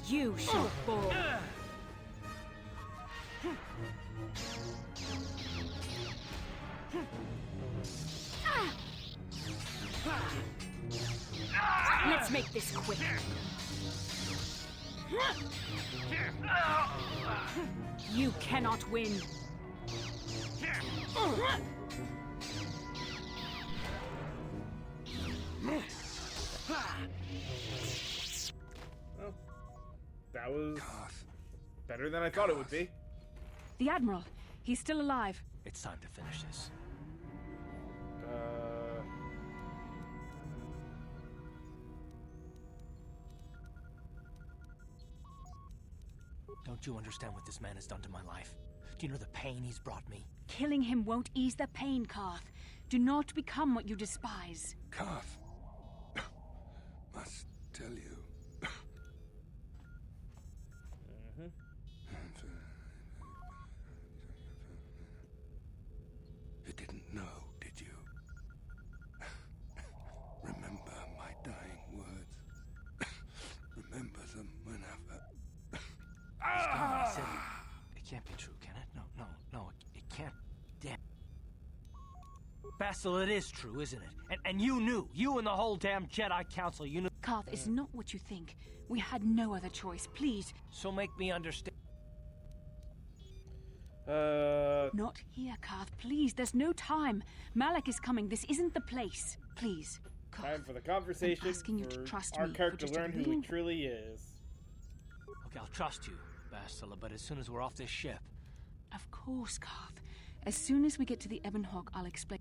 You shall fall. Let's make this quick. You cannot win.
Well, that was better than I thought it would be.
The Admiral, he's still alive.
It's time to finish this. Don't you understand what this man has done to my life? Do you know the pain he's brought me?
Killing him won't ease the pain, Carth. Do not become what you despise.
Carth, must tell you. You didn't know, did you? Remember my dying words. Remember them whenever.
I said it can't be true, can it? No, it can't. Damn. Basil, it is true, isn't it? And you knew. You and the whole damn Jedi Council, you knew.
Carth is not what you think. We had no other choice, please.
So make me understand.
Not here, Carth, please. There's no time. Malak is coming. This isn't the place. Please.
Time for the conversation.
I'm asking you to trust
our
me
character
for
learn who he truly is.
Okay, I'll trust you, Bastila, but as soon as we're off this ship.
Of course, Garth. As soon as we get to the Ebon Hawk, I'll explain.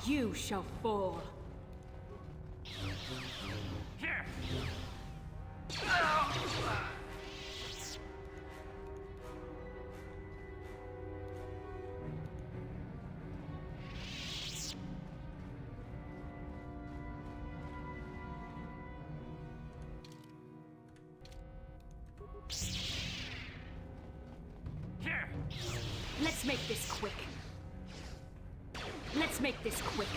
You shall fall. Let's make this quick. Let's make this quick.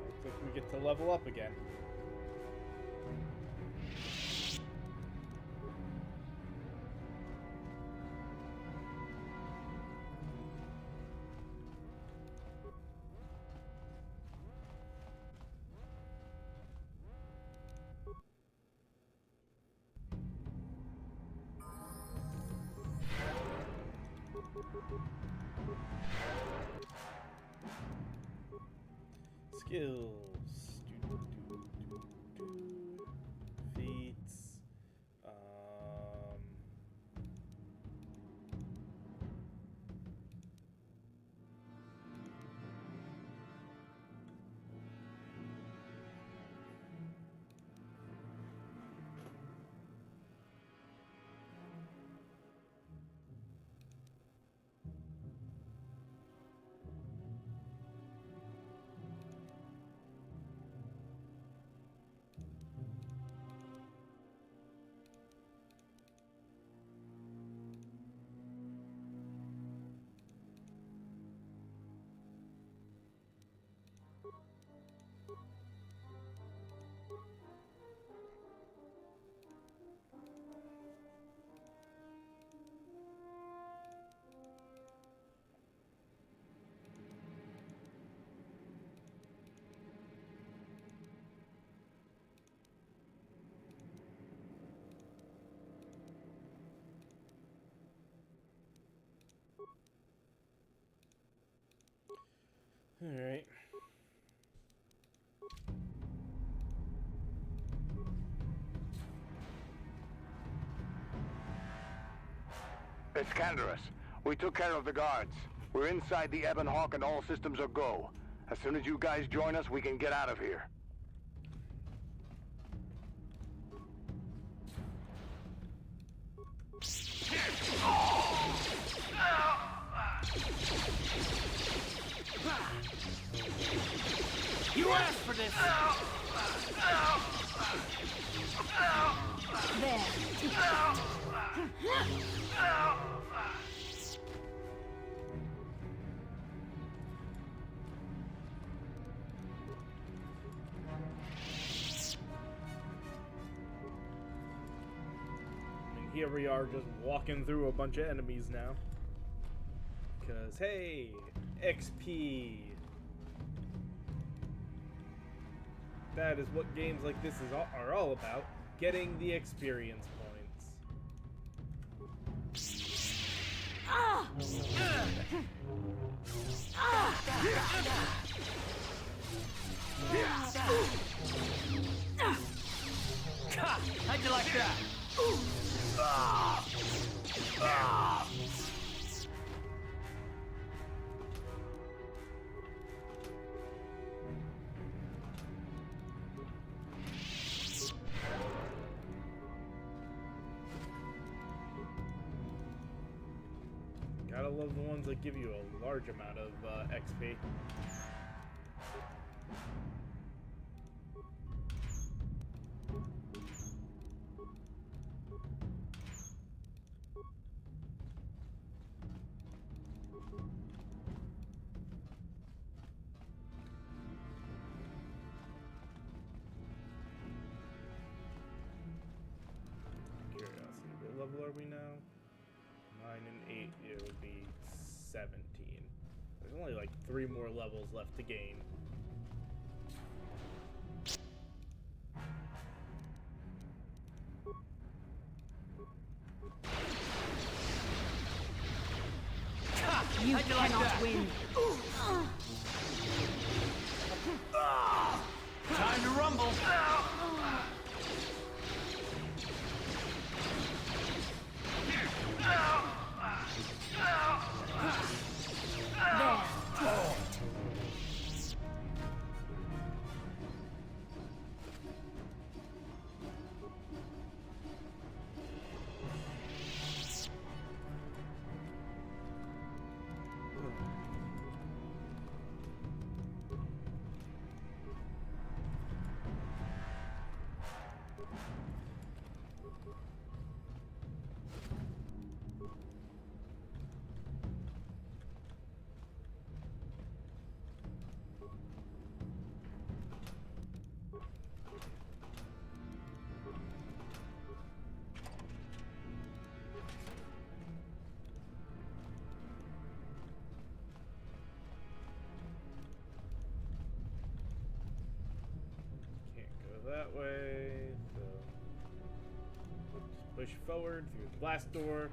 Looks like we get to level up again. Skills. Feats. All right.
It's Canderous. We took care of the guards. We're inside the Ebon Hawk and all systems are go. As soon as you guys join us, we can get out of here.
You asked for this!
There.
And here we are just walking through a bunch of enemies now. Because, hey, XP. That is what games like this are all about. Getting the experience points.
Ah!
How'd you like that?
Gotta love the ones that give you a large amount of XP. Curiosity, what level are we now? 9 and 8, it would be 17. There's only like 3 more levels left to gain.
You cannot win.
Time to rumble. That way, so just push forward through the blast door.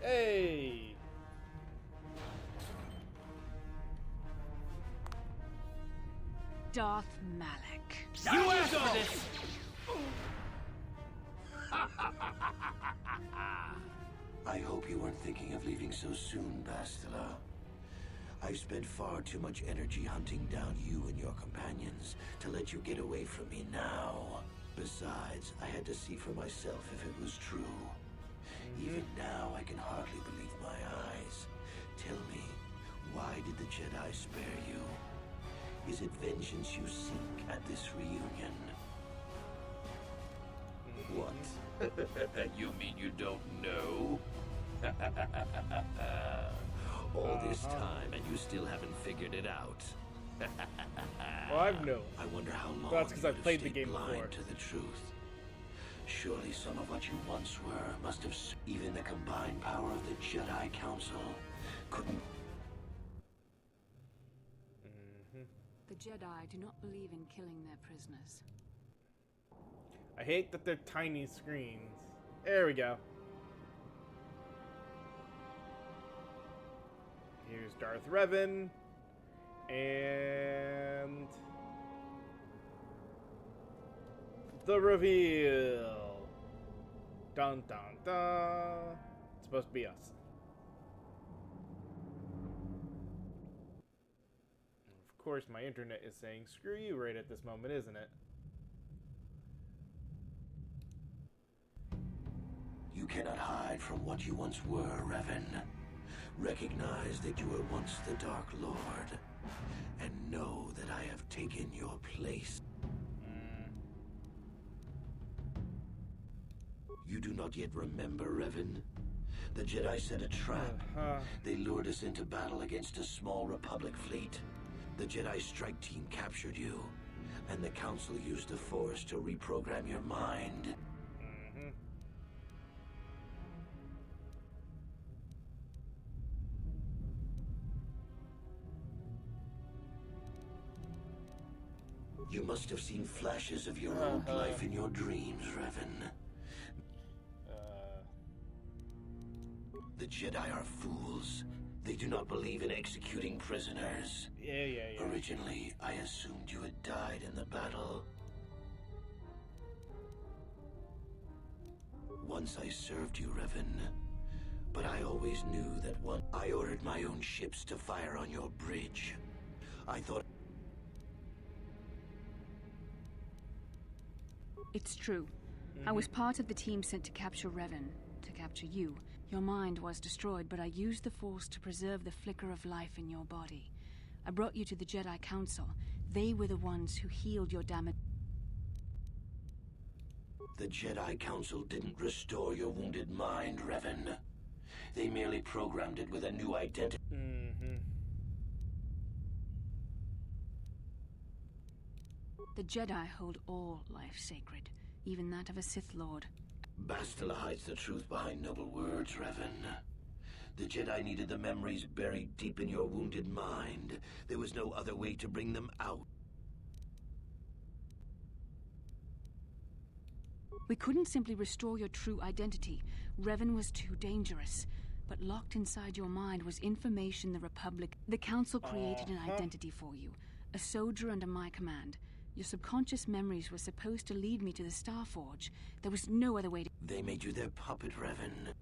Hey!
Darth Malak.
You asked for this!
I hope you weren't thinking of leaving so soon, Bastila. I've spent far too much energy hunting down you and your companions to let you get away from me now. Besides, I had to see for myself if it was true. Even now, I can hardly believe my eyes. Tell me, why did the Jedi spare you? Is it vengeance you seek at this reunion? What? You mean you don't know? All this time and you still haven't figured it out.
Well, I've known.
I wonder how long
that's because I've played the game
blind
before.
to the truth. Surely some of what you once were must have... Even the combined power of the Jedi Council couldn't...
The Jedi do not believe in killing their prisoners.
I hate that they're tiny screens. There we go. Here's Darth Revan. And... the reveal. Dun dun dun. It's supposed to be us. Of course, my internet is saying screw you right at this moment, isn't it?
You cannot hide from what you once were, Revan. Recognize that you were once the Dark Lord, and know that I have taken your place. You do not yet remember, Revan? The Jedi set a trap. They lured us into battle against a small Republic fleet. The Jedi strike team captured you, and the Council used the Force to reprogram your mind. You must have seen flashes of your old life in your dreams, Revan. The Jedi are fools. They do not believe in executing prisoners.
Yeah.
Originally, I assumed you had died in the battle. Once I served you, Revan. But I always knew that I ordered my own ships to fire on your bridge. I thought...
It's true. I was part of the team sent to capture Revan, to capture you. Your mind was destroyed, but I used the Force to preserve the flicker of life in your body. I brought you to the Jedi Council. They were the ones who healed your damage.
The Jedi Council didn't restore your wounded mind, Revan. They merely programmed it with a new identity.
The Jedi hold all life sacred, even that of a Sith Lord.
Bastila hides the truth behind noble words, Revan. The Jedi needed the memories buried deep in your wounded mind. There was no other way to bring them out.
We couldn't simply restore your true identity. Revan was too dangerous. But locked inside your mind was information the Republic... The Council created an identity for you. A soldier under my command. Your subconscious memories were supposed to lead me to the Starforge. There was no other way to...
They made you their puppet, Revan.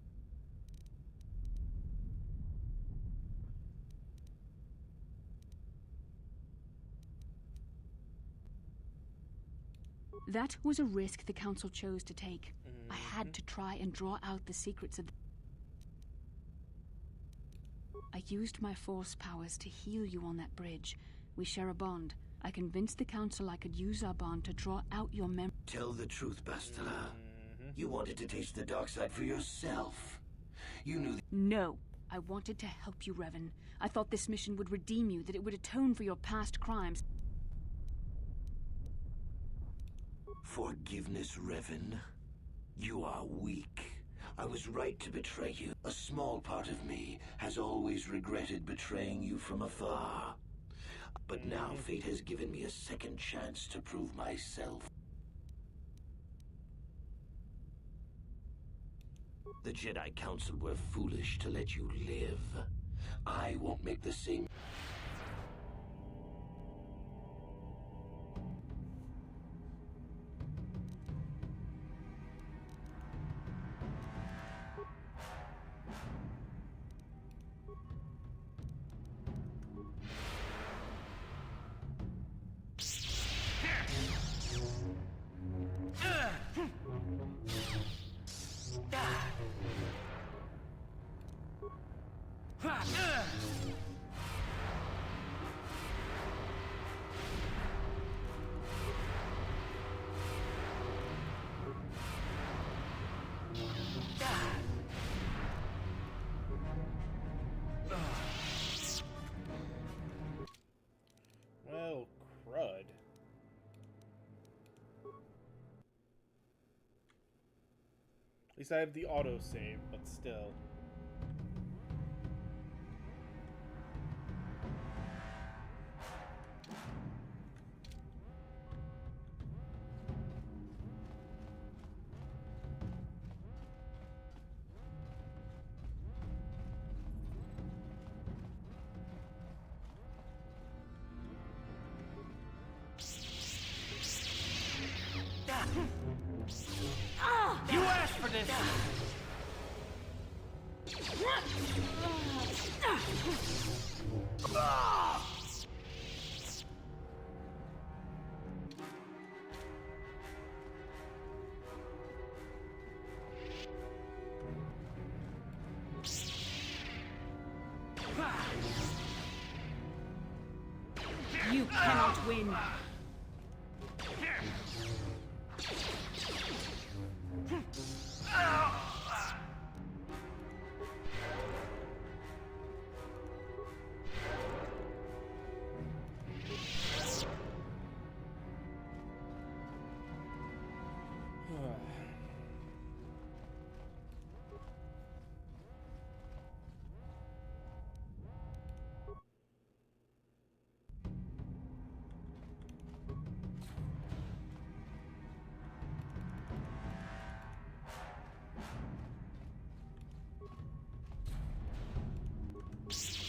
That was a risk the Council chose to take. I had to try and draw out the secrets of... I used my Force powers to heal you on that bridge. We share a bond. I convinced the Council I could use our bond to draw out your memory.
Tell the truth, Bastila. You wanted to taste the dark side for yourself. You knew...
No. I wanted to help you, Revan. I thought this mission would redeem you, that it would atone for your past crimes.
Forgiveness, Revan. You are weak. I was right to betray you. A small part of me has always regretted betraying you from afar. But now fate has given me a second chance to prove myself. The Jedi Council were foolish to let you live. I won't make the same...
Well, crud. At least I have the autosave, but still.
You asked for this!
You cannot win.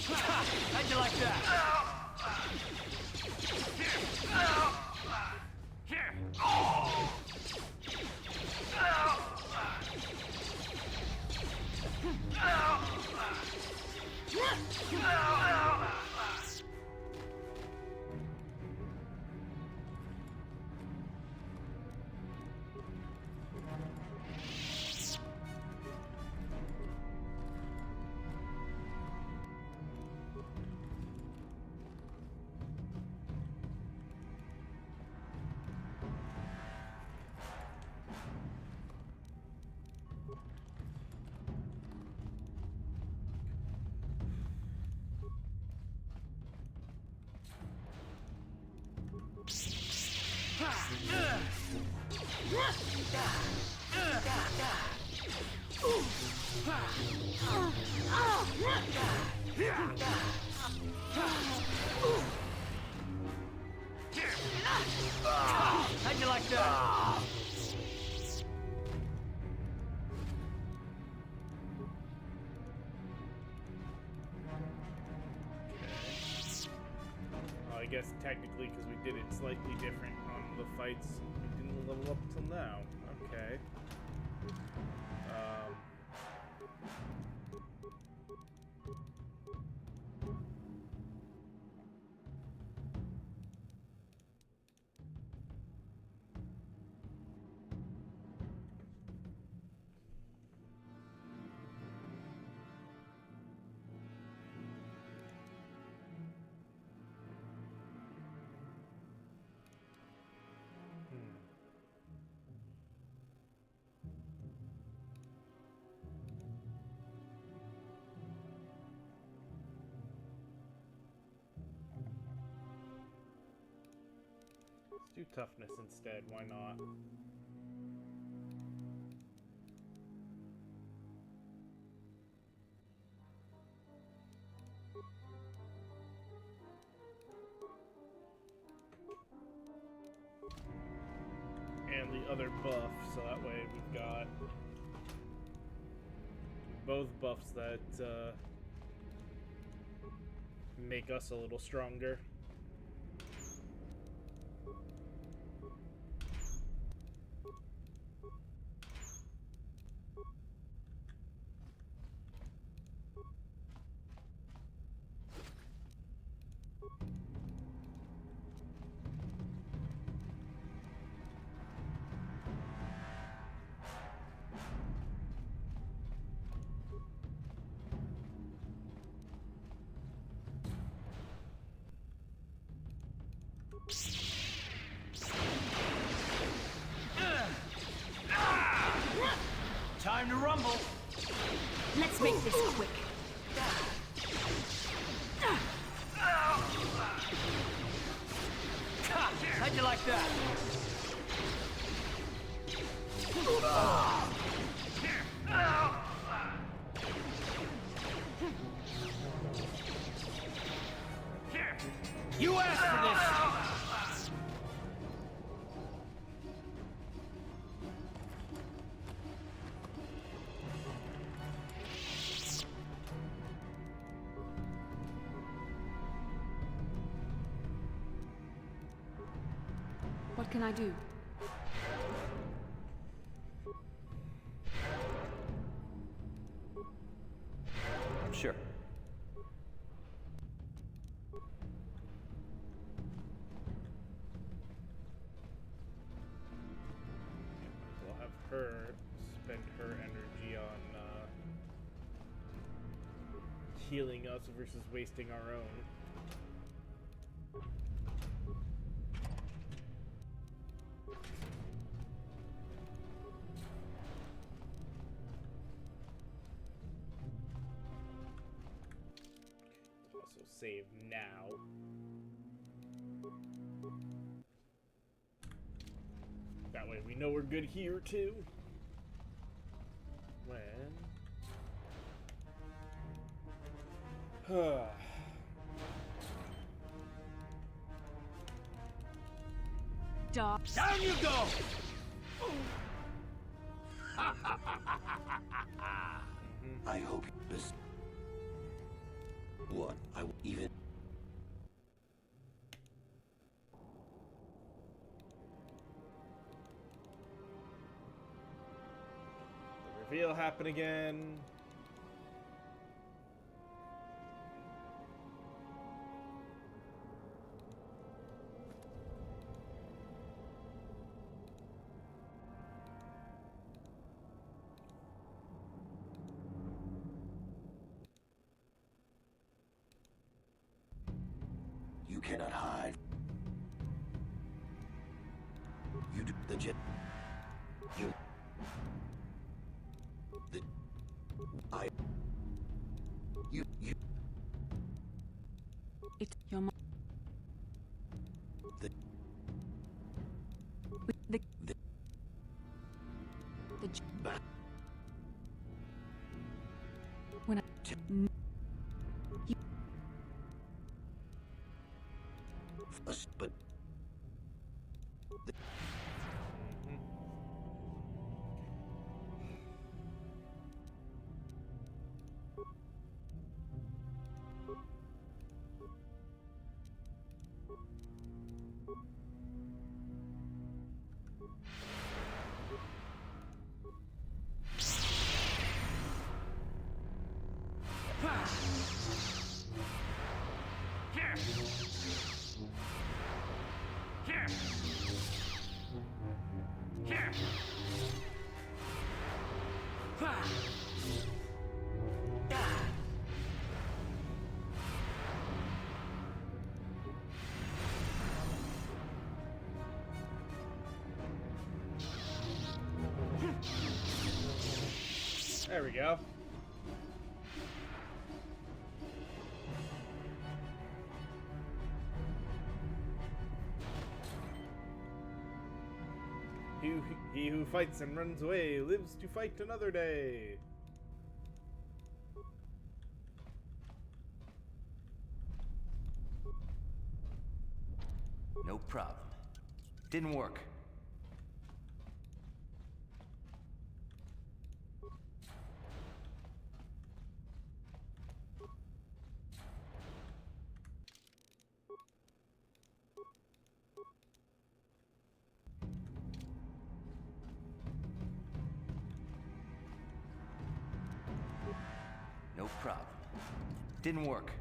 How'd you like that? How'd you like that?
I guess technically, because we did it slightly different on the fights, we didn't level up till now. Okay. Do toughness instead, why not? And the other buff, so that way we've got both buffs that make us a little stronger.
Time to rumble.
Let's make this quick.
How'd you like that? You asked for this!
What can I do?
Sure.
We'll have her spend her energy on healing us versus wasting our own. save now. That way we know we're good here too. When...
Down
you go!
I hope this... What? I even...
The reveal happen again.
You cannot hide. You do the jet. You. The. I. You.
It's your mom.
The.
The.
The.
The. When I.
But
There we go. He who fights and runs away lives to fight another day.
No problem. Didn't work. No problem. Didn't work.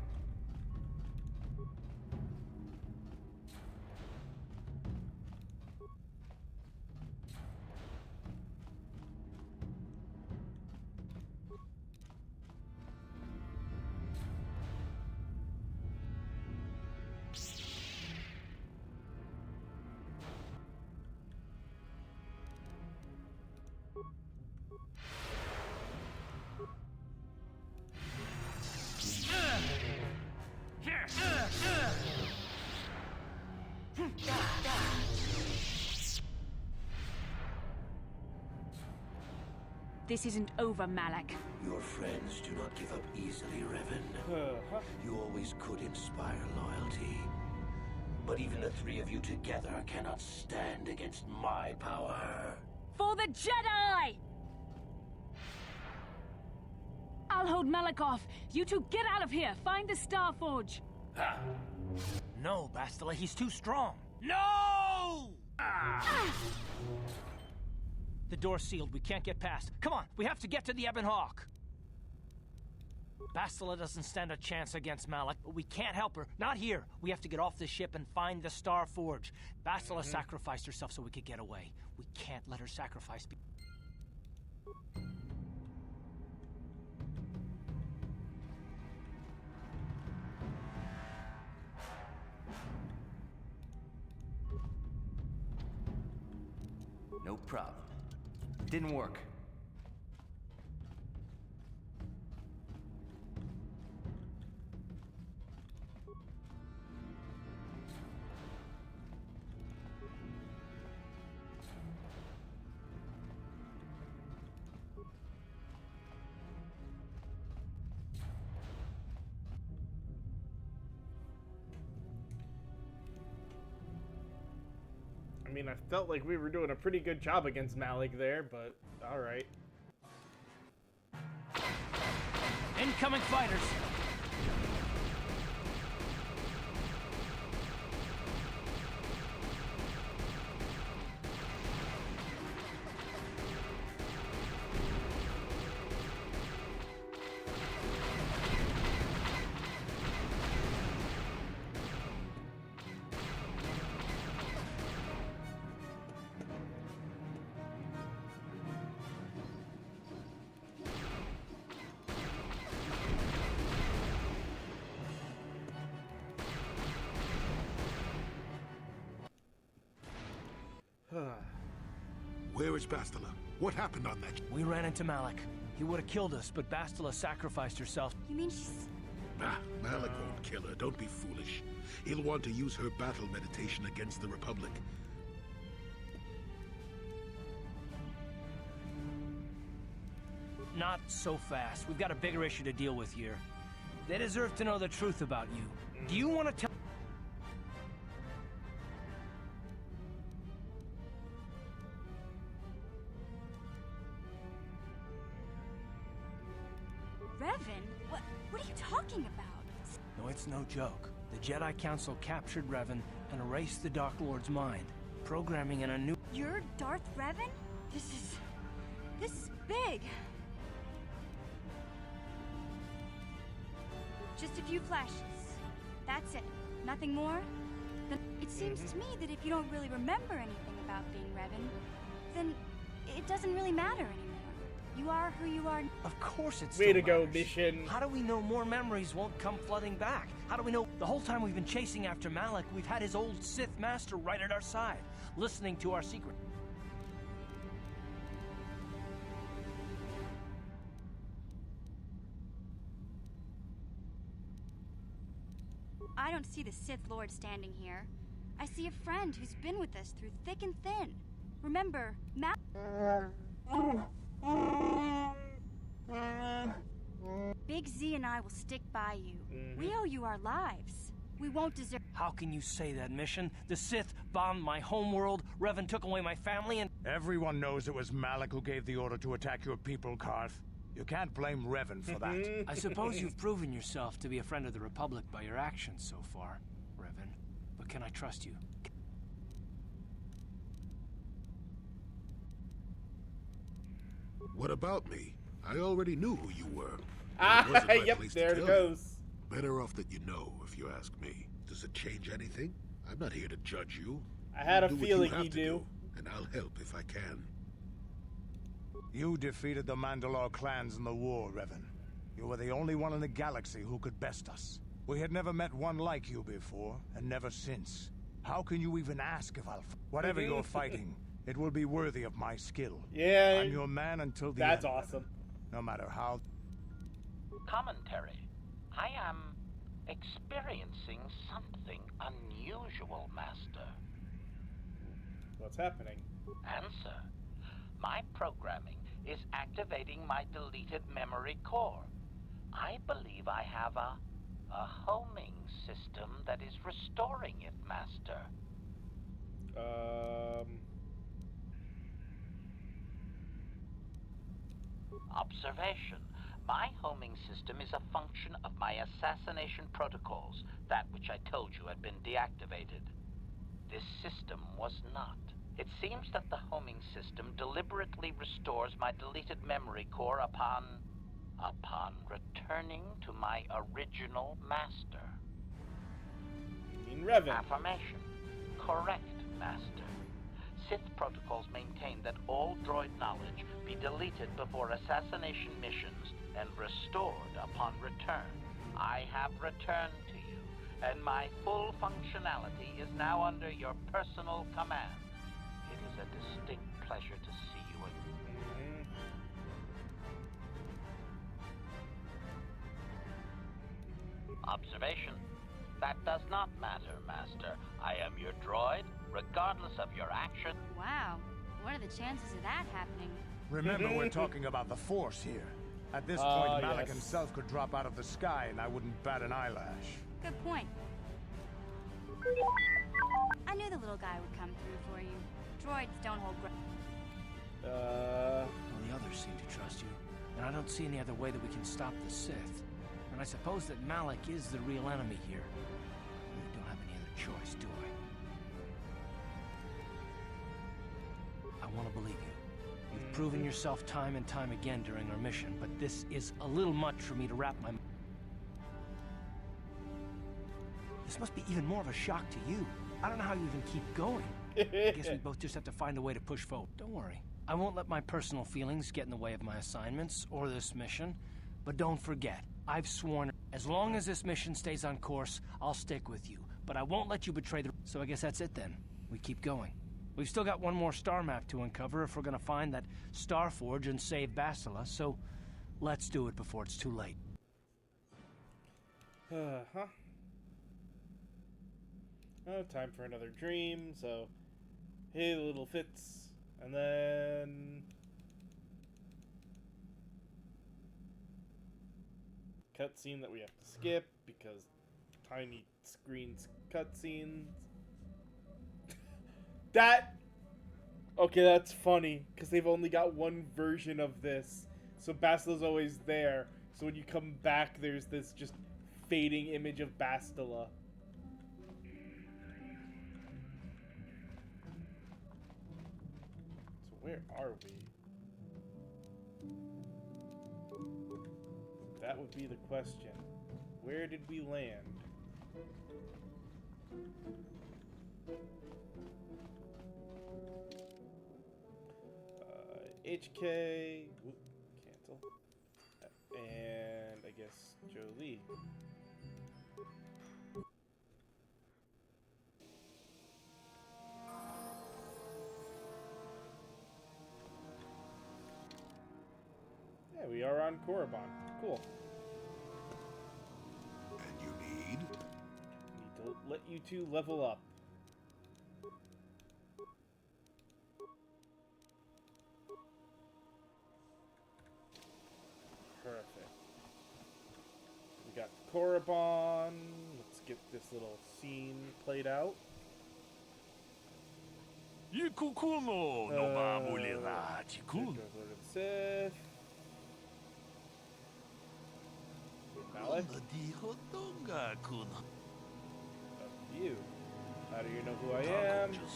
This isn't over, Malak.
your friends do not give up easily, Revan. You always could inspire loyalty. But even the three of you together cannot stand against my power.
For the Jedi! I'll hold Malak off. You two get out of here. Find the Star Forge.
No, Bastila, he's too strong. No! The door's sealed. We can't get past. Come on, we have to get to the Ebon Hawk. Bastila doesn't stand a chance against Malak, but we can't help her. Not here. We have to get off the ship and find the Star Forge. Bastila sacrificed herself so we could get away. We can't let her sacrifice be...
No problem. Didn't work.
mean, I felt like we were doing a pretty good job against Malik there, but alright.
Incoming fighters!
Where is Bastila? What happened on that?
We ran into Malik. He would have killed us, but Bastila sacrificed herself.
You mean she's...
Nah, Malik won't kill her. Don't be foolish. He'll want to use her battle meditation against the Republic.
Not so fast. We've got a bigger issue to deal with here. They deserve to know the truth about you. Do you want to tell...
Revan? What are you talking about?
No, it's no joke. The Jedi Council captured Revan and erased the Dark Lord's mind, programming in a new...
You're Darth Revan? This is big. Just a few flashes. That's it. Nothing more? Then it seems to me that if you don't really remember anything about being Revan, then it doesn't really matter anymore. You are who you are.
Of course it's
Way to go, Mission.
How do we know more memories won't come flooding back? How do we know the whole time we've been chasing after Malik, we've had his old Sith master right at our side, listening to our secret?
I don't see the Sith Lord standing here. I see a friend who's been with us through thick and thin. Remember, Big Z and I will stick by you. We owe you our lives. We won't deserve...
How can you say that, Mission? The Sith bombed my homeworld, Revan took away my family, and...
Everyone knows it was Malik who gave the order to attack your people, Karth. You can't blame Revan for that.
I suppose you've proven yourself to be a friend of the Republic by your actions so far, Revan. But can I trust you?
What about me? I already knew who you were.
Yep, there it goes.
Better off that you know, if you ask me. Does it change anything? I'm not here to judge you.
I had a
Do what
feeling
you have
you
to
do.
And I'll help if I can.
You defeated the Mandalore clans in the war, Revan. You were the only one in the galaxy who could best us. We had never met one like you before, and never since. How can you even ask if I'll... Whatever you're fighting, it will be worthy of my skill.
Yeah.
I'm your man until the
That's
end,
awesome.
No matter how...
Commentary. I am experiencing something unusual, Master.
What's happening?
Answer. My programming is activating my deleted memory core. I believe I have a homing system that is restoring it, Master. Observation. My homing system is a function of my assassination protocols, that which I told you had been deactivated. This system was not. It seems that the homing system deliberately restores my deleted memory core upon returning to my original master.
You mean Revan?
Affirmation. Correct, Master. Sith protocols maintain that all droid knowledge be deleted before assassination missions and restored upon return. I have returned to you, and my full functionality is now under your personal command. It is a distinct pleasure to see you again. Observation. That does not matter, Master. I am your droid, regardless of your action.
Wow. What are the chances of that happening?
Remember, we're talking about the Force here. At this point, Malik himself could drop out of the sky and I wouldn't bat an eyelash.
Good point. I knew the little little guy would come through for you. Droids don't hold
Well, the others seem to trust you. And I don't see any other way that we can stop the Sith. And I suppose that Malak is the real enemy here. I really don't have any other choice, do I? I want to believe you. You've proven yourself time and time again during our mission, but this is a little much for me to wrap my... This must be even more of a shock to you. I don't know how you even keep going. I guess we both just have to find a way to push forward. Don't worry. I won't let my personal feelings get in the way of my assignments or this mission. But don't forget, I've sworn as long as this mission stays on course, I'll stick with you. But I won't let you betray the... So I guess that's it then. We keep going. We've still got one more star map to uncover if we're gonna find that Star Forge and save Bastila, so let's do it before it's too late.
Huh. Oh, time for another dream, so... Hey, little Fitz. And then... Cutscene that we have to skip, because tiny screens cutscenes. That... Okay, that's funny, because they've only got one version of this. So Bastila's always there. So when you come back, there's this just fading image of Bastila. So where are we? That would be the question. Where did we land? HK. Whoop, cancel. And I guess Jolie. Yeah, we are on Korriban. Cool.
And you need?
Need to let you two level up. Perfect. We got Korriban. Let's get this little scene played out.
Yikukuno no mamulira chikun.
Sith. Malak. You. How do you know who I am? Exchange.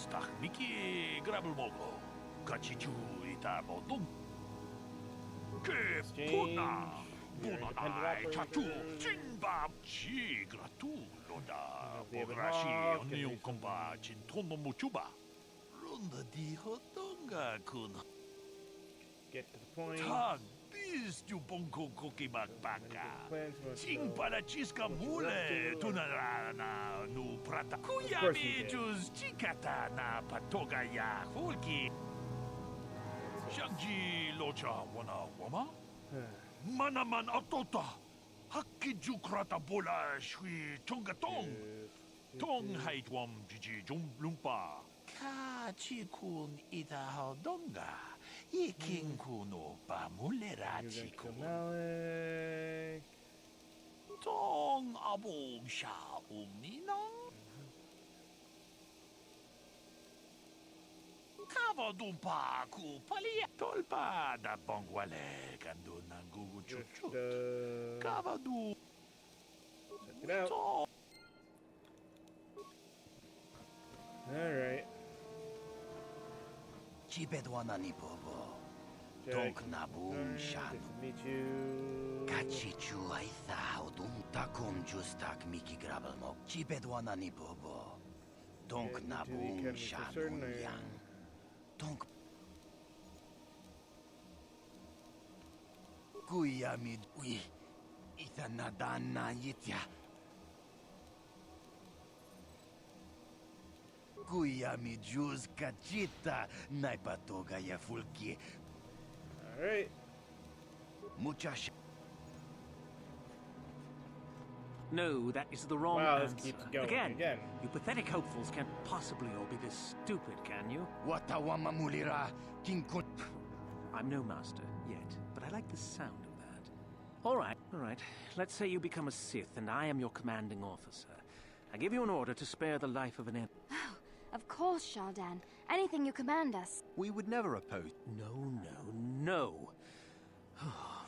We are independent operators. The Ebon Hawk, get to the point.
Bis tu bonko koki bakbaka. Sing para chiska mule tunarana nu prata. Kuyami jus chikata na patoga ya hulki. Shangji locha wana wama. Manaman atota. Hakki jukrata bola shui tongatong. Tong haitwam jiji lumpa. Ka chikun ita haldonga. Iking kuno pamulera chiku. Tong abong sha umninong. Kava dumpa ku palia. Tolpa da bongwale kando nangugu chuchut. Kava du.
Check it out. Alright.
Chibedwana ni bobo. Donk nabum shadu.
Meet you.
Kachichu aitha odum takum justak miki grabelmok. Chibedwana ni bobo. Donk nabum shadu yang. Donk. Kuyamid ui. Ithanadana yitya. Kuyami juz kachita naipatoga ya fulki.
All right.
Muchacha.
No, that is the wrong
wow,
answer.
This keeps going
Again, you pathetic hopefuls can't possibly all be this stupid, can you?
Watawama mulira kinkun.
I'm no master yet, but I like the sound of that. All right. Let's say you become a Sith, and I am your commanding officer. I give you an order to spare the life of an enemy.
Oh,
Of course, Shaldan. Anything you command us.
We would never oppose.
No.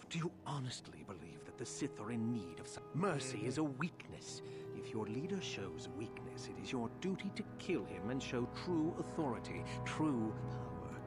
Do you honestly believe that the Sith are in need of some... Mercy is a weakness. If your leader shows weakness, it is your duty to kill him and show true authority, true power.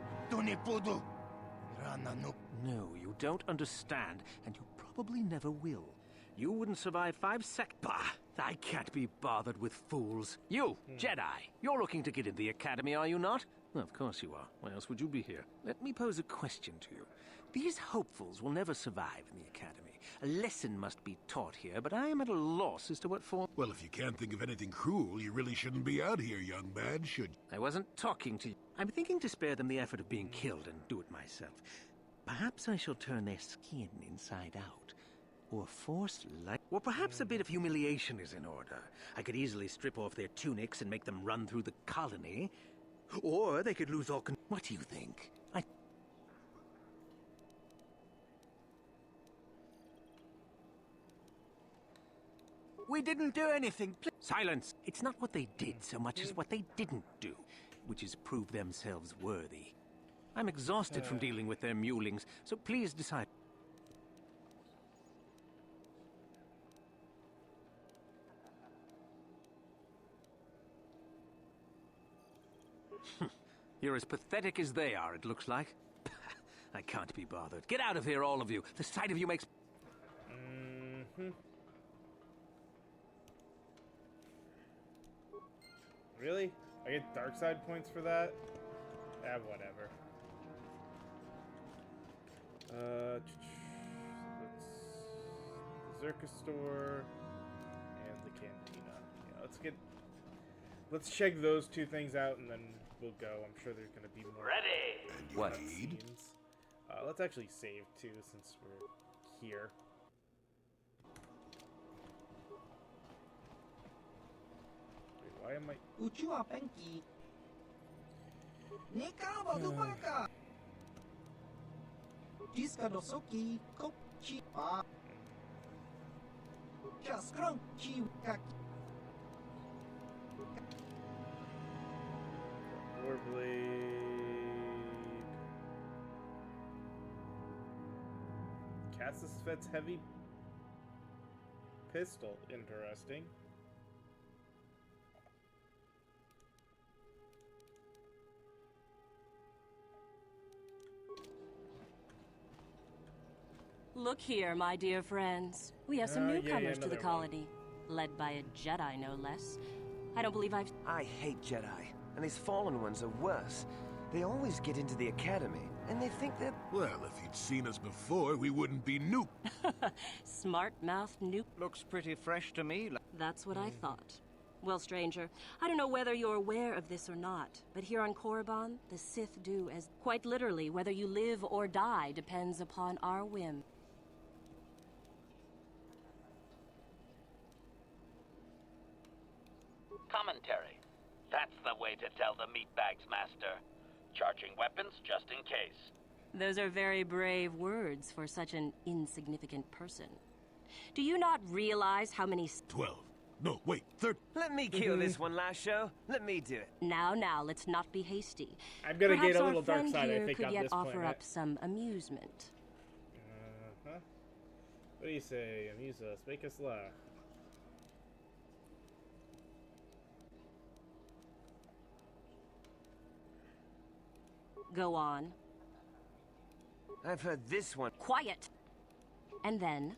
No, you don't understand, and you probably never will. You wouldn't survive 5 seconds. Bah! I can't be bothered with fools. You, Jedi, you're looking to get into the Academy, are you not? Well, of course you are. Why else would you be here? Let me pose a question to you. These hopefuls will never survive in the Academy. A lesson must be taught here, but I am at a loss as to what form...
Well, if you can't think of anything cruel, you really shouldn't be out here, young man, should you?
I wasn't talking to you. I'm thinking to spare them the effort of being killed and do it myself. Perhaps I shall turn their skin inside out. Or force light. Or perhaps a bit of humiliation is in order. I could easily strip off their tunics and make them run through the colony. Or they could lose all What do you think?
We didn't do anything.
Silence! It's not what they did so much as what they didn't do, which is prove themselves worthy. I'm exhausted from dealing with their mulings, so please decide. You're as pathetic as they are, it looks like. I can't be bothered. Get out of here, all of you. The sight of you makes...
Really? I get dark side points for that? Whatever. Let's... Zerka store and the cantina. Yeah, let's check those 2 things out and then we'll go. I'm sure there's gonna be more.
Ready!
What? Let's actually save too since we're here. Wait, why am I?
Uchua Penki. Nika Badubaka. Jiska Dosoki Kochi Pa. Jaskron Chiwaki.
Warblade. Cassisvet's heavy pistol. Interesting.
Look here, my dear friends. We have some newcomers to the colony. Led by a Jedi, no less. I don't believe
I hate Jedi. And these fallen ones are worse. They always get into the academy, and they think they're...
Well, if you'd seen us before, we wouldn't be noob.
Smart-mouthed noob.
Looks pretty fresh to me.
That's what I thought. Well, stranger, I don't know whether you're aware of this or not, but here on Korriban, the Sith do as... Quite literally, whether you live or die depends upon our whim.
Commentary. That's the way to tell the meatbags, Master. Charging weapons just in case.
Those are very brave words for such an insignificant person. Do you not realize how many...
12. No, wait, 13.
Let me kill this one last show. Let me do it.
Now, let's not be hasty.
I'm gonna get a little dark
Perhaps our
side,
friend
I think,
here
on
could yet
this
offer
point.
up some amusement.
What do you say? Amuse us. Make us laugh.
Go on.
I've heard this one.
Quiet! And then?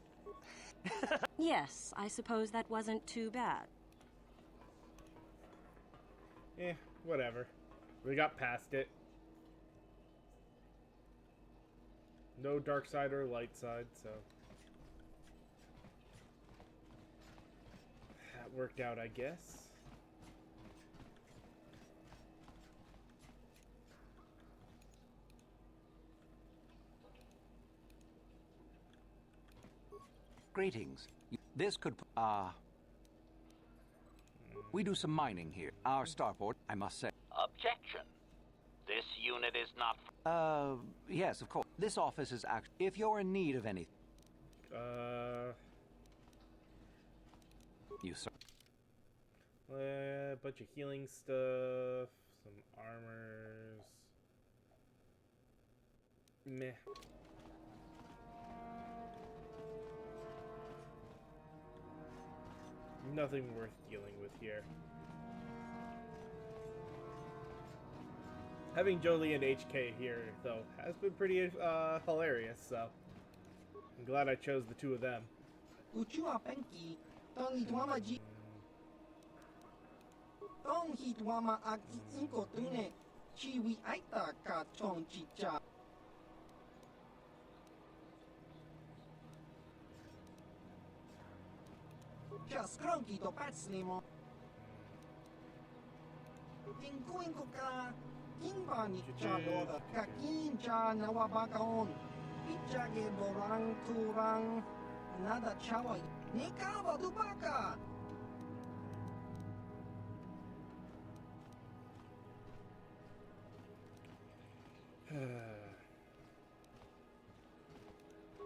Yes, I suppose that wasn't too bad.
Whatever. We got past it. No dark side or light side, so... That worked out, I guess.
Greetings. This could... We do some mining here. Our starport, I must say.
Objection. This unit is not...
Yes, of course. This office is actually... If you're in need of anything... You, sir.
A bunch of healing stuff, some armors. Meh. Nothing worth dealing with here. Having Jolie and HK here, though, has been pretty hilarious, so I'm glad I chose the two of them.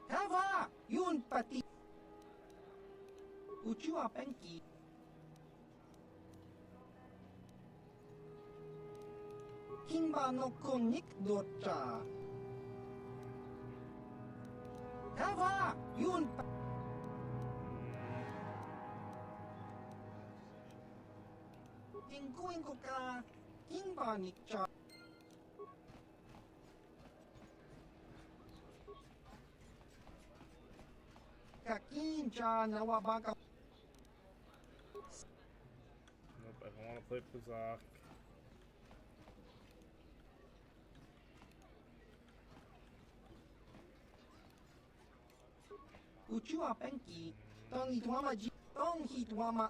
Hava, yun pati. Uchua penki. Kimba no konik docha. Hava, yun pa. Tingkuin ko ka. Kimba ni cha. Kakinja nawabaka.
Nope, I don't want to play Pazak.
Uchua penki. Tong hitwama ji. Tong hitwama.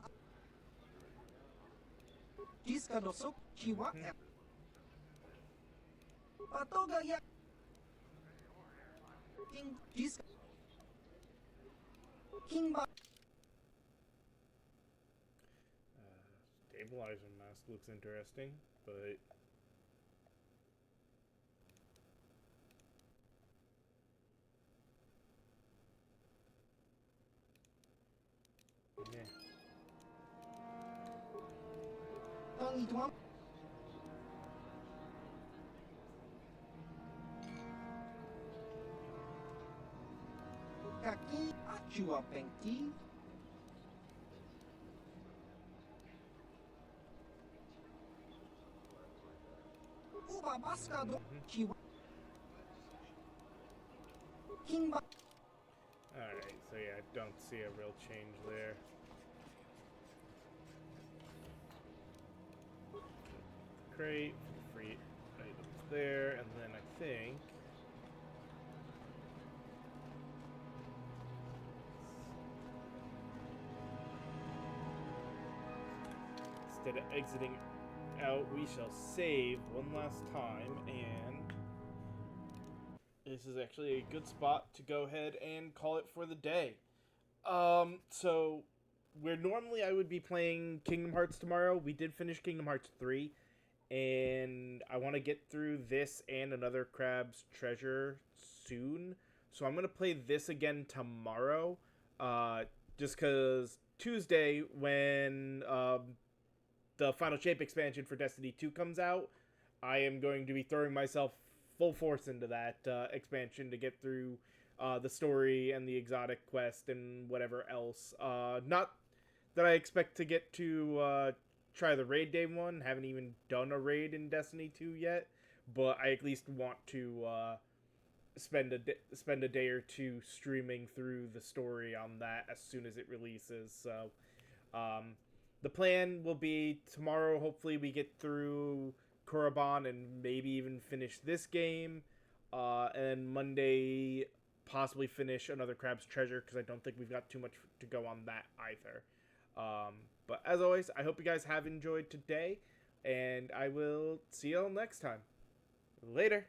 Jiska dosok chiwa. Patoga ya. King jiska. Kimba.
Stabilizer mask looks interesting, but meh.
Kaki achua penki. Uba baska do chiwa. Kimba.
Alright, so yeah, I don't see a real change there. Crate for the free items there, and then I think instead of exiting out, we shall save one last time, and this is actually a good spot to go ahead and call it for the day. So where normally I would be playing Kingdom Hearts tomorrow, we did finish Kingdom Hearts 3, and I want to get through this and another Crab's Treasure soon, so I'm going to play this again tomorrow, just because Tuesday, when the Final Shape expansion for Destiny 2 comes out, I am going to be throwing myself full force into that expansion to get through the story and the exotic quest and whatever else. Not that I expect to get to try the raid day one. Haven't even done a raid in Destiny 2 yet, but I at least want to spend a day or two streaming through the story on that as soon as it releases. So the plan will be tomorrow, hopefully we get through Korriban and maybe even finish this game, and Monday possibly finish another Crab's Treasure, because I don't think we've got too much to go on that either. But as always, I hope you guys have enjoyed today, and I will see you all next time. Later!